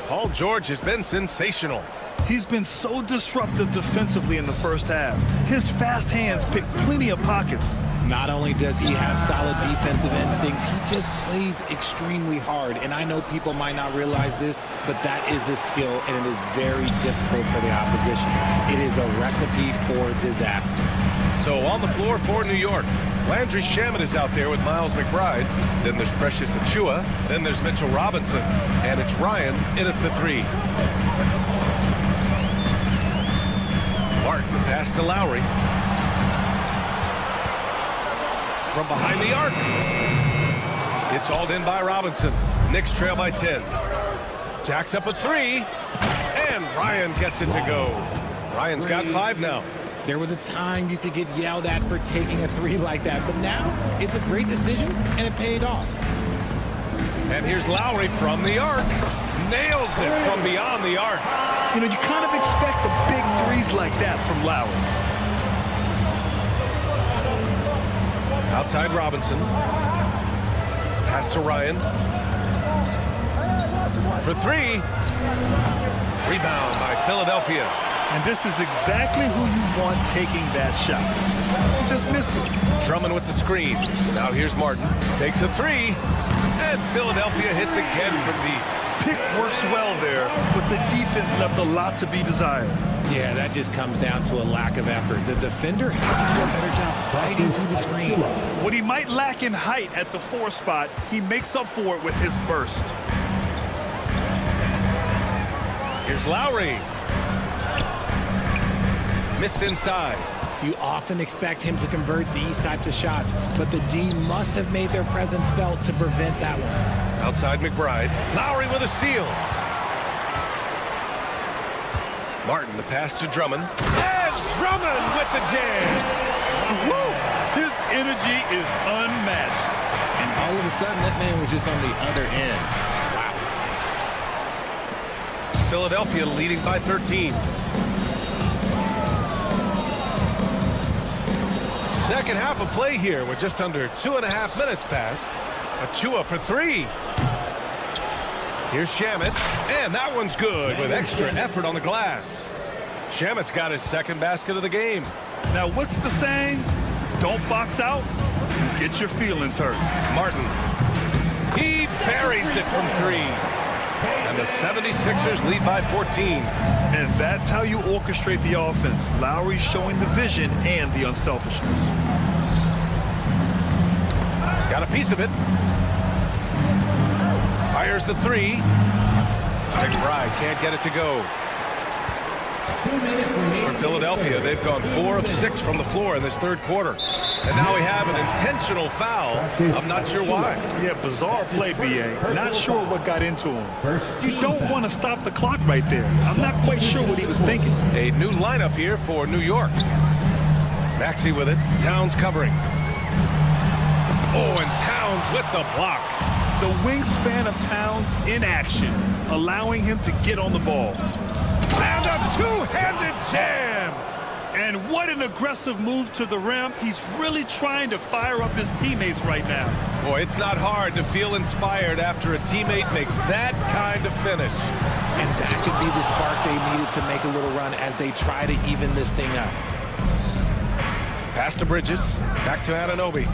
Paul George has been sensational. He's been so disruptive defensively in the first half. His fast hands pick plenty of pockets. Not only does he have solid defensive instincts, he just plays extremely hard. And I know people might not realize this, but that is a skill, and it is very difficult for the opposition. It is a recipe for disaster. So on the floor for New York, Landry Shamet is out there with Miles McBride. Then there's Precious Achua. Then there's Mitchell Robinson. And it's Ryan in at the three. Martin pass to Lowry. From behind the arc. It's hauled in by Robinson. Knicks trail by 10. Jacks up a three. And Ryan gets it to go. Ryan's got 5 now. There was a time you could get yelled at for taking a three like that, but now it's a great decision, and it paid off. And here's Lowry from the arc. Nails it from beyond the arc. You know, you kind of expect the big threes like that from Lowry. Outside Robinson. Pass to Ryan. For three. Rebound by Philadelphia. And this is exactly who you want taking that shot. He just missed it. Drummond with the screen. Now here's Martin. Takes a three. And Philadelphia hits again from deep. Pick works well there, but the defense left a lot to be desired. Yeah, that just comes down to a lack of effort. The defender has to do a better job fighting through the screen. What he might lack in height at the 4 spot, he makes up for it with his burst. Here's Lowry. Missed inside. You often expect him to convert these types of shots, but the D must have made their presence felt to prevent that one. Outside McBride. Lowry with a steal. Martin, the pass to Drummond. And Drummond with the jam. Woo! His energy is unmatched. And all of a sudden, that man was just on the other end. Wow. Philadelphia leading by 13. Second half of play here. We're just under 2.5 minutes past. Achua for three. Here's Shamet. And that one's good with extra effort on the glass. Shamet's got his second basket of the game. Now, what's the saying? Don't box out, get your feelings hurt. Martin. He buries it from three. And the 76ers lead by 14. And that's how you orchestrate the offense. Lowry showing the vision and the unselfishness. Got a piece of it. Fires the three. McBride can't get it to go. For Philadelphia, they've gone 4 of 6 from the floor in this third quarter. And now we have an intentional foul. I'm not sure why. Yeah, bizarre play, B.A. Not sure what got into him. You don't want to stop the clock right there. I'm not quite sure what he was thinking. A new lineup here for New York. Maxey with it. Towns covering. Oh, and Towns with the block. The wingspan of Towns in action, allowing him to get on the ball. And a two-handed jam. And what an aggressive move to the rim. He's really trying to fire up his teammates right now. Boy, it's not hard to feel inspired after a teammate makes that kind of finish. And that could be the spark they needed to make a little run as they try to even this thing up. Pass to Bridges. Back to Anunoby.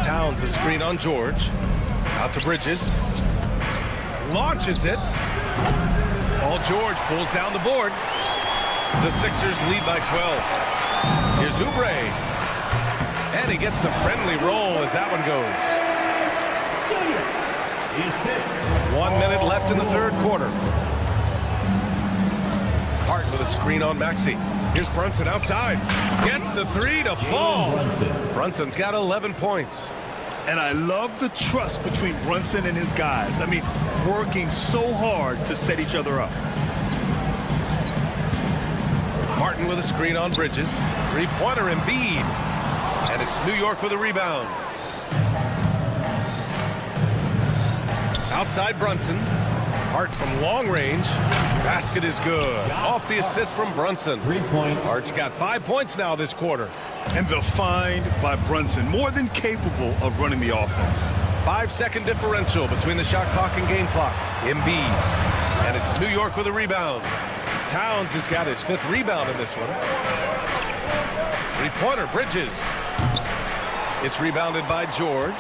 Towns is screen on George. Out to Bridges. Launches it. Paul George pulls down the board. The Sixers lead by 12. Here's Oubre. And he gets the friendly roll as that one goes. 1 minute left in the third quarter. Hart with a screen on Maxey. Here's Brunson outside. Gets the three to fall. Brunson's got 11 points. And I love the trust between Brunson and his guys. I mean, working so hard to set each other up. Martin with a screen on Bridges. Three-pointer Embiid. And it's New York with a rebound. Outside Brunson. Hart from long range. Basket is good. Off the assist from Brunson. 3 points. Hart's got 5 points now this quarter. And the find by Brunson, more than capable of running the offense. 5-second differential between the shot clock and game clock. Embiid. And it's New York with a rebound. Towns has got his 5th rebound in this one. Three-pointer, Bridges. It's rebounded by George.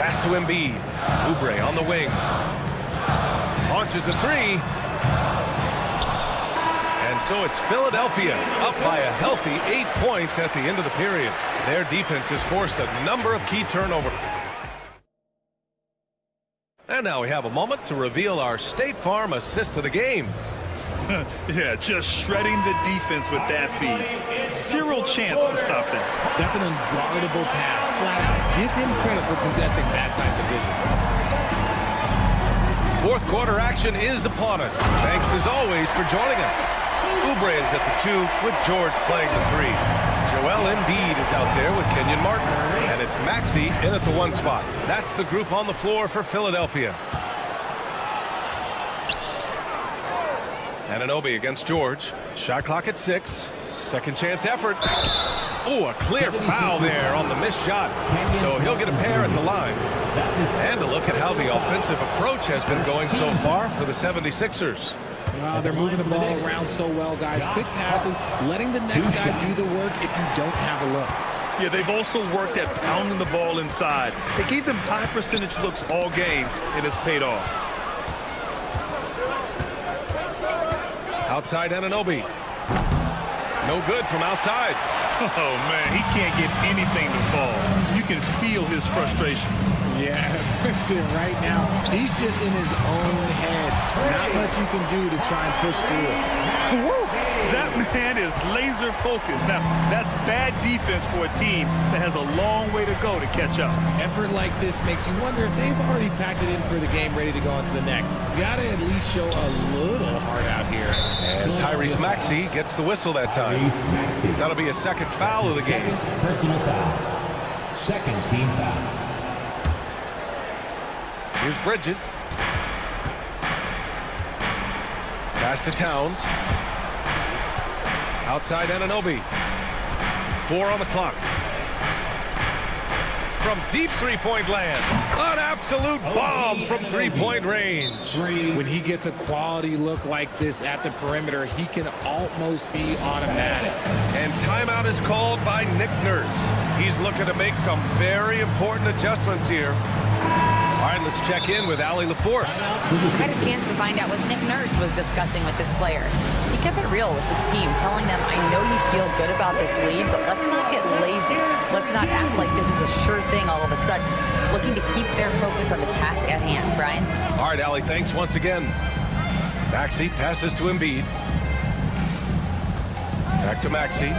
Pass to Embiid. Oubre on the wing. Launches a three. And so it's Philadelphia up by a healthy 8 points at the end of the period. Their defense has forced a number of key turnovers. And now we have a moment to reveal our State Farm assist of the game. Yeah, just shredding the defense with that feed. Zero chance to stop that. That's an unguardable pass, flat out. Give him credit for possessing that type of vision. Fourth quarter action is upon us. Thanks as always for joining us. Oubre is at the 2 with George playing the 3. Joel Embiid is out there with Kenyon Martin. And it's Maxey in at the 1 spot. That's the group on the floor for Philadelphia. Anunoby against George. Shot clock at 6. Second chance effort. Oh, a clear foul there on the missed shot. So he'll get a pair at the line. And a look at how the offensive approach has been going so far for the 76ers. Wow, they're moving the ball around so well, guys. Quick passes, letting the next guy do the work if you don't have a look. Yeah, they've also worked at pounding the ball inside. They gave them high percentage looks all game, and it's paid off. Outside Anunoby. No good from outside. Oh, man, he can't get anything to fall. You can feel his frustration. Yeah, right now, he's just in his own head. Not much you can do to try and push through it. That man is laser focused. Now, that's bad defense for a team that has a long way to go to catch up. Effort like this makes you wonder if they've already packed it in for the game, ready to go on to the next. You got to at least show a little heart out here. And Tyrese Maxey gets the whistle that time. That'll be a second foul of the game. Personal foul. Second team foul. Here's Bridges. Pass to Towns. Outside Anunoby. 4 on the clock. From deep three-point land. An absolute bomb from three-point range. When he gets a quality look like this at the perimeter, he can almost be automatic. And timeout is called by Nick Nurse. He's looking to make some very important adjustments here. All right, let's check in with Allie LaForce. I had a chance to find out what Nick Nurse was discussing with this player. He kept it real with his team, telling them, I know you feel good about this lead, but let's not get lazy. Let's not act like this is a sure thing all of a sudden. Looking to keep their focus on the task at hand. Brian? All right, Allie, thanks once again. Maxey passes to Embiid. Back to Maxey.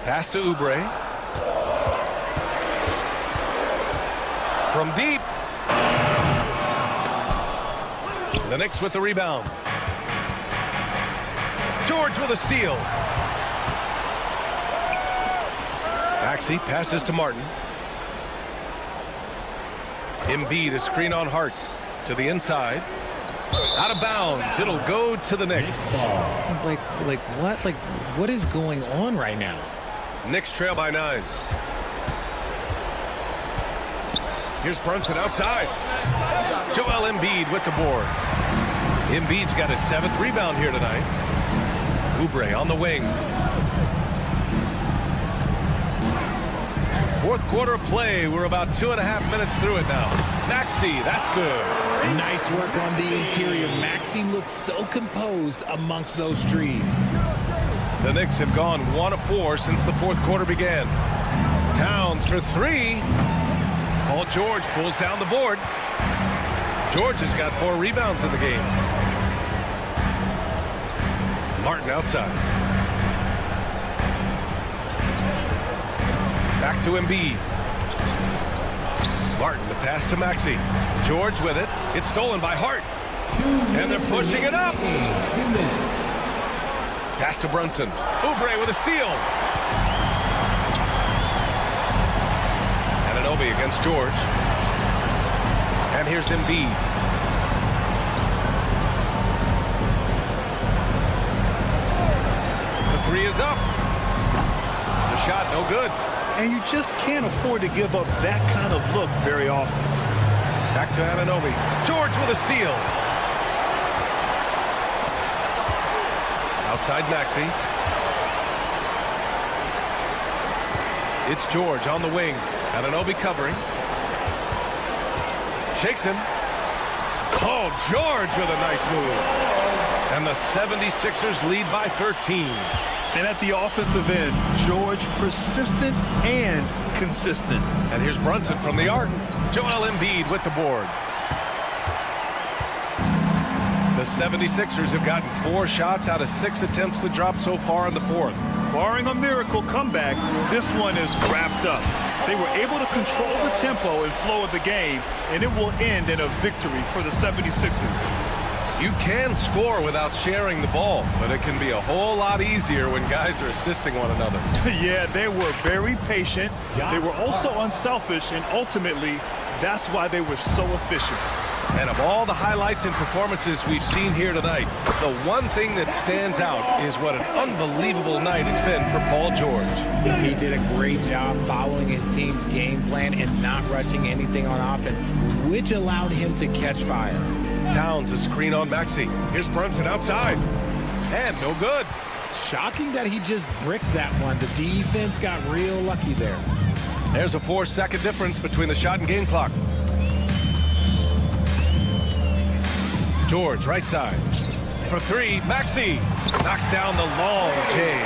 Pass to Oubre. From deep. The Knicks with the rebound. George with a steal. Maxey passes to Martin. Embiid, a screen on Hart to the inside. Out of bounds. It'll go to the Knicks. Like what? Like, what is going on right now? Knicks trail by 9. Here's Brunson outside. Joel Embiid with the board. Embiid's got his 7th rebound here tonight. Oubre on the wing. 4th quarter of play. We're about 2.5 minutes through it now. Maxey, that's good. Nice work on the interior. Maxey looks so composed amongst those trees. The Knicks have gone 1 of 4 since the 4th quarter began. Towns for 3. Paul George pulls down the board. George has got 4 rebounds in the game. Martin outside. Back to Embiid. Martin, the pass to Maxey. George with it. It's stolen by Hart. And they're pushing it up. 2 minutes. Pass to Brunson. Oubre with a steal. Anunoby against George. And here's Embiid. The 3 is up. The shot no good. And you just can't afford to give up that kind of look very often. Back to Anunoby. George with a steal. Outside Maxey. It's George on the wing. Anunoby covering. Shakes him. Oh, George with a nice move. And the 76ers lead by 13. And at the offensive end, George persistent and consistent. And here's Brunson from the arc. Joel Embiid with the board. The 76ers have gotten 4 shots out of 6 attempts to drop so far in the 4th. Barring a miracle comeback, this one is wrapped up. They were able to control the tempo and flow of the game, and it will end in a victory for the 76ers. You can score without sharing the ball, but it can be a whole lot easier when guys are assisting one another. Yeah, they were very patient. They were also unselfish, and ultimately, that's why they were so efficient. And of all the highlights and performances we've seen here tonight, the one thing that stands out is what an unbelievable night it's been for Paul George. He did a great job following his team's game plan and not rushing anything on offense, which allowed him to catch fire. Towns, a screen on Maxey. Here's Brunson outside. And no good. Shocking that he just bricked that one. The defense got real lucky there. There's a 4-second difference between the shot and game clock. George, right side. For 3, Maxey knocks down the long J.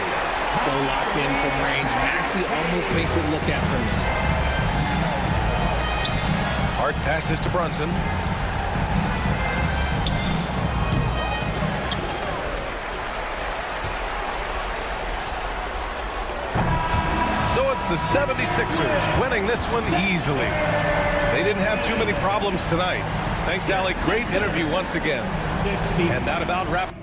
So locked in from range. Maxey almost makes it look effortless. Hart passes to Brunson. So it's the 76ers winning this one easily. They didn't have too many problems tonight. Thanks, Alec. Great interview once again. And that about wraps.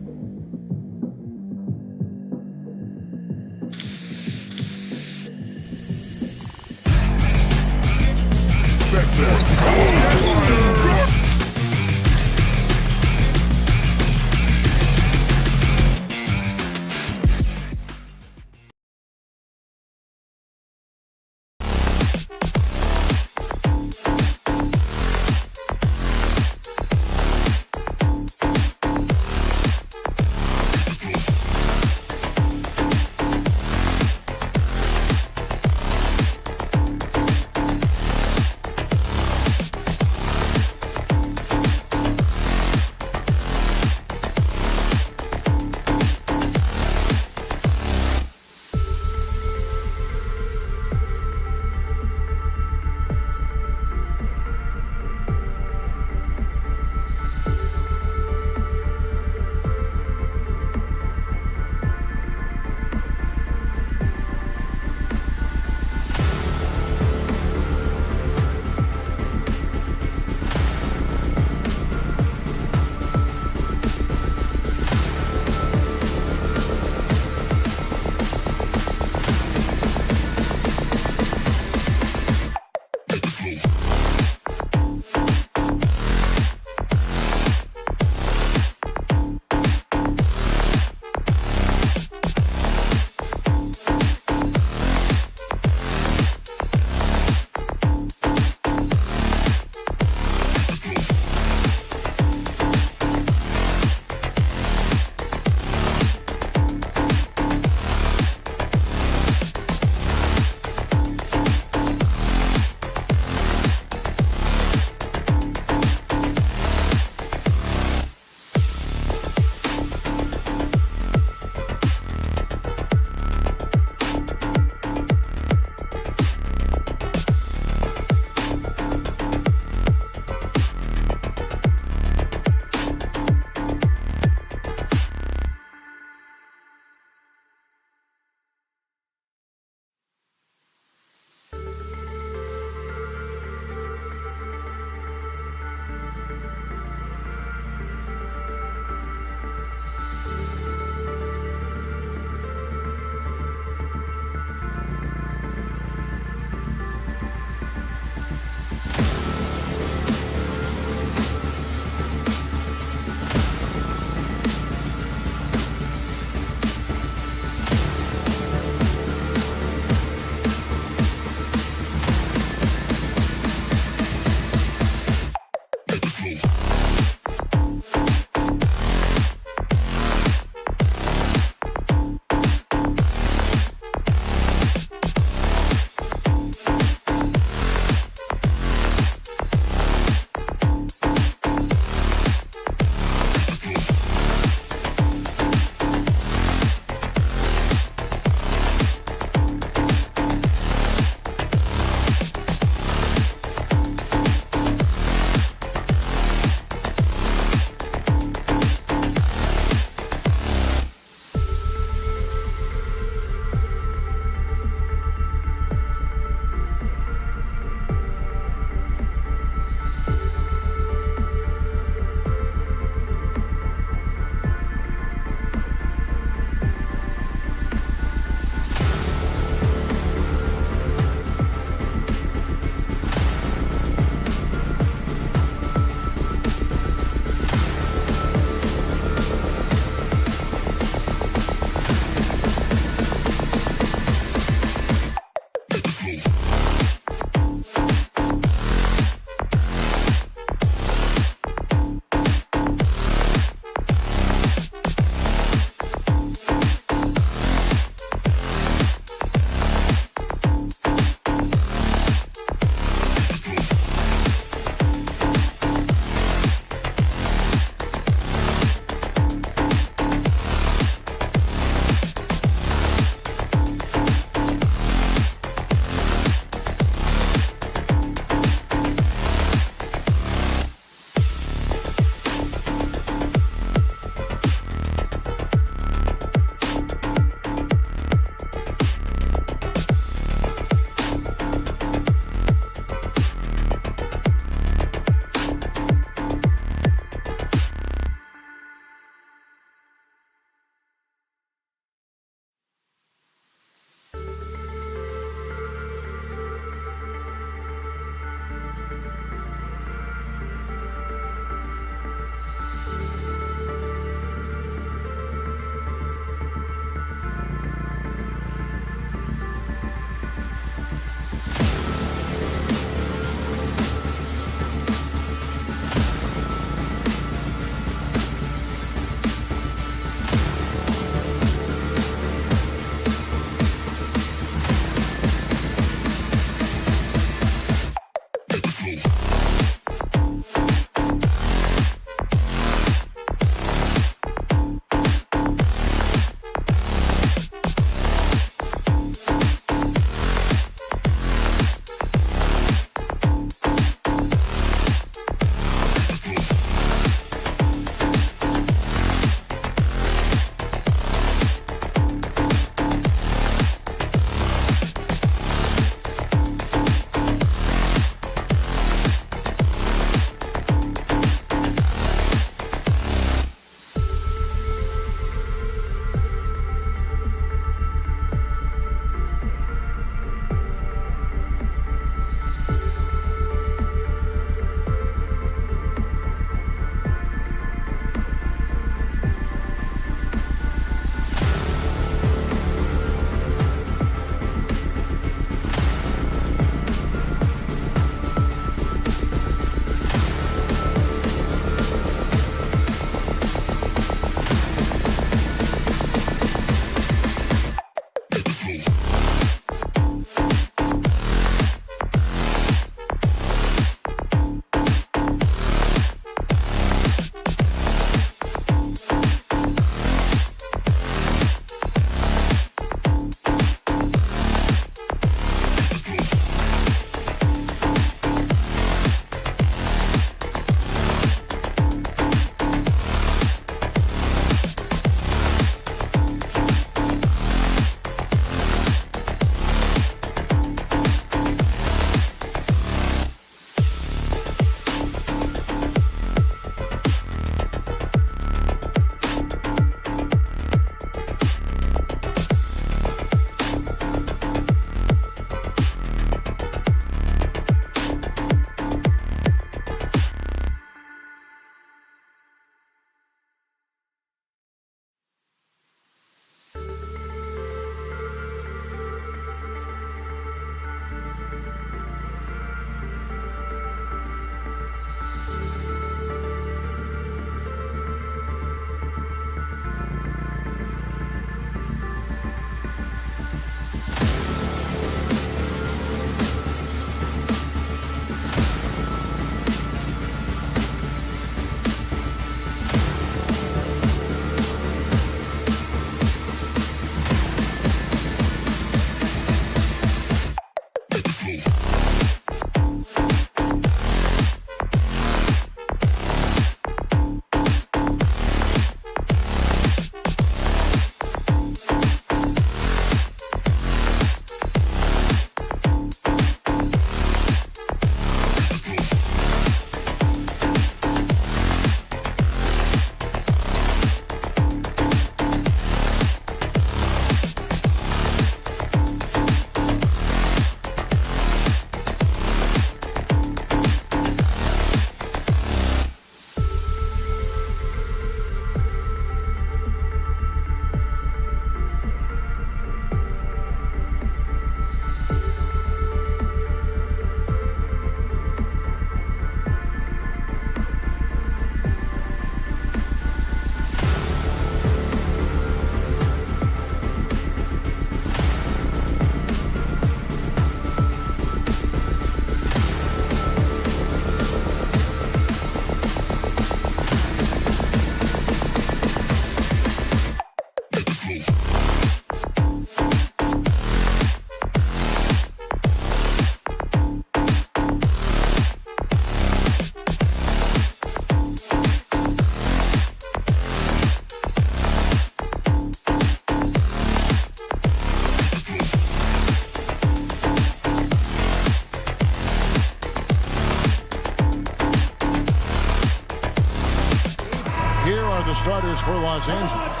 starters for Los Angeles.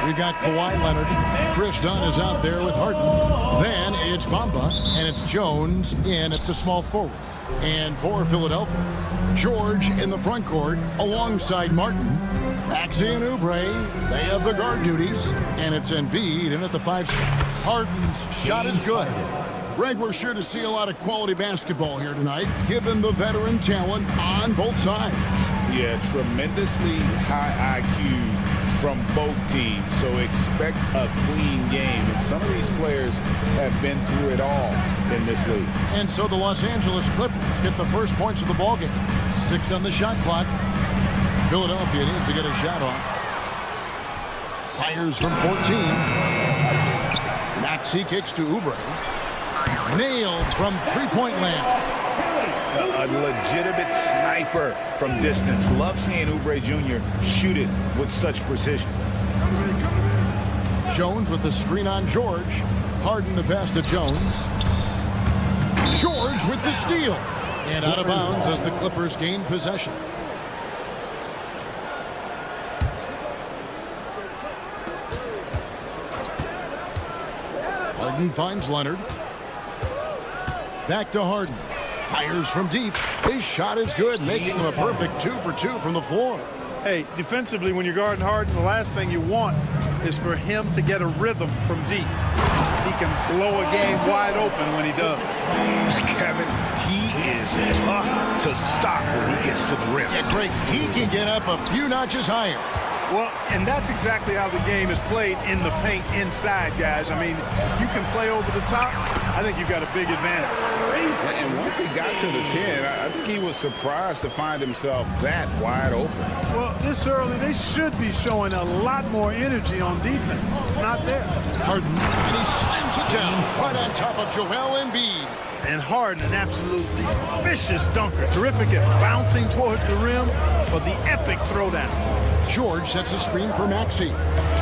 We've got Kawhi Leonard. Chris Dunn is out there with Harden. Then it's Bamba, and it's Jones in at the small forward. And for Philadelphia, George in the front court alongside Martin. Maxey and Oubre, they have the guard duties. And it's Embiid in at the 5 spot. Harden's shot is good. Greg, we're sure to see a lot of quality basketball here tonight, given the veteran talent on both sides. Yeah, tremendously high IQs from both teams, so expect a clean game. And some of these players have been through it all in this league. And so the Los Angeles Clippers get the first points of the ballgame. 6 on the shot clock. Philadelphia needs to get a shot off. Fires from 14. Maxey kicks to Oubre. Nailed from three-point land. A legitimate sniper from distance. Love seeing Oubre Jr. shoot it with such precision. Jones with the screen on George. Harden the pass to Jones. George with the steal. And out of bounds as the Clippers gain possession. Harden finds Leonard. Back to Harden. Fires from deep. His shot is good, making him a perfect 2 for 2 from the floor. Hey, defensively, when you're guarding Harden, the last thing you want is for him to get a rhythm from deep. He can blow a game wide open when he does. Kevin, he is tough to stop when he gets to the rim. Yeah, Greg, he can get up a few notches higher. Well, and that's exactly how the game is played in the paint inside, guys. I mean, you can play over the top. I think you've got a big advantage. And once he got to the 10, I think he was surprised to find himself that wide open. Well, this early, they should be showing a lot more energy on defense. It's not there. Harden, and he slams it down right on top of Joel Embiid. And Harden, an absolutely vicious dunker. Terrific at bouncing towards the rim, but the epic throwdown. George sets a screen for Maxey.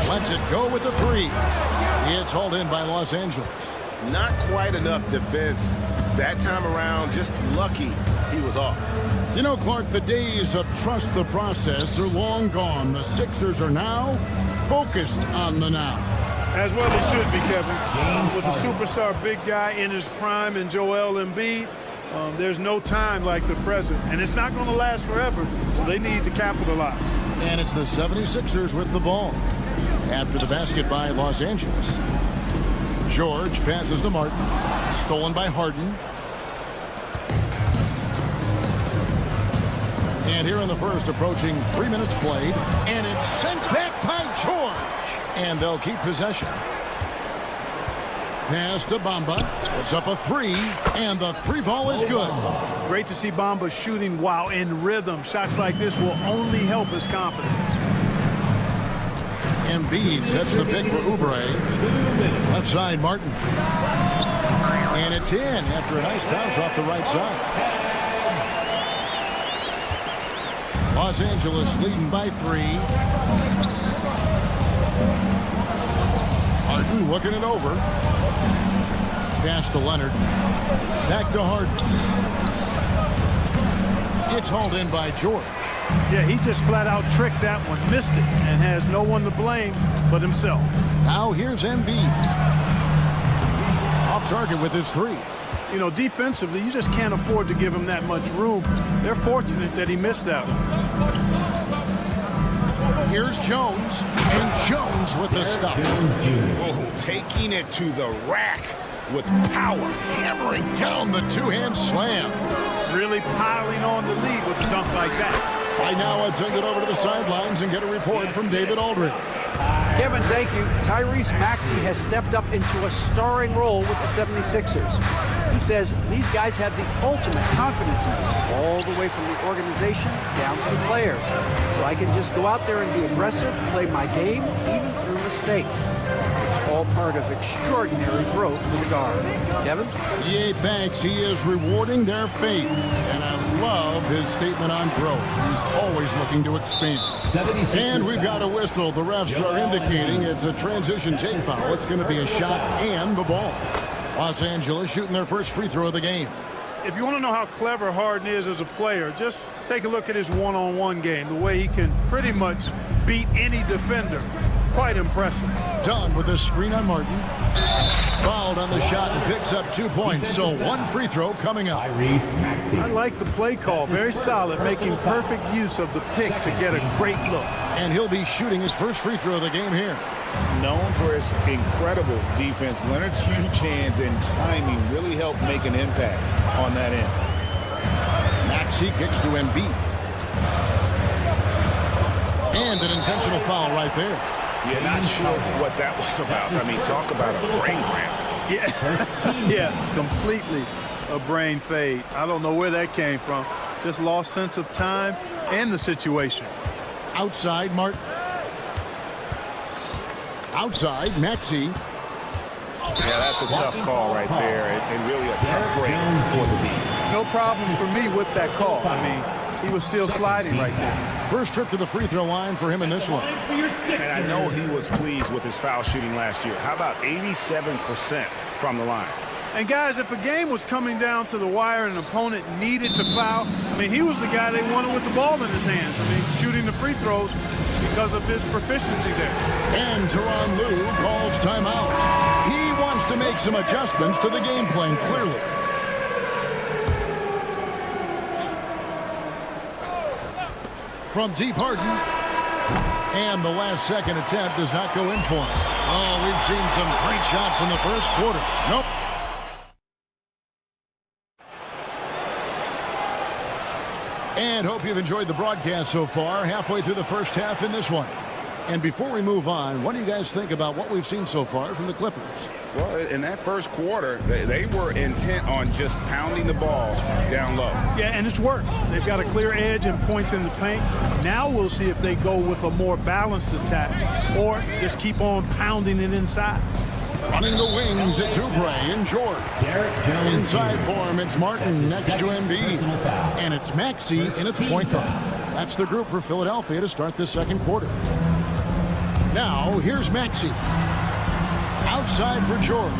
Lets it go with the 3. It's hauled in by Los Angeles. Not quite enough defense that time around. Just lucky he was off. You know, Clark, the days of trust the process are long gone. The Sixers are now focused on the now. As well they should be, Kevin. With a superstar big guy in his prime in Joel Embiid, there's no time like the present. And it's not going to last forever, so they need to capitalize. And it's the 76ers with the ball. After the basket by Los Angeles. George passes to Martin. Stolen by Harden. And here in the first, approaching 3 minutes played. And it's sent back by George. And they'll keep possession. Pass to Bamba. It's up a 3. And the 3 ball is good. Great to see Bamba shooting while in rhythm. Shots like this will only help his confidence. Embiid sets the pick for Oubre. Left side, Martin. And it's in after a nice bounce off the right side. Los Angeles leading by 3. Harden looking it over. Pass to Leonard. Back to Harden. It's hauled in by George. Yeah, he just flat out tricked that one, missed it, and has no one to blame but himself. Now here's Embiid. Off target with his 3. You know, defensively, you just can't afford to give him that much room. They're fortunate that he missed that one. Here's Jones, and Jones with the stuff. Oh, taking it to the rack with power. Hammering down the 2-hand slam. Really piling on the lead with a dunk like that. By now, I'd send it over to the sidelines and get a report from David Aldridge. Kevin, thank you. Tyrese Maxey has stepped up into a starring role with the 76ers. He says these guys have the ultimate confidence in him, all the way from the organization down to the players. So I can just go out there and be aggressive, play my game, even through mistakes. It's all part of extraordinary growth for the guard. Kevin? EA thanks. He is rewarding their faith. And I love his statement on growth. He's always looking to expand. And we've got a whistle. The refs are indicating it's a transition take foul. It's going to be a shot and the ball. Los Angeles shooting their first free throw of the game. if you want to know how clever Harden is as a player, just take a look at his one-on-one game, the way he can pretty much beat any defender. Quite impressive. Done with a screen on Martin. Fouled on the shot and picks up 2 points. So one free throw coming up. I like the play call. Very solid, making perfect use of the pick to get a great look. And he'll be shooting his first free throw of the game here. Known for his incredible defense, Leonard's huge hands and timing really helped make an impact on that end. Maxey kicks to Embiid. And an intentional foul right there. Yeah, not sure what that was about. I mean, talk about a brain cramp. Yeah, yeah, completely a brain fade. I don't know where that came from. Just lost sense of time and the situation. Outside, Martin. Outside, Maxey. Yeah, that's a tough call right there, and really a tough break for the lead. No problem for me with that call. I mean, he was still sliding right there. First trip to the free throw line for him in this one. And I know he was pleased with his foul shooting last year. How about 87% from the line? And guys, if a game was coming down to the wire and an opponent needed to foul, I mean, he was the guy they wanted with the ball in his hands. I mean, shooting the free throws because of his proficiency there. And Tyronn Lue calls timeout. He wants to make some adjustments to the game plan, clearly. From deep, Harden. And the last second attempt does not go in for him. Oh, we've seen some great shots in the first quarter. Nope. And hope you've enjoyed the broadcast so far. Halfway through the first half in this one. And before we move on, what do you guys think about what we've seen so far from the Clippers? Well, in that first quarter, they were intent on just pounding the ball down low. Yeah, and it's worked. They've got a clear edge and points in the paint. Now we'll see if they go with a more balanced attack or just keep on pounding it inside. Running the wings, it's Oubre and George. Inside for him, it's Martin next to Embiid. And it's Maxey in its point guard. That's the group for Philadelphia to start this second quarter. Now, here's Maxey. Outside for George.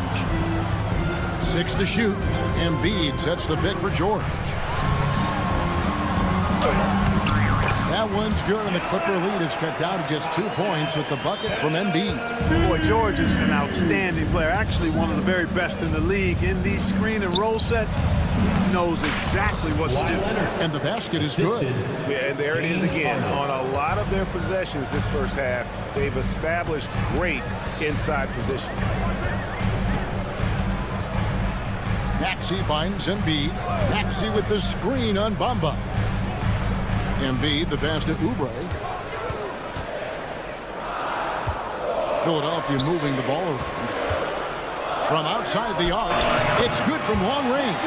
6 to shoot. Embiid sets the pick for George. That one's good, and the Clipper lead is cut down to just 2 points with the bucket from Embiid. Boy, George is an outstanding player. Actually, one of the very best in the league. In these screen and roll sets, he knows exactly what to do. And the basket is good. Yeah, and there it is again. On a lot of their possessions this first half, they've established great inside position. Maxey finds Embiid. Maxey with the screen on Bamba. Embiid, the pass to Oubre. Philadelphia moving the ball around. From outside the arc, it's good from long range.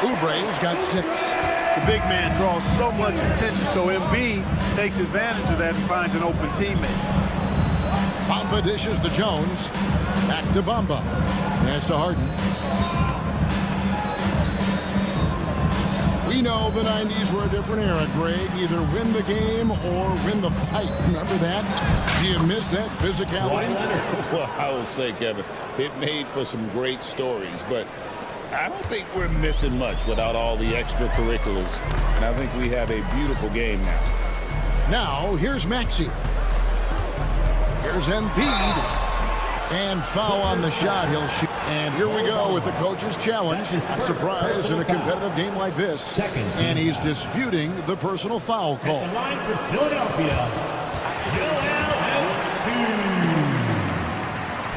Oubre's got 6. The big man draws so much attention, so Embiid takes advantage of that and finds an open teammate. Bamba dishes to Jones. Back to Bamba. Pass to Harden. We know the 90s were a different era, Greg. Either win the game or win the fight. Remember that? Do you miss that physicality? Well, I will say, Kevin, it made for some great stories, but I don't think we're missing much without all the extracurriculars. And I think we have a beautiful game now. Now, here's Maxey. Here's Embiid. And foul on the shot. He'll shoot. And here we go with the coach's challenge. Surprise in a competitive game like this. And he's disputing the personal foul call. At the line for Philadelphia,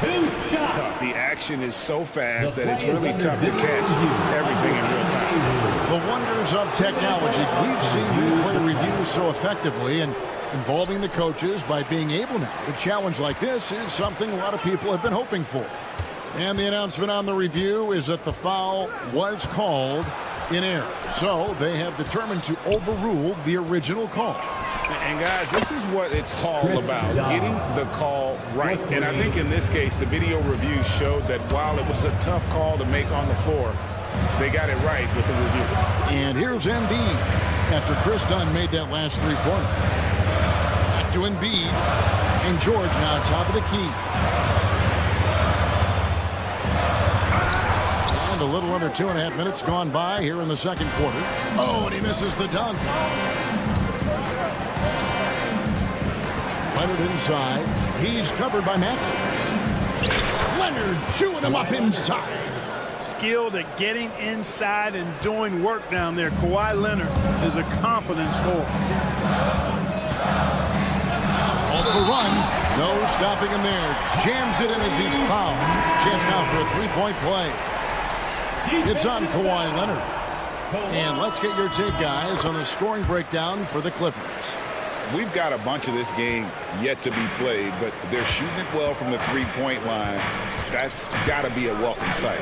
two shots. The action is so fast that it's really tough to catch everything in real time. The wonders of technology. We've seen replay reviews so effectively, and involving the coaches by being able now to challenge like this is something a lot of people have been hoping for. And the announcement on the review is that the foul was called in error. So they have determined to overrule the original call. And guys, this is what it's all about, getting the call right. And I think in this case, the video review showed that while it was a tough call to make on the floor, they got it right with the review. And here's Embiid after Chris Dunn made that last three-pointer. Back to Embiid. And George now top of the key. And a little under 2.5 minutes gone by here in the second quarter. Oh, and he misses the dunk. Leonard inside. He's covered by Max. Leonard chewing him up inside. Skilled at getting inside and doing work down there. Kawhi Leonard is a confident scorer. Off the run. No stopping him there. Jams it in as he's fouled. Chance now for a three-point play. It's on Kawhi Leonard. And let's get your take, guys, on the scoring breakdown for the Clippers. We've got a bunch of this game yet to be played, but they're shooting it well from the three-point line. That's got to be a welcome sight.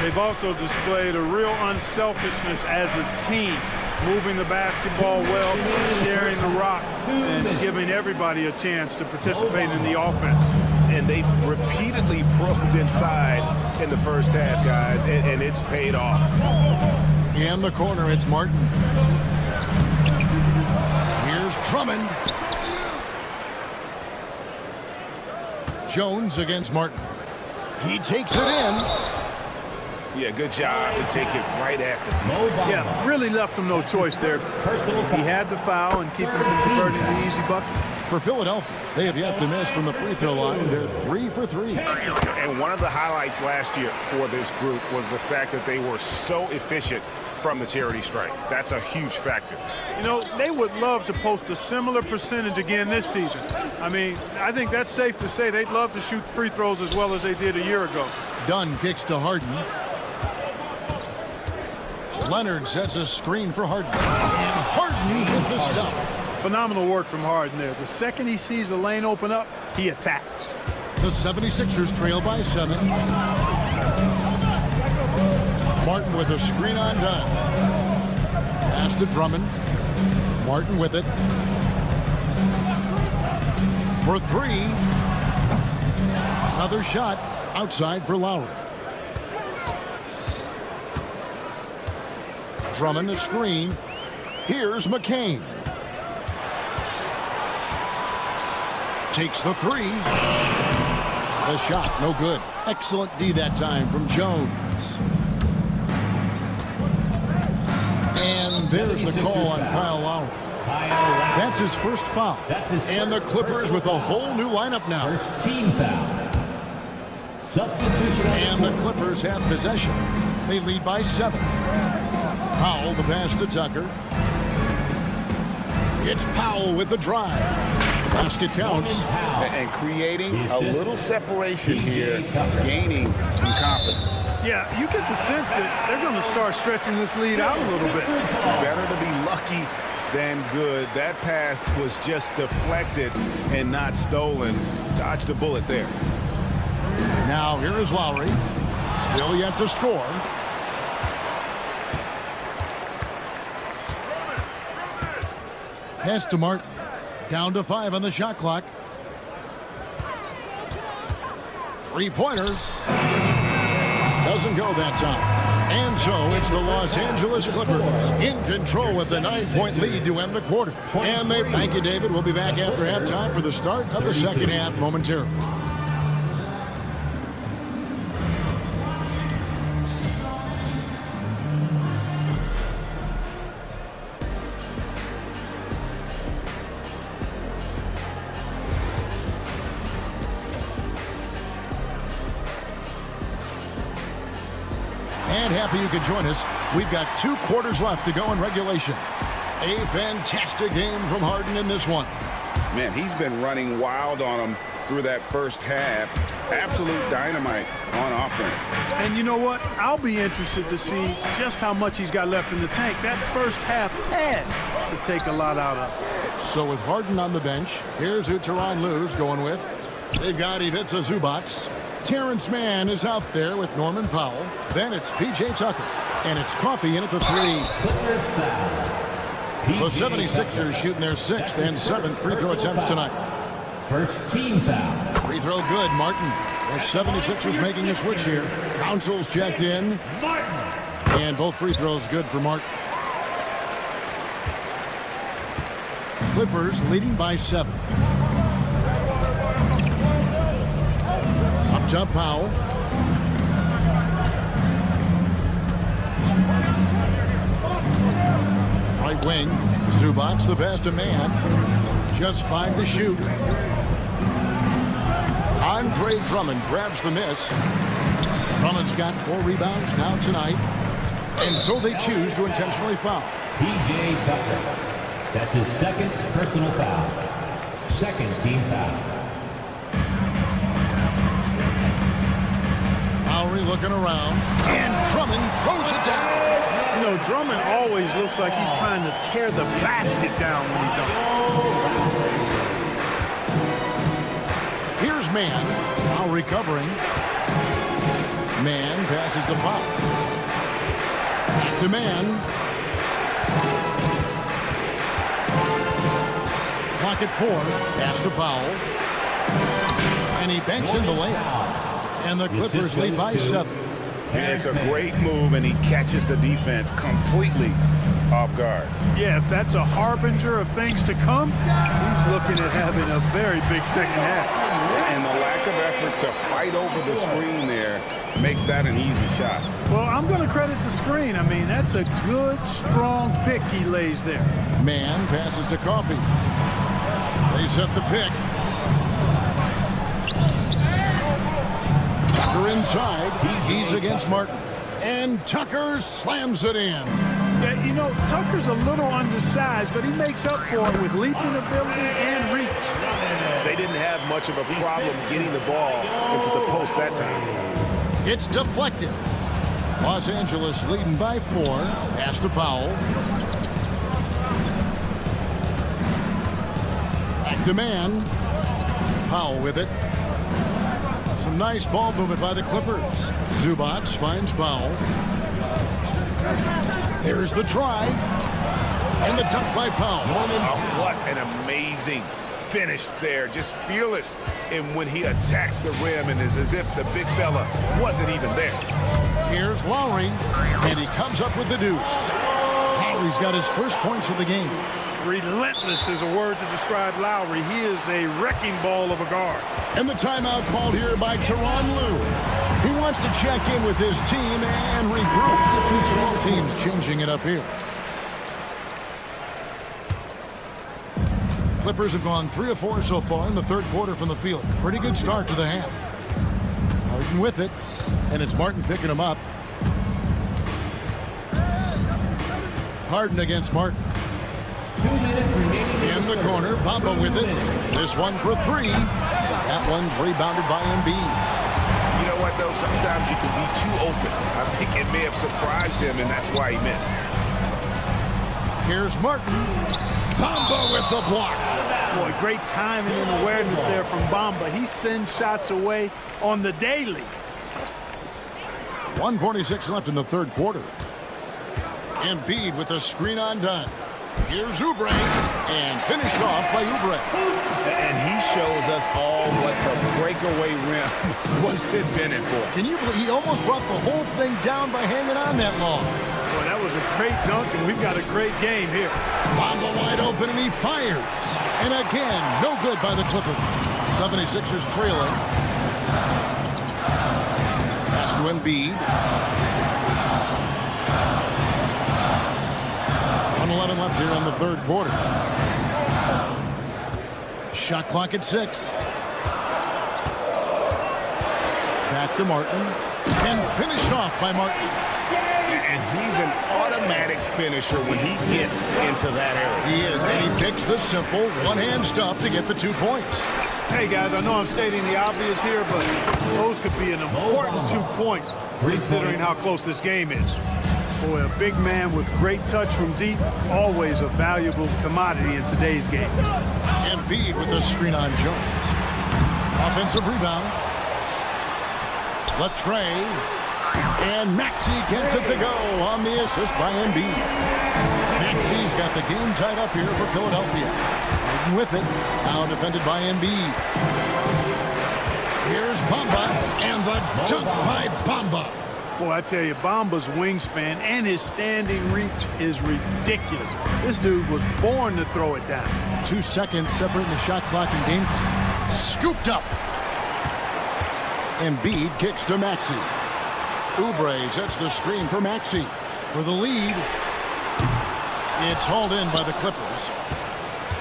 They've also displayed a real unselfishness as a team, moving the basketball well, sharing the rock, and giving everybody a chance to participate in the offense. And they've repeatedly probed inside in the first half, guys, and it's paid off. In the corner, it's Martin. Here's Drummond. Jones against Martin. He takes it in. Yeah, good job to take it right at the Yeah, really left him no choice there. He had the foul and keep him from converting the easy bucket. For Philadelphia, they have yet to miss from the free throw line. They're 3 for 3. And one of the highlights last year for this group was the fact that they were so efficient from the charity stripe. That's a huge factor. You know, they would love to post a similar percentage again this season. I mean, I think that's safe to say they'd love to shoot free throws as well as they did a year ago. Dunn kicks to Harden. Leonard sets a screen for Harden. And Harden with the stuff. Phenomenal work from Harden there. The second he sees a lane open up, he attacks. The 76ers trail by 7. Martin with a screen on Dunn. Pass to Drummond. Martin with it. For 3. Another shot outside for Lowry. Drummond a screen. Here's McCain. Takes the 3. The shot, no good. Excellent D that time from Jones. And there's the call on Kyle Lowry. That's his first foul. And the Clippers with a whole new lineup now. First team foul. Substitution. And the Clippers have possession. They lead by 7. Powell, the pass to Tucker. It's Powell with the drive. Basket counts. And creating a little separation here, gaining some confidence. Yeah, you get the sense that they're going to start stretching this lead out a little bit. Better to be lucky than good. That pass was just deflected and not stolen. Dodged a bullet there. Now here is Lowry. Still yet to score. Pass to Martin. Down to 5 on the shot clock. Three-pointer. Doesn't go that time. And so it's the Los Angeles Clippers in control with the 9-point lead to end the quarter. And they thank you, David. We'll be back after halftime for the start of the second half momentarily. And happy you could join us. We've got 2 quarters left to go in regulation. A fantastic game from Harden in this one. Man, he's been running wild on them through that first half. Absolute dynamite on offense. And you know what? I'll be interested to see just how much he's got left in the tank. That first half had to take a lot out of it. So with Harden on the bench, here's who Tyronn Lue's going with. They've got Ivica Zubac. Terrence Mann is out there with Norman Powell. Then it's P.J. Tucker. And it's Coffey in at the 3. The 76ers shooting their 6th and 7th free throw attempts tonight. First team foul. Free throw good, Martin. The 76ers making a switch here. Council's checked in. Martin. And both free throws good for Martin. Clippers leading by 7. Up top, Powell. Right wing, Zubac, the pass to man. Just 5 to shoot. Andre Drummond grabs the miss. Drummond's got 4 rebounds now tonight. And so they choose to intentionally foul. P.J. Tucker. That's his second personal foul. Second team foul. Lowry looking around. And Drummond throws it down. You know, Drummond always looks like he's trying to tear the basket down when he dunks. Here's Mann. Now recovering. Mann passes to Pop. To Mann. Clock at 4. Pass to Powell. And he banks in the layup. And the Clippers lead by 7. And it's a great move, and he catches the defense completely off guard. Yeah, if that's a harbinger of things to come, he's looking at having a very big second half. And the lack of effort to fight over the screen there makes that an easy shot. Well, I'm going to credit the screen. I mean, that's a good, strong pick he lays there. Mann passes to Coffey. They set the pick. Tucker inside. He's against Martin. And Tucker slams it in. Yeah, you know, Tucker's a little undersized, but he makes up for it with leaping ability and reach. They didn't have much of a problem getting the ball into the post that time. It's deflected. Los Angeles leading by 4. Pass to Powell. Back to Mann. Powell with it. Some nice ball movement by the Clippers. Zubac finds Powell. There's the drive. And the dunk by Powell. Oh, what an amazing finish there. Just fearless. And when he attacks the rim, and is as if the big fella wasn't even there. Here's Lowry. And he comes up with the deuce. Lowry's got his first points of the game. Relentless is a word to describe Lowry. He is a wrecking ball of a guard. And the timeout called here by Tyronn Lue. He wants to check in with his team and regroup. So all teams changing it up here. Clippers have gone 3 of 4 so far in the third quarter from the field. Pretty good start to the half. Harden with it, and it's Martin picking him up. Harden against Martin. 2 minutes remaining. In the corner, Bamba with it. This one for 3. That one's rebounded by Embiid. You know what, though? Sometimes you can be too open. I think it may have surprised him, and that's why he missed. Here's Martin. Bamba with the block. Boy, great timing and awareness there from Bamba. He sends shots away on the daily. 1:46 left in the third quarter. Embiid with a screen on done. Here's Oubre, and finished off by Oubre. And he shows us all what the breakaway rim was invented for. Can you believe he almost brought the whole thing down by hanging on that long? Boy, that was a great dunk, and we've got a great game here. Bamba wide open, and he fires. And again, no good by the Clippers. 76ers trailing. Pass to Embiid. 1:11 left here in the third quarter. Shot clock at 6. Back to Martin. And finished off by Martin. And he's an automatic finisher when he gets into that area. He is, and he picks the simple one-hand stuff to get the 2 points. Hey, guys, I know I'm stating the obvious here, but those could be an important 2 points considering how close this game is. Boy, a big man with great touch from deep, always a valuable commodity in today's game. Embiid with a screen on Jones. Offensive rebound. Latrey. And Maxey gets it to go on the assist by Embiid. Maxey's got the game tied up here for Philadelphia. Harden with it. Now defended by Embiid. Here's Bamba. And the dunk by Bamba. Boy, I tell you, Bamba's wingspan and his standing reach is ridiculous. This dude was born to throw it down. 2 seconds separating the shot clock and game clock. Scooped up. Embiid kicks to Maxey. Oubre sets the screen for Maxey for the lead. It's hauled in by the Clippers.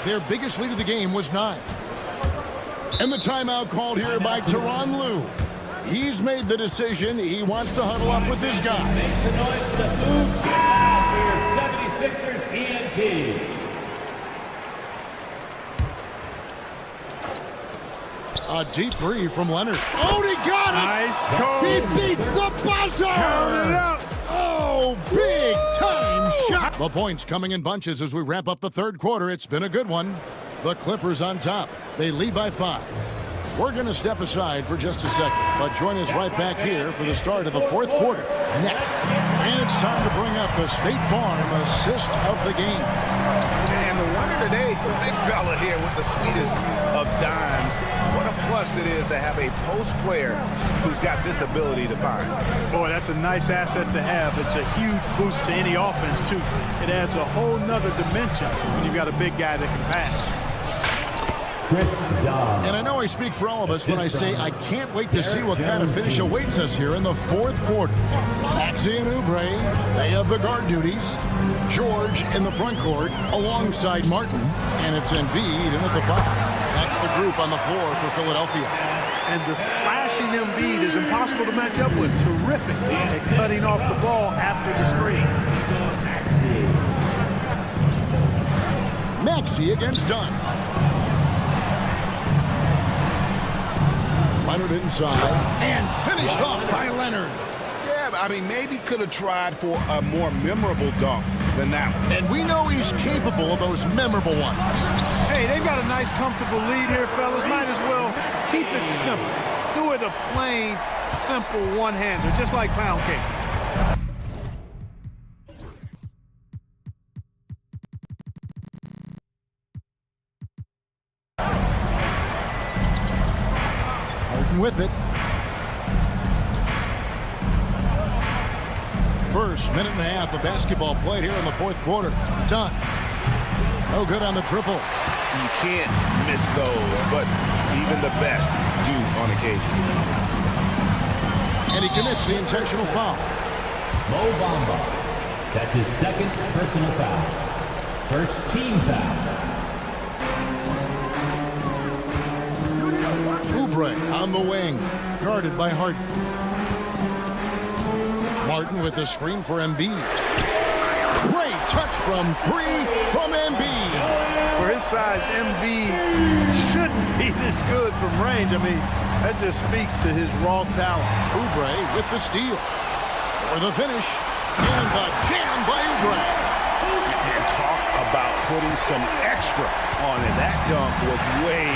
Their biggest lead of the game was 9. And the timeout called here by Tyronn Lue. He's made the decision. He wants to huddle up with this guy. Make the noise to move for your 76ers ENT. A deep three from Leonard. Oh, he got it! Nice call. He beats the buzzer! Count it up. Oh, big time shot! The points coming in bunches as we wrap up the third quarter. It's been a good one. The Clippers on top. They lead by 5. We're going to step aside for just a second, but join us right back here for the start of the fourth quarter next. And it's time to bring up the State Farm assist of the game. And the winner today, the big fella here with the sweetest of dimes. What a plus it is to have a post player who's got this ability to find. Boy, that's a nice asset to have. It's a huge boost to any offense, too. It adds a whole nother dimension when you've got a big guy that can pass. And I know I speak for all of us when I say I can't wait to see what kind of finish awaits us here in the fourth quarter. Maxey and Oubre, they have the guard duties. George in the front court alongside Martin. And it's Embiid in at the 5. That's the group on the floor for Philadelphia. And the slashing Embiid is impossible to match up with. Terrific at cutting off the ball after the screen. Maxey against Dunn. Leonard inside, and finished off by Leonard. Yeah, I mean, maybe could have tried for a more memorable dunk than that one. And we know he's capable of those memorable ones. Hey, they've got a nice, comfortable lead here, fellas. Might as well keep it simple. Do it a plain, simple one-hander, just like pound cake. With it. First minute and a half of basketball played here in the fourth quarter. Dunn. No good on the triple. You can't miss those, but even the best do on occasion. And he commits the intentional foul. Mo Bamba. That's his second personal foul. First team foul. Oubre on the wing, guarded by Harden. Martin with the screen for Embiid. Great touch from 3 from Embiid. For his size, Embiid shouldn't be this good from range. I mean, that just speaks to his raw talent. Oubre with the steal. For the finish. And the jam by Oubre. And talk about putting some extra on it. That dunk was way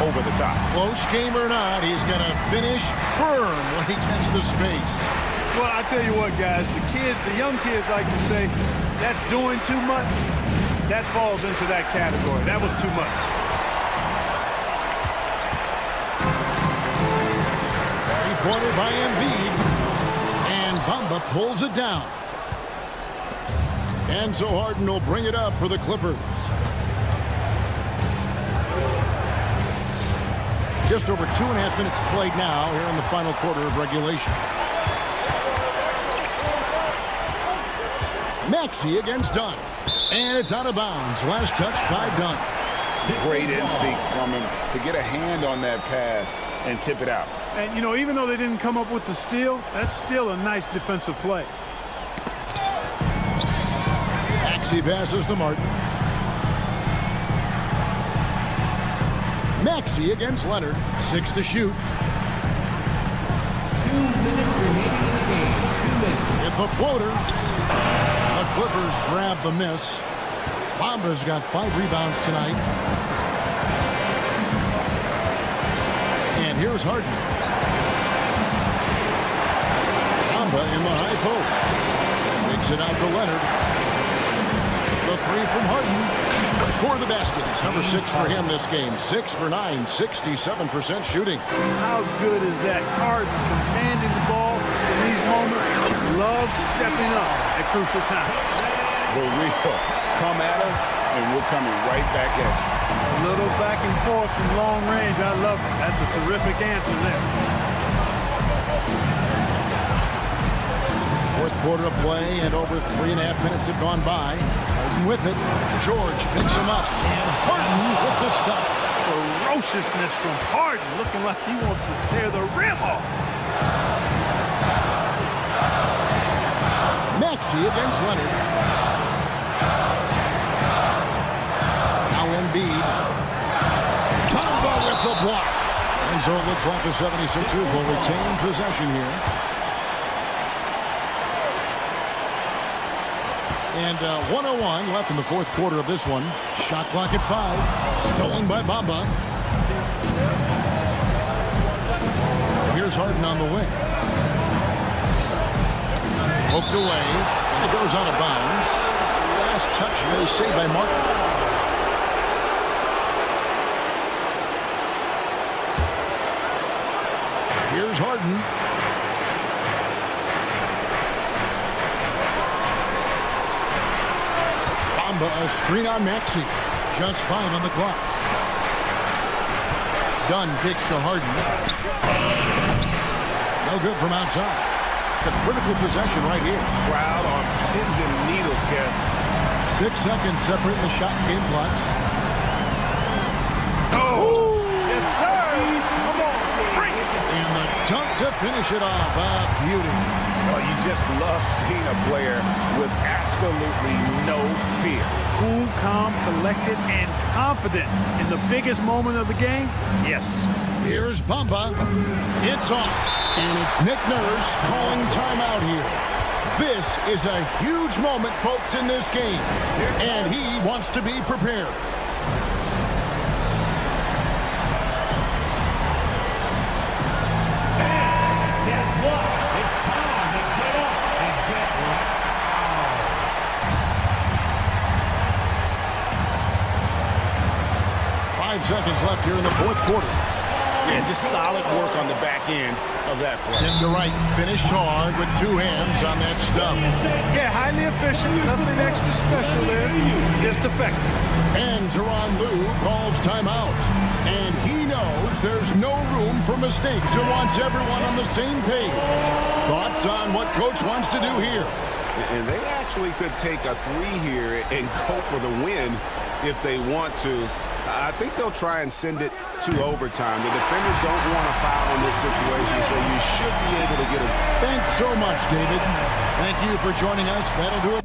over the top. Close game or not, he's going to finish firm when he gets the space. Well, I tell you what, guys, the young kids like to say, that's doing too much. That falls into that category. That was too much. Three-pointer by Embiid. And Bamba pulls it down. And so Harden will bring it up for the Clippers. Just over 2.5 minutes played now here in the final quarter of regulation. Maxey against Dunn. And it's out of bounds. Last touch by Dunn. Great instincts from him to get a hand on that pass and tip it out. And, you know, even though they didn't come up with the steal, that's still a nice defensive play. Maxey passes to Martin. Maxey against Leonard. 6 to shoot. 2 minutes remaining in the game. 2 minutes. Hit the floater. The Clippers grab the miss. Bamba's got 5 rebounds tonight. And here's Harden. Bamba in the high post. Takes it out to Leonard. The 3 from Harden. Score the baskets. Number 6 for him this game. 6 for 9, 67% shooting. How good is that? Harden commanding the ball in these moments. Love stepping up at crucial times. The real come at us, and we're coming right back at you. A little back and forth from long range. I love it. That's a terrific answer there. Fourth quarter of play, and over 3.5 minutes have gone by. Harden with it. George picks him up, and Harden with the stuff. Ferociousness from Harden, looking like he wants to tear the rim off. Maxey against Leonard. Now Embiid. Bamba with the block. And so it looks like the 76ers will retain possession here. And 1:01 left in the fourth quarter of this one. Shot clock at 5. Stolen by Bamba. Here's Harden on the wing. Poked away, and it goes out of bounds. Last touch was saved by Martin. Here's Harden. Bamba, a screen on Maxey. Just 5 on the clock. Dunn kicks to Harden. No good from outside. The critical possession right here. Crowd on pins and needles, Kev. 6 seconds separating the shot game clocks. Oh! Yes, sir! Come on, bring it! And the dunk to finish it off. Beauty. Oh, you just love seeing a player with absolutely no fear. Cool, calm, collected, and confident in the biggest moment of the game. Yes. Here's Bamba. It's off. And it's Nick Nurse calling timeout here. This is a huge moment, folks, in this game. And he wants to be prepared. Guess what? It's time to get up and get loud. 5 seconds left here in the fourth quarter. Yeah, just solid work on the back end of that play. Tim to right, finished hard with 2 hands on that stuff. Yeah, highly efficient. Nothing extra special there. Just effective. And Tyronn Lue calls timeout. And he knows there's no room for mistakes and wants everyone on the same page. Thoughts on what Coach wants to do here? And they actually could take a 3 here and go for the win if they want to. I think they'll try and send it to overtime. The defenders don't want to foul in this situation, so you should be able to get a... Thanks so much, David. Thank you for joining us. That'll do it.